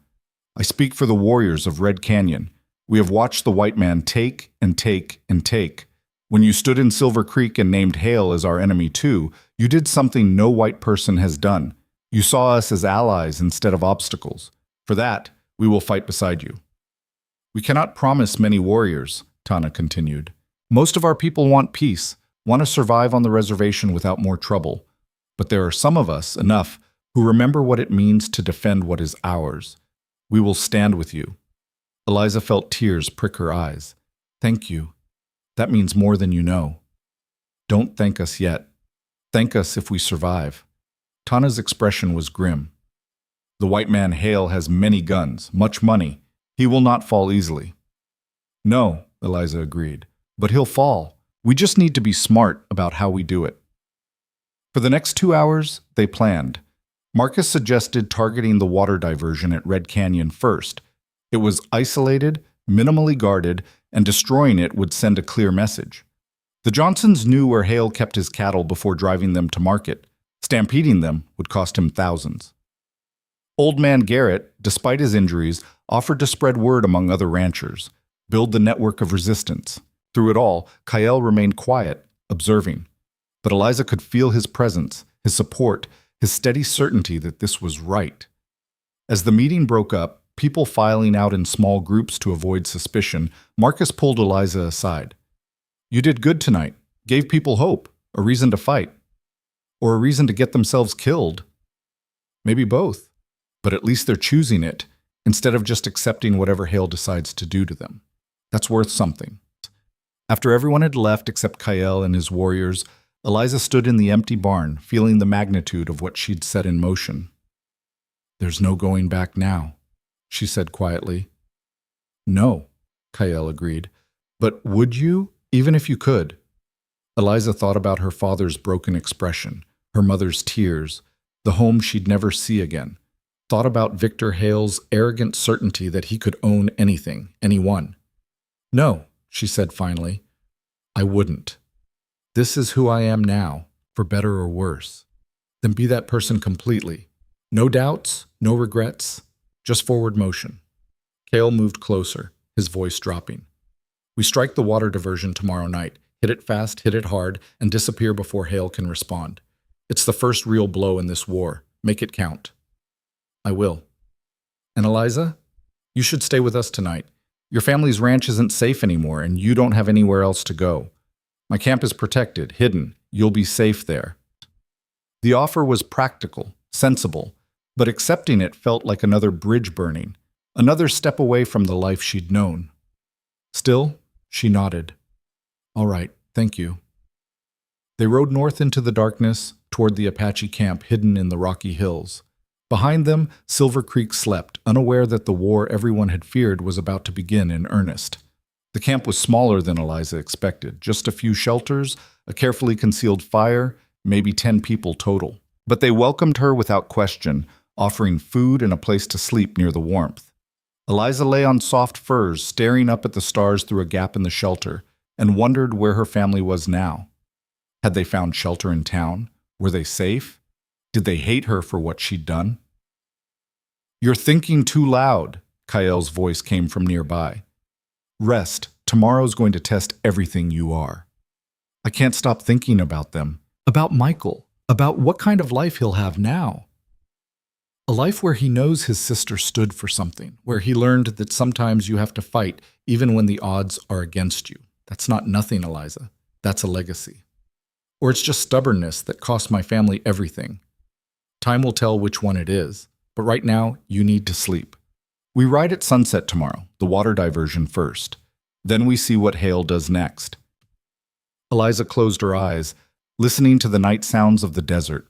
I speak for the warriors of Red Canyon. We have watched the white man take and take and take. When you stood in Silver Creek and named Hale as our enemy too, you did something no white person has done. You saw us as allies instead of obstacles. For that, we will fight beside you." "We cannot promise many warriors," Tana continued. "Most of our people want peace, want to survive on the reservation without more trouble. But there are some of us, enough, who remember what it means to defend what is ours. We will stand with you." Eliza felt tears prick her eyes. "Thank you. That means more than you know. Don't thank us yet. Thank us if we survive." Tana's expression was grim. "The white man Hale has many guns, much money. He will not fall easily." "No," Eliza agreed, "but he'll fall. We just need to be smart about how we do it." For the next 2 hours, they planned. Marcus suggested targeting the water diversion at Red Canyon first. It was isolated, minimally guarded, and destroying it would send a clear message. The Johnsons knew where Hale kept his cattle before driving them to market. Stampeding them would cost him thousands. Old Man Garrett, despite his injuries, offered to spread word among other ranchers, build the network of resistance. Through it all, Kael remained quiet, observing. But Eliza could feel his presence, his support, his steady certainty that this was right. As the meeting broke up, people filing out in small groups to avoid suspicion, Marcus pulled Eliza aside. "You did good tonight, gave people hope, a reason to fight. Or a reason to get themselves killed. Maybe both, but at least they're choosing it, instead of just accepting whatever Hale decides to do to them. That's worth something." After everyone had left except Kael and his warriors, Eliza stood in the empty barn, feeling the magnitude of what she'd set in motion. "There's no going back now," she said quietly. "No," Kael agreed. "But would you, even if you could?" Eliza thought about her father's broken expression, her mother's tears, the home she'd never see again. Thought about Victor Hale's arrogant certainty that he could own anything, anyone. "No," she said finally. "I wouldn't. This is who I am now, for better or worse. Then be that person completely. No doubts, no regrets, just forward motion." Cale moved closer, his voice dropping. "We strike the water diversion tomorrow night. Hit it fast, hit it hard, and disappear before Hale can respond. It's the first real blow in this war. Make it count." "I will." "And Eliza, you should stay with us tonight. Your family's ranch isn't safe anymore, and you don't have anywhere else to go. My camp is protected, hidden. You'll be safe there." The offer was practical, sensible, but accepting it felt like another bridge burning, another step away from the life she'd known. Still, she nodded. "All right, thank you." They rode north into the darkness, toward the Apache camp hidden in the Rocky Hills. Behind them, Silver Creek slept, unaware that the war everyone had feared was about to begin in earnest. The camp was smaller than Eliza expected, just a few shelters, a carefully concealed fire, maybe 10 people total. But they welcomed her without question, offering food and a place to sleep near the warmth. Eliza lay on soft furs, staring up at the stars through a gap in the shelter, and wondered where her family was now. Had they found shelter in town? Were they safe? Did they hate her for what she'd done? "You're thinking too loud," Kael's voice came from nearby. "Rest. Tomorrow's going to test everything you are." I can't stop thinking about them. About Michael. About what kind of life he'll have now. A life where he knows his sister stood for something, where he learned that sometimes you have to fight even when the odds are against you. That's not nothing, Eliza. That's a legacy. Or it's just stubbornness that cost my family everything. Time will tell which one it is, but right now you need to sleep. We ride at sunset tomorrow, the water diversion first. Then we see what Hale does next. Eliza closed her eyes, listening to the night sounds of the desert.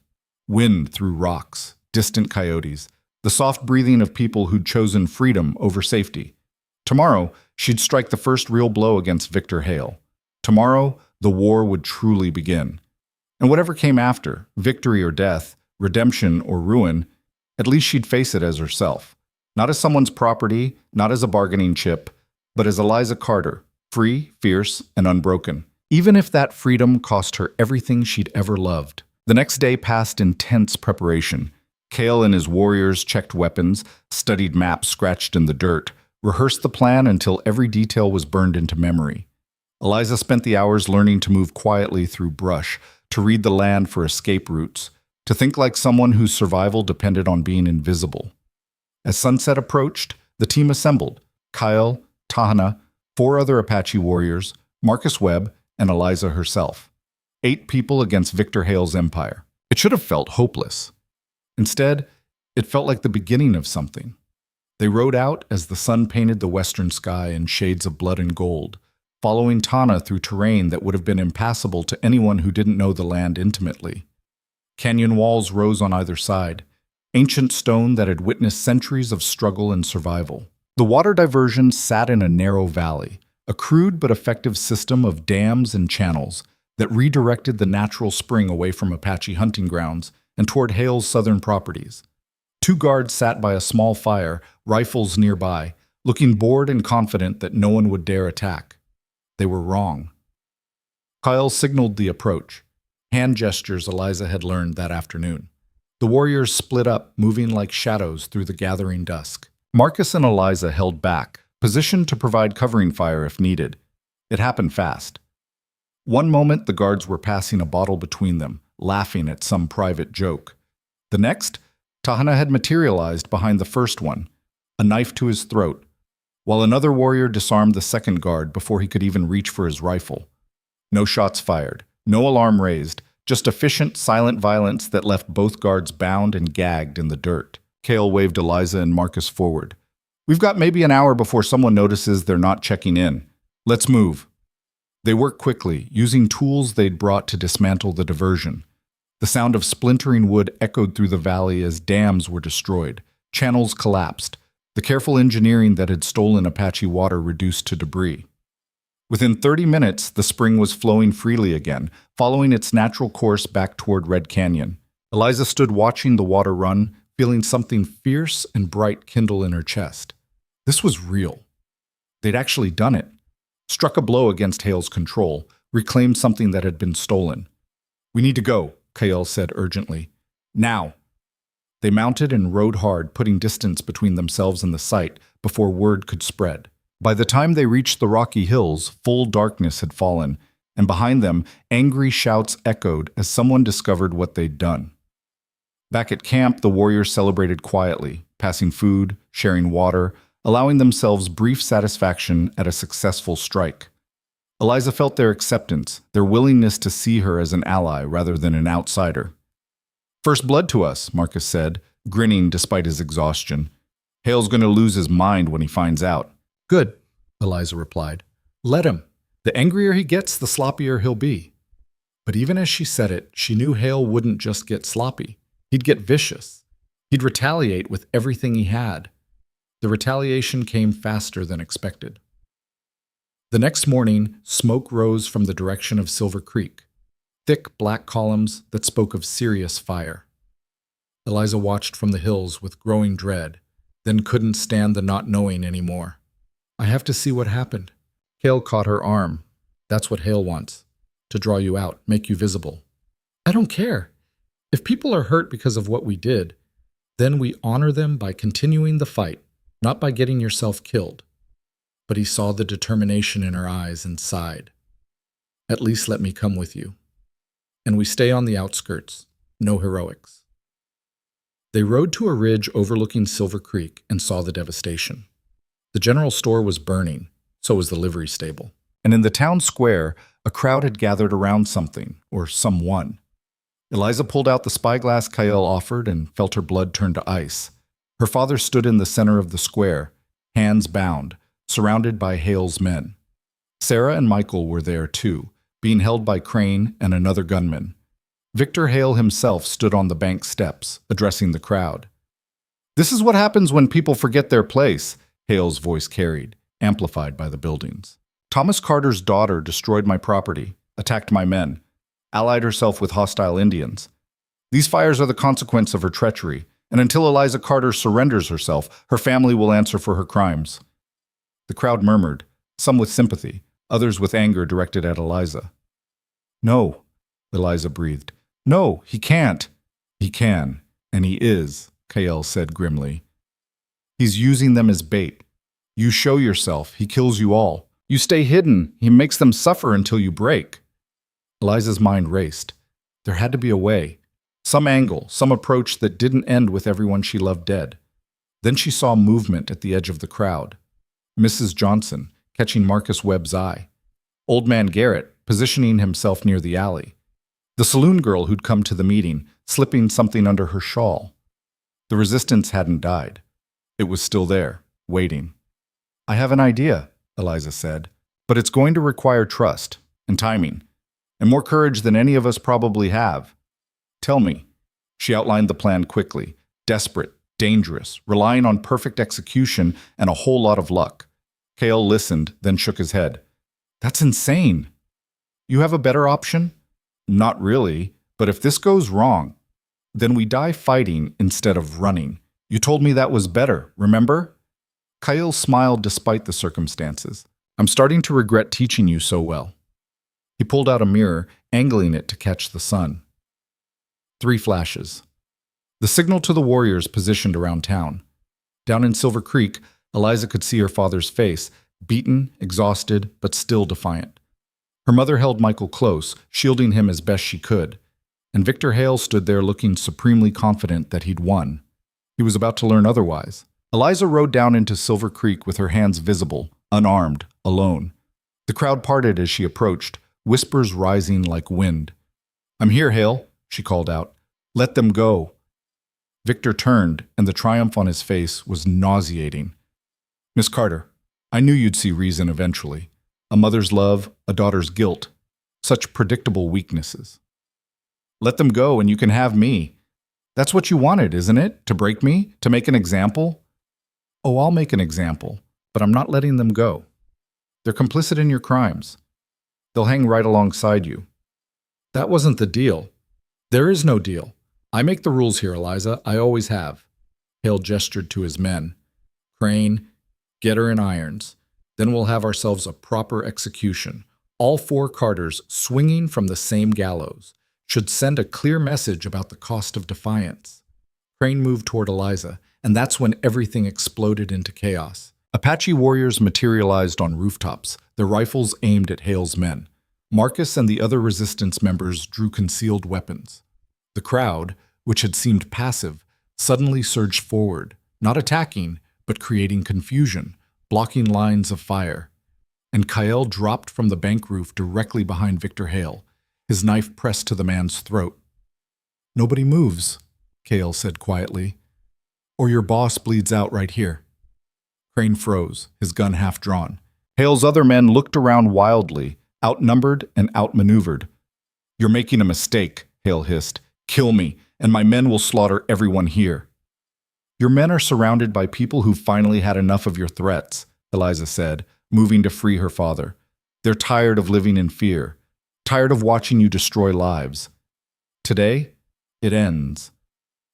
Wind through rocks, distant coyotes, the soft breathing of people who'd chosen freedom over safety. Tomorrow, she'd strike the first real blow against Victor Hale. Tomorrow, the war would truly begin. And whatever came after, victory or death, redemption or ruin, at least she'd face it as herself. Not as someone's property, not as a bargaining chip, but as Eliza Carter, free, fierce, and unbroken. Even if that freedom cost her everything she'd ever loved. The next day passed in tense preparation. Cale and his warriors checked weapons, studied maps scratched in the dirt, rehearsed the plan until every detail was burned into memory. Eliza spent the hours learning to move quietly through brush, to read the land for escape routes, to think like someone whose survival depended on being invisible. As sunset approached, the team assembled. Kyle, Tahana, 4 other Apache warriors, Marcus Webb, and Eliza herself. 8 people against Victor Hale's empire. It should have felt hopeless. Instead, it felt like the beginning of something. They rode out as the sun painted the western sky in shades of blood and gold, following Tana through terrain that would have been impassable to anyone who didn't know the land intimately. Canyon walls rose on either side, ancient stone that had witnessed centuries of struggle and survival. The water diversion sat in a narrow valley, a crude but effective system of dams and channels that redirected the natural spring away from Apache hunting grounds and toward Hale's southern properties. 2 guards sat by a small fire, rifles nearby, looking bored and confident that no one would dare attack. They were wrong. Kyle signaled the approach, hand gestures Eliza had learned that afternoon. The warriors split up, moving like shadows through the gathering dusk. Marcus and Eliza held back, positioned to provide covering fire if needed. It happened fast. One moment, the guards were passing a bottle between them, laughing at some private joke. The next, Tahana had materialized behind the first one, a knife to his throat, while another warrior disarmed the second guard before he could even reach for his rifle. No shots fired, no alarm raised, just efficient, silent violence that left both guards bound and gagged in the dirt. Cale waved Eliza and Marcus forward. "We've got maybe an hour before someone notices they're not checking in. Let's move." They worked quickly, using tools they'd brought to dismantle the diversion. The sound of splintering wood echoed through the valley as dams were destroyed, channels collapsed, the careful engineering that had stolen Apache water reduced to debris. Within 30 minutes, the spring was flowing freely again, following its natural course back toward Red Canyon. Eliza stood watching the water run, feeling something fierce and bright kindle in her chest. This was real. They'd actually done it. Struck a blow against Hale's control, reclaimed something that had been stolen. "We need to go," Kael said urgently. "Now." They mounted and rode hard, putting distance between themselves and the site before word could spread. By the time they reached the Rocky Hills, full darkness had fallen, and behind them, angry shouts echoed as someone discovered what they'd done. Back at camp, the warriors celebrated quietly, passing food, sharing water, allowing themselves brief satisfaction at a successful strike. Eliza felt their acceptance, their willingness to see her as an ally rather than an outsider. "First blood to us," Marcus said, grinning despite his exhaustion. "Hale's going to lose his mind when he finds out." "Good," Eliza replied. "Let him. The angrier he gets, the sloppier he'll be." But even as she said it, she knew Hale wouldn't just get sloppy. He'd get vicious. He'd retaliate with everything he had. The retaliation came faster than expected. The next morning, smoke rose from the direction of Silver Creek, thick black columns that spoke of serious fire. Eliza watched from the hills with growing dread, then couldn't stand the not knowing anymore. I have to see what happened. Hale caught her arm. That's what Hale wants, to draw you out, make you visible. I don't care. If people are hurt because of what we did, then we honor them by continuing the fight, not by getting yourself killed. But he saw the determination in her eyes and sighed. At least let me come with you. And we stay on the outskirts, no heroics. They rode to a ridge overlooking Silver Creek and saw the devastation. The general store was burning, so was the livery stable. And in the town square, a crowd had gathered around something, or someone. Eliza pulled out the spyglass Kyle offered and felt her blood turn to ice. Her father stood in the center of the square, hands bound, surrounded by Hale's men. Sarah and Michael were there too, being held by Crane and another gunman. Victor Hale himself stood on the bank steps, addressing the crowd. This is what happens when people forget their place, Hale's voice carried, amplified by the buildings. Thomas Carter's daughter destroyed my property, attacked my men, allied herself with hostile Indians. These fires are the consequence of her treachery, and until Eliza Carter surrenders herself, her family will answer for her crimes. The crowd murmured, some with sympathy, others with anger directed at Eliza. No, Eliza breathed. No, he can't. He can, and he is, Kyle said grimly. He's using them as bait. You show yourself, he kills you all. You stay hidden, he makes them suffer until you break. Eliza's mind raced. There had to be a way. Some angle, some approach that didn't end with everyone she loved dead. Then she saw movement at the edge of the crowd. Mrs. Johnson, catching Marcus Webb's eye. Old man Garrett, positioning himself near the alley. The saloon girl who'd come to the meeting, slipping something under her shawl. The resistance hadn't died. It was still there, waiting. I have an idea, Eliza said, but it's going to require trust and timing, and more courage than any of us probably have. Tell me. She outlined the plan quickly, desperate, dangerous, relying on perfect execution and a whole lot of luck. Kale listened, then shook his head. That's insane. You have a better option? Not really, but if this goes wrong, then we die fighting instead of running. You told me that was better, remember? Kyle smiled despite the circumstances. I'm starting to regret teaching you so well. He pulled out a mirror, angling it to catch the sun. 3 flashes. The signal to the warriors positioned around town. Down in Silver Creek, Eliza could see her father's face, beaten, exhausted, but still defiant. Her mother held Michael close, shielding him as best she could, and Victor Hale stood there looking supremely confident that he'd won. He was about to learn otherwise. Eliza rode down into Silver Creek with her hands visible, unarmed, alone. The crowd parted as she approached, whispers rising like wind. I'm here, Hale, she called out. Let them go. Victor turned, and the triumph on his face was nauseating. Miss Carter, I knew you'd see reason eventually. A mother's love, a daughter's guilt. Such predictable weaknesses. Let them go and you can have me. That's what you wanted, isn't it? To break me? To make an example? Oh, I'll make an example, but I'm not letting them go. They're complicit in your crimes. They'll hang right alongside you. That wasn't the deal. There is no deal. I make the rules here, Eliza. I always have. Hale gestured to his men. Crane, get her in irons. Then we'll have ourselves a proper execution. All 4 Carters swinging from the same gallows. Should send a clear message about the cost of defiance. Crane moved toward Eliza, and that's when everything exploded into chaos. Apache warriors materialized on rooftops, their rifles aimed at Hale's men. Marcus and the other resistance members drew concealed weapons. The crowd, which had seemed passive, suddenly surged forward, not attacking, but creating confusion, blocking lines of fire. And Kyle dropped from the bank roof directly behind Victor Hale, his knife pressed to the man's throat. Nobody moves, Kale said quietly, or your boss bleeds out right here. Crane froze, his gun half drawn. Hale's other men looked around wildly, outnumbered and outmaneuvered. You're making a mistake, Hale hissed. Kill me, and my men will slaughter everyone here. Your men are surrounded by people who've finally had enough of your threats, Eliza said, moving to free her father. They're tired of living in fear, tired of watching you destroy lives. Today, it ends.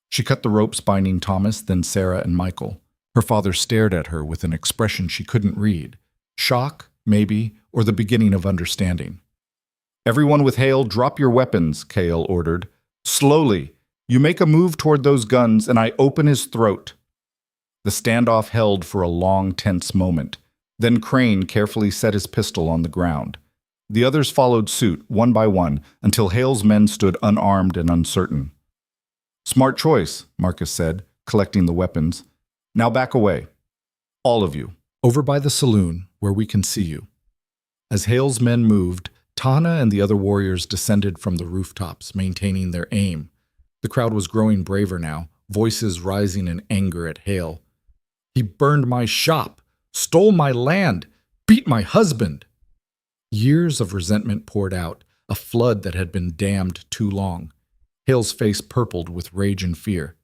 She cut the ropes binding Thomas, then Sarah and Michael. Her father stared at her with an expression she couldn't read. Shock, maybe, or the beginning of understanding. Everyone with Hale, drop your weapons, Cale ordered. Slowly. You make a move toward those guns, and I open his throat. The standoff held for a long, tense moment. Then Crane carefully set his pistol on the ground. The others followed suit, one by one, until Hale's men stood unarmed and uncertain. Smart choice, Marcus said, collecting the weapons. Now back away. All of you. Over by the saloon, where we can see you. As Hale's men moved, Tana and the other warriors descended from the rooftops, maintaining their aim. The crowd was growing braver now, voices rising in anger at Hale. He burned my shop, stole my land, beat my husband. Years of resentment poured out, a flood that had been dammed too long. Hale's face purpled with rage and fear.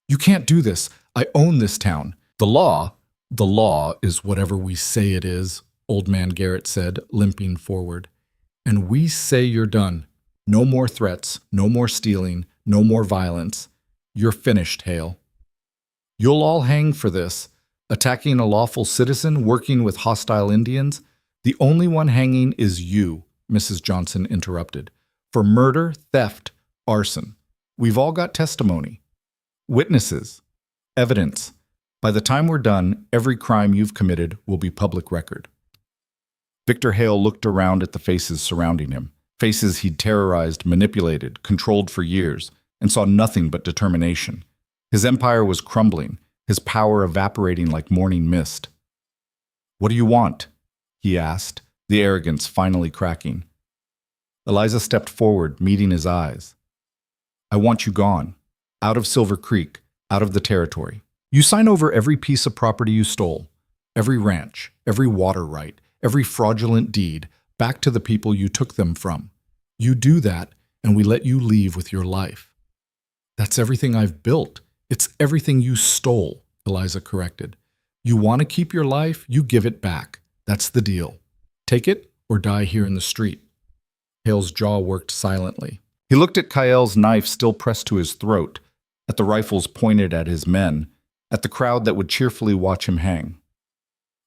You can't do this. I own this town. The law is whatever we say it is, Old Man Garrett said, limping forward. And we say you're done. No more threats, no more stealing, no more violence. You're finished, Hale. You'll all hang for this. Attacking a lawful citizen, working with hostile Indians. The only one hanging is you, Mrs. Johnson interrupted. For murder, theft, arson. We've all got testimony. Witnesses. Evidence. By the time we're done, every crime you've committed will be public record. Victor Hale looked around at the faces surrounding him, faces he'd terrorized, manipulated, controlled for years, and saw nothing but determination. His empire was crumbling, his power evaporating like morning mist. What do you want? He asked, the arrogance finally cracking. Eliza stepped forward, meeting his eyes. I want you gone, out of Silver Creek, out of the territory. You sign over every piece of property you stole, every ranch, every water right, every fraudulent deed, back to the people you took them from. You do that, and we let you leave with your life. That's everything I've built. It's everything you stole, Eliza corrected. You want to keep your life, you give it back. That's the deal. Take it or die here in the street. Hale's jaw worked silently. He looked at Kael's knife still pressed to his throat, at the rifles pointed at his men, at the crowd that would cheerfully watch him hang.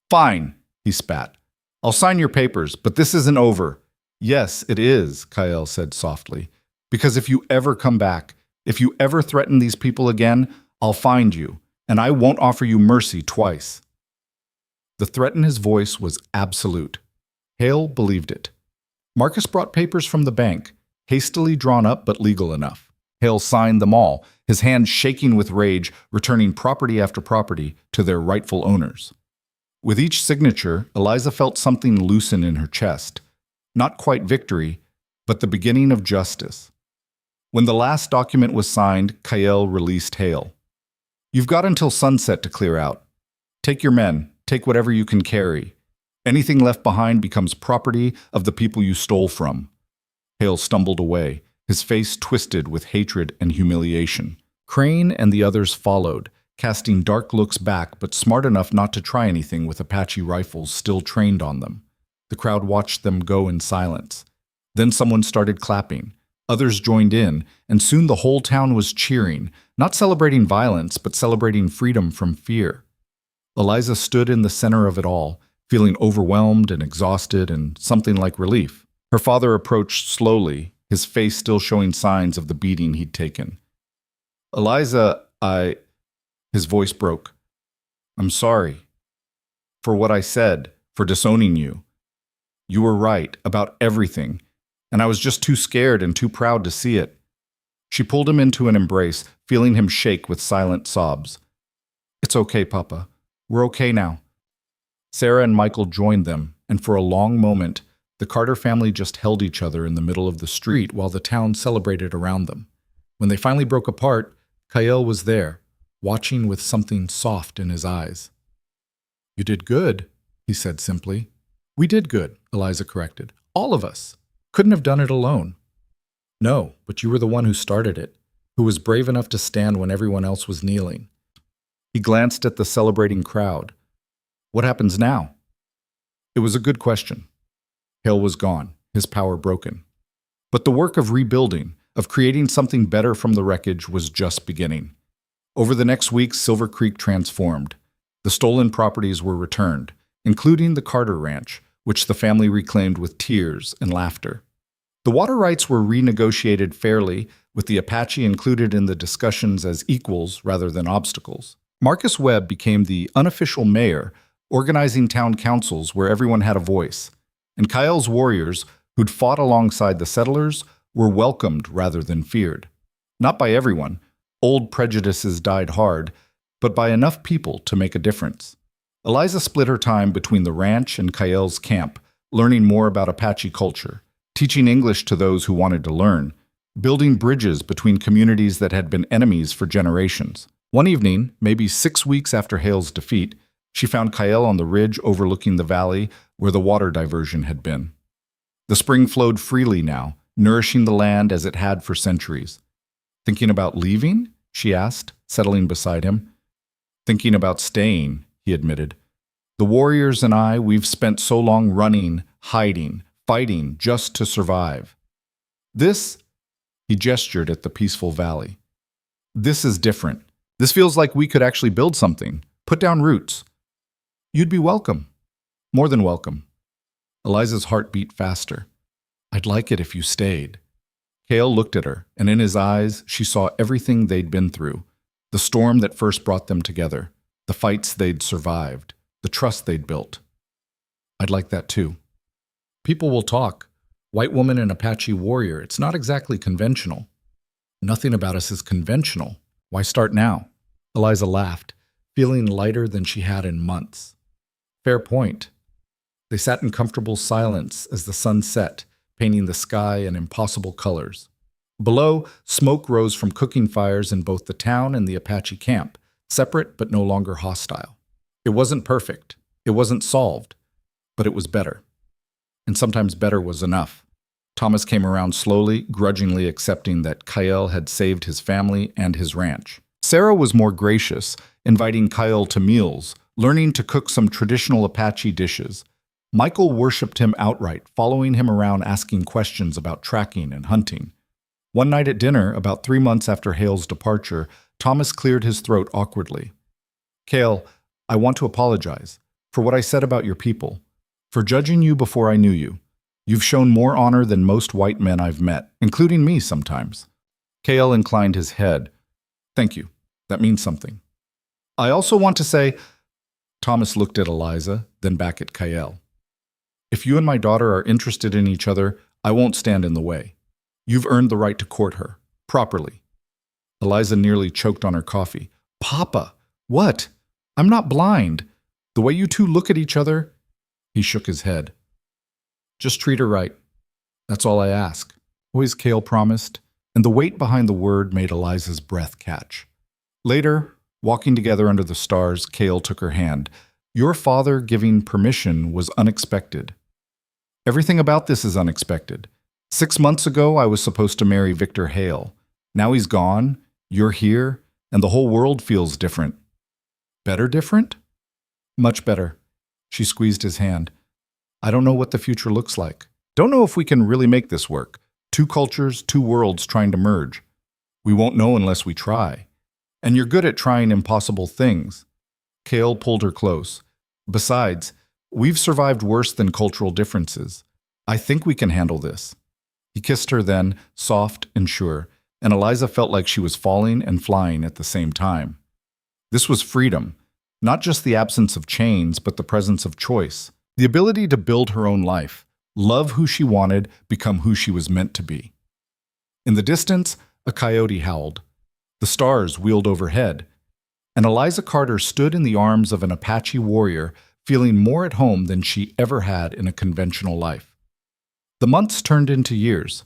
Fine, he spat. I'll sign your papers, but this isn't over. Yes, it is, Kael said softly. Because if you ever come back, if you ever threaten these people again, I'll find you, and I won't offer you mercy twice. The threat in his voice was absolute. Hale believed it. Marcus brought papers from the bank, hastily drawn up but legal enough. Hale signed them all, his hand shaking with rage, returning property after property to their rightful owners. With each signature, Eliza felt something loosen in her chest. Not quite victory, but the beginning of justice. When the last document was signed, Kael released Hale. You've got until sunset to clear out. Take your men, take whatever you can carry. Anything left behind becomes property of the people you stole from. Hale stumbled away, his face twisted with hatred and humiliation. Crane and the others followed, casting dark looks back but smart enough not to try anything with Apache rifles still trained on them. The crowd watched them go in silence. Then someone started clapping. Others joined in, and soon the whole town was cheering, not celebrating violence, but celebrating freedom from fear. Eliza stood in the center of it all, feeling overwhelmed and exhausted and something like relief. Her father approached slowly, his face still showing signs of the beating he'd taken. Eliza, His voice broke. I'm sorry. For what I said, for disowning you. You were right about everything, and I was just too scared and too proud to see it. She pulled him into an embrace, feeling him shake with silent sobs. It's okay, Papa. We're okay now. Sarah and Michael joined them, and for a long moment, the Carter family just held each other in the middle of the street while the town celebrated around them. When they finally broke apart, Kael was there, watching with something soft in his eyes. You did good, he said simply. We did good, Eliza corrected. All of us. Couldn't have done it alone. No, but you were the one who started it, who was brave enough to stand when everyone else was kneeling. He glanced at the celebrating crowd. What happens now? It was a good question. Hale was gone, his power broken. But the work of rebuilding, of creating something better from the wreckage, was just beginning. Over the next weeks, Silver Creek transformed. The stolen properties were returned, including the Carter Ranch, which the family reclaimed with tears and laughter. The water rights were renegotiated fairly, with the Apache included in the discussions as equals rather than obstacles. Marcus Webb became the unofficial mayor, organizing town councils where everyone had a voice. And Kyle's warriors, who'd fought alongside the settlers, were welcomed rather than feared. Not by everyone. Old prejudices died hard, but by enough people to make a difference. Eliza split her time between the ranch and Kyle's camp, learning more about Apache culture, teaching English to those who wanted to learn, building bridges between communities that had been enemies for generations. One evening, maybe 6 weeks after Hale's defeat, she found Kyle on the ridge overlooking the valley where the water diversion had been. The spring flowed freely now, nourishing the land as it had for centuries. Thinking about leaving? She asked, settling beside him. Thinking about staying, he admitted. The warriors and I, we've spent so long running, hiding, fighting just to survive. This, he gestured at the peaceful valley. This is different. This feels like we could actually build something, put down roots. You'd be welcome. More than welcome. Eliza's heart beat faster. I'd like it if you stayed. Cale looked at her, and in his eyes she saw everything they'd been through. The storm that first brought them together, the fights they'd survived, the trust they'd built. I'd like that too. People will talk. White woman and Apache warrior, it's not exactly conventional. Nothing about us is conventional. Why start now? Eliza laughed, feeling lighter than she had in months. Fair point. They sat in comfortable silence as the sun set, painting the sky in impossible colors. Below, smoke rose from cooking fires in both the town and the Apache camp, separate but no longer hostile. It wasn't perfect. It wasn't solved. But it was better. And sometimes better was enough. Thomas came around slowly, grudgingly accepting that Kyle had saved his family and his ranch. Sarah was more gracious, inviting Kyle to meals, learning to cook some traditional Apache dishes. Michael worshipped him outright, following him around asking questions about tracking and hunting. One night at dinner, about 3 months after Hale's departure, Thomas cleared his throat awkwardly. Cale, I want to apologize for what I said about your people, for judging you before I knew you. You've shown more honor than most white men I've met, including me sometimes. Cale inclined his head. Thank you. That means something. I also want to say, Thomas looked at Eliza, then back at Kyle. If you and my daughter are interested in each other, I won't stand in the way. You've earned the right to court her, properly. Eliza nearly choked on her coffee. Papa, what? I'm not blind. The way you two look at each other. He shook his head. Just treat her right. That's all I ask. Always, Cale promised, and the weight behind the word made Eliza's breath catch. Later, walking together under the stars, Cale took her hand. Your father giving permission was unexpected. Everything about this is unexpected. 6 months ago, I was supposed to marry Victor Hale. Now he's gone, you're here, and the whole world feels different. Better different? Much better. She squeezed his hand. I don't know what the future looks like. Don't know if we can really make this work. 2 cultures, 2 worlds trying to merge. We won't know unless we try. And you're good at trying impossible things. Cale pulled her close. Besides, we've survived worse than cultural differences. I think we can handle this. He kissed her then, soft and sure, and Eliza felt like she was falling and flying at the same time. This was freedom, not just the absence of chains, but the presence of choice. The ability to build her own life, love who she wanted, become who she was meant to be. In the distance, a coyote howled. The stars wheeled overhead, and Eliza Carter stood in the arms of an Apache warrior, feeling more at home than she ever had in a conventional life. The months turned into years.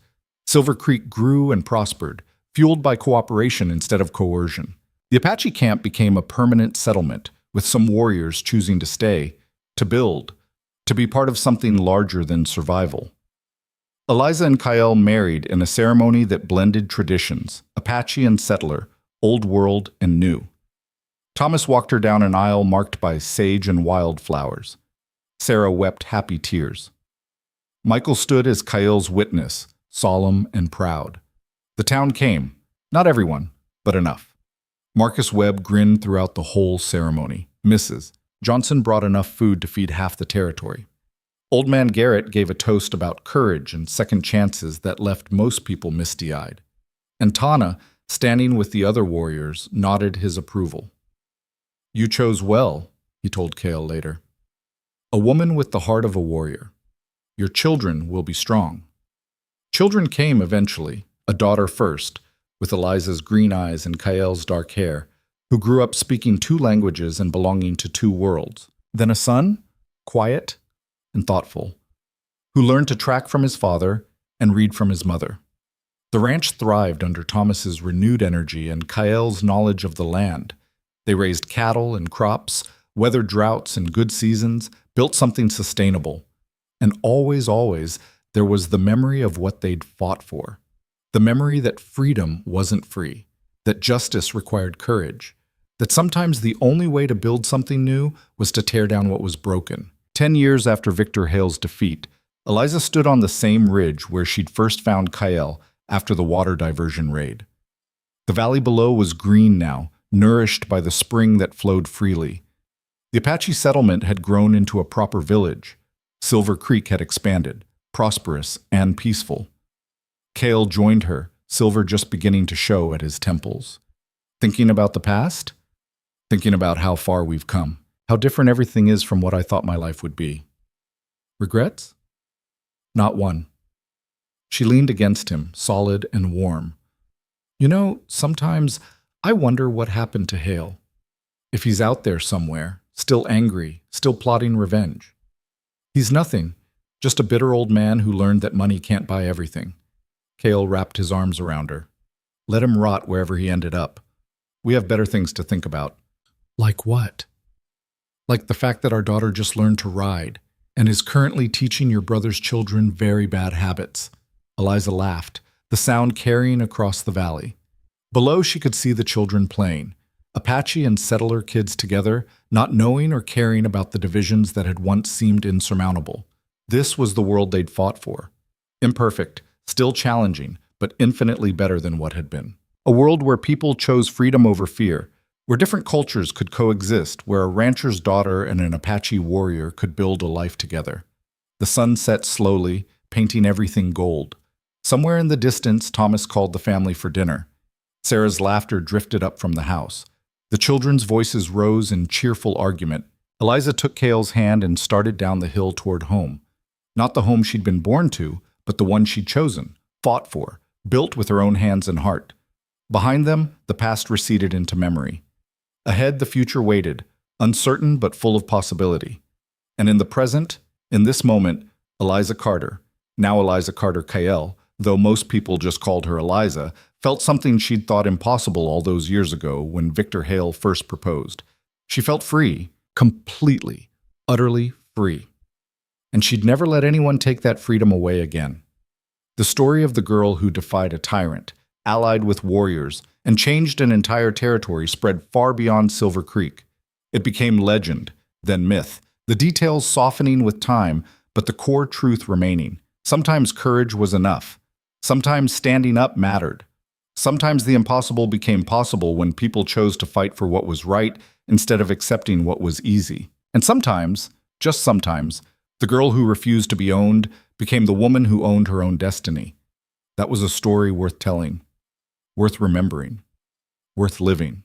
Silver Creek grew and prospered, fueled by cooperation instead of coercion. The Apache camp became a permanent settlement, with some warriors choosing to stay, to build, to be part of something larger than survival. Eliza and Kyle married in a ceremony that blended traditions, Apache and settler, old world and new. Thomas walked her down an aisle marked by sage and wildflowers. Sarah wept happy tears. Michael stood as Kyle's witness, solemn and proud. The town came, not everyone, but enough. Marcus Webb grinned throughout the whole ceremony. Mrs. Johnson brought enough food to feed half the territory. Old Man Garrett gave a toast about courage and second chances that left most people misty-eyed. And Tana, standing with the other warriors, nodded his approval. "You chose well," he told Kale later. "A woman with the heart of a warrior. Your children will be strong." Children came eventually, a daughter first, with Eliza's green eyes and Kyle's dark hair, who grew up speaking 2 languages and belonging to 2 worlds. Then a son, quiet and thoughtful, who learned to track from his father and read from his mother. The ranch thrived under Thomas's renewed energy and Kyle's knowledge of the land. They raised cattle and crops, weathered droughts and good seasons, built something sustainable. And always, always, there was the memory of what they'd fought for. The memory that freedom wasn't free, that justice required courage, that sometimes the only way to build something new was to tear down what was broken. 10 years after Victor Hale's defeat, Eliza stood on the same ridge where she'd first found Kyle after the water diversion raid. The valley below was green now, nourished by the spring that flowed freely. The Apache settlement had grown into a proper village. Silver Creek had expanded, prosperous and peaceful. Kale joined her, silver just beginning to show at his temples. Thinking about the past? Thinking about how far we've come, how different everything is from what I thought my life would be. Regrets? Not one. She leaned against him, solid and warm. You know, sometimes I wonder what happened to Hale. If he's out there somewhere, still angry, still plotting revenge. He's nothing, just a bitter old man who learned that money can't buy everything. Kale wrapped his arms around her. Let him rot wherever he ended up. We have better things to think about. Like what? Like the fact that our daughter just learned to ride and is currently teaching your brother's children very bad habits. Eliza laughed, the sound carrying across the valley. Below, she could see the children playing, Apache and settler kids together, not knowing or caring about the divisions that had once seemed insurmountable. This was the world they'd fought for. Imperfect, still challenging, but infinitely better than what had been. A world where people chose freedom over fear, where different cultures could coexist, where a rancher's daughter and an Apache warrior could build a life together. The sun set slowly, painting everything gold. Somewhere in the distance, Thomas called the family for dinner. Sarah's laughter drifted up from the house. The children's voices rose in cheerful argument. Eliza took Kale's hand and started down the hill toward home. Not the home she'd been born to, but the one she'd chosen, fought for, built with her own hands and heart. Behind them, the past receded into memory. Ahead, the future waited, uncertain but full of possibility. And in the present, in this moment, Eliza Carter, now Eliza Carter Kyle, though most people just called her Eliza, felt something she'd thought impossible all those years ago when Victor Hale first proposed. She felt free, completely, utterly free. And she'd never let anyone take that freedom away again. The story of the girl who defied a tyrant, allied with warriors, and changed an entire territory spread far beyond Silver Creek. It became legend, then myth, the details softening with time, but the core truth remaining. Sometimes courage was enough. Sometimes standing up mattered. Sometimes the impossible became possible when people chose to fight for what was right instead of accepting what was easy. And sometimes, just sometimes, the girl who refused to be owned became the woman who owned her own destiny. That was a story worth telling, worth remembering, worth living.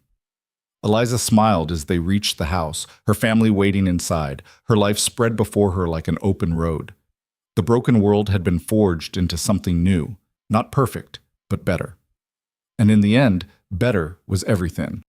Eliza smiled as they reached the house, her family waiting inside, her life spread before her like an open road. The broken world had been forged into something new, not perfect, but better. And in the end, better was everything.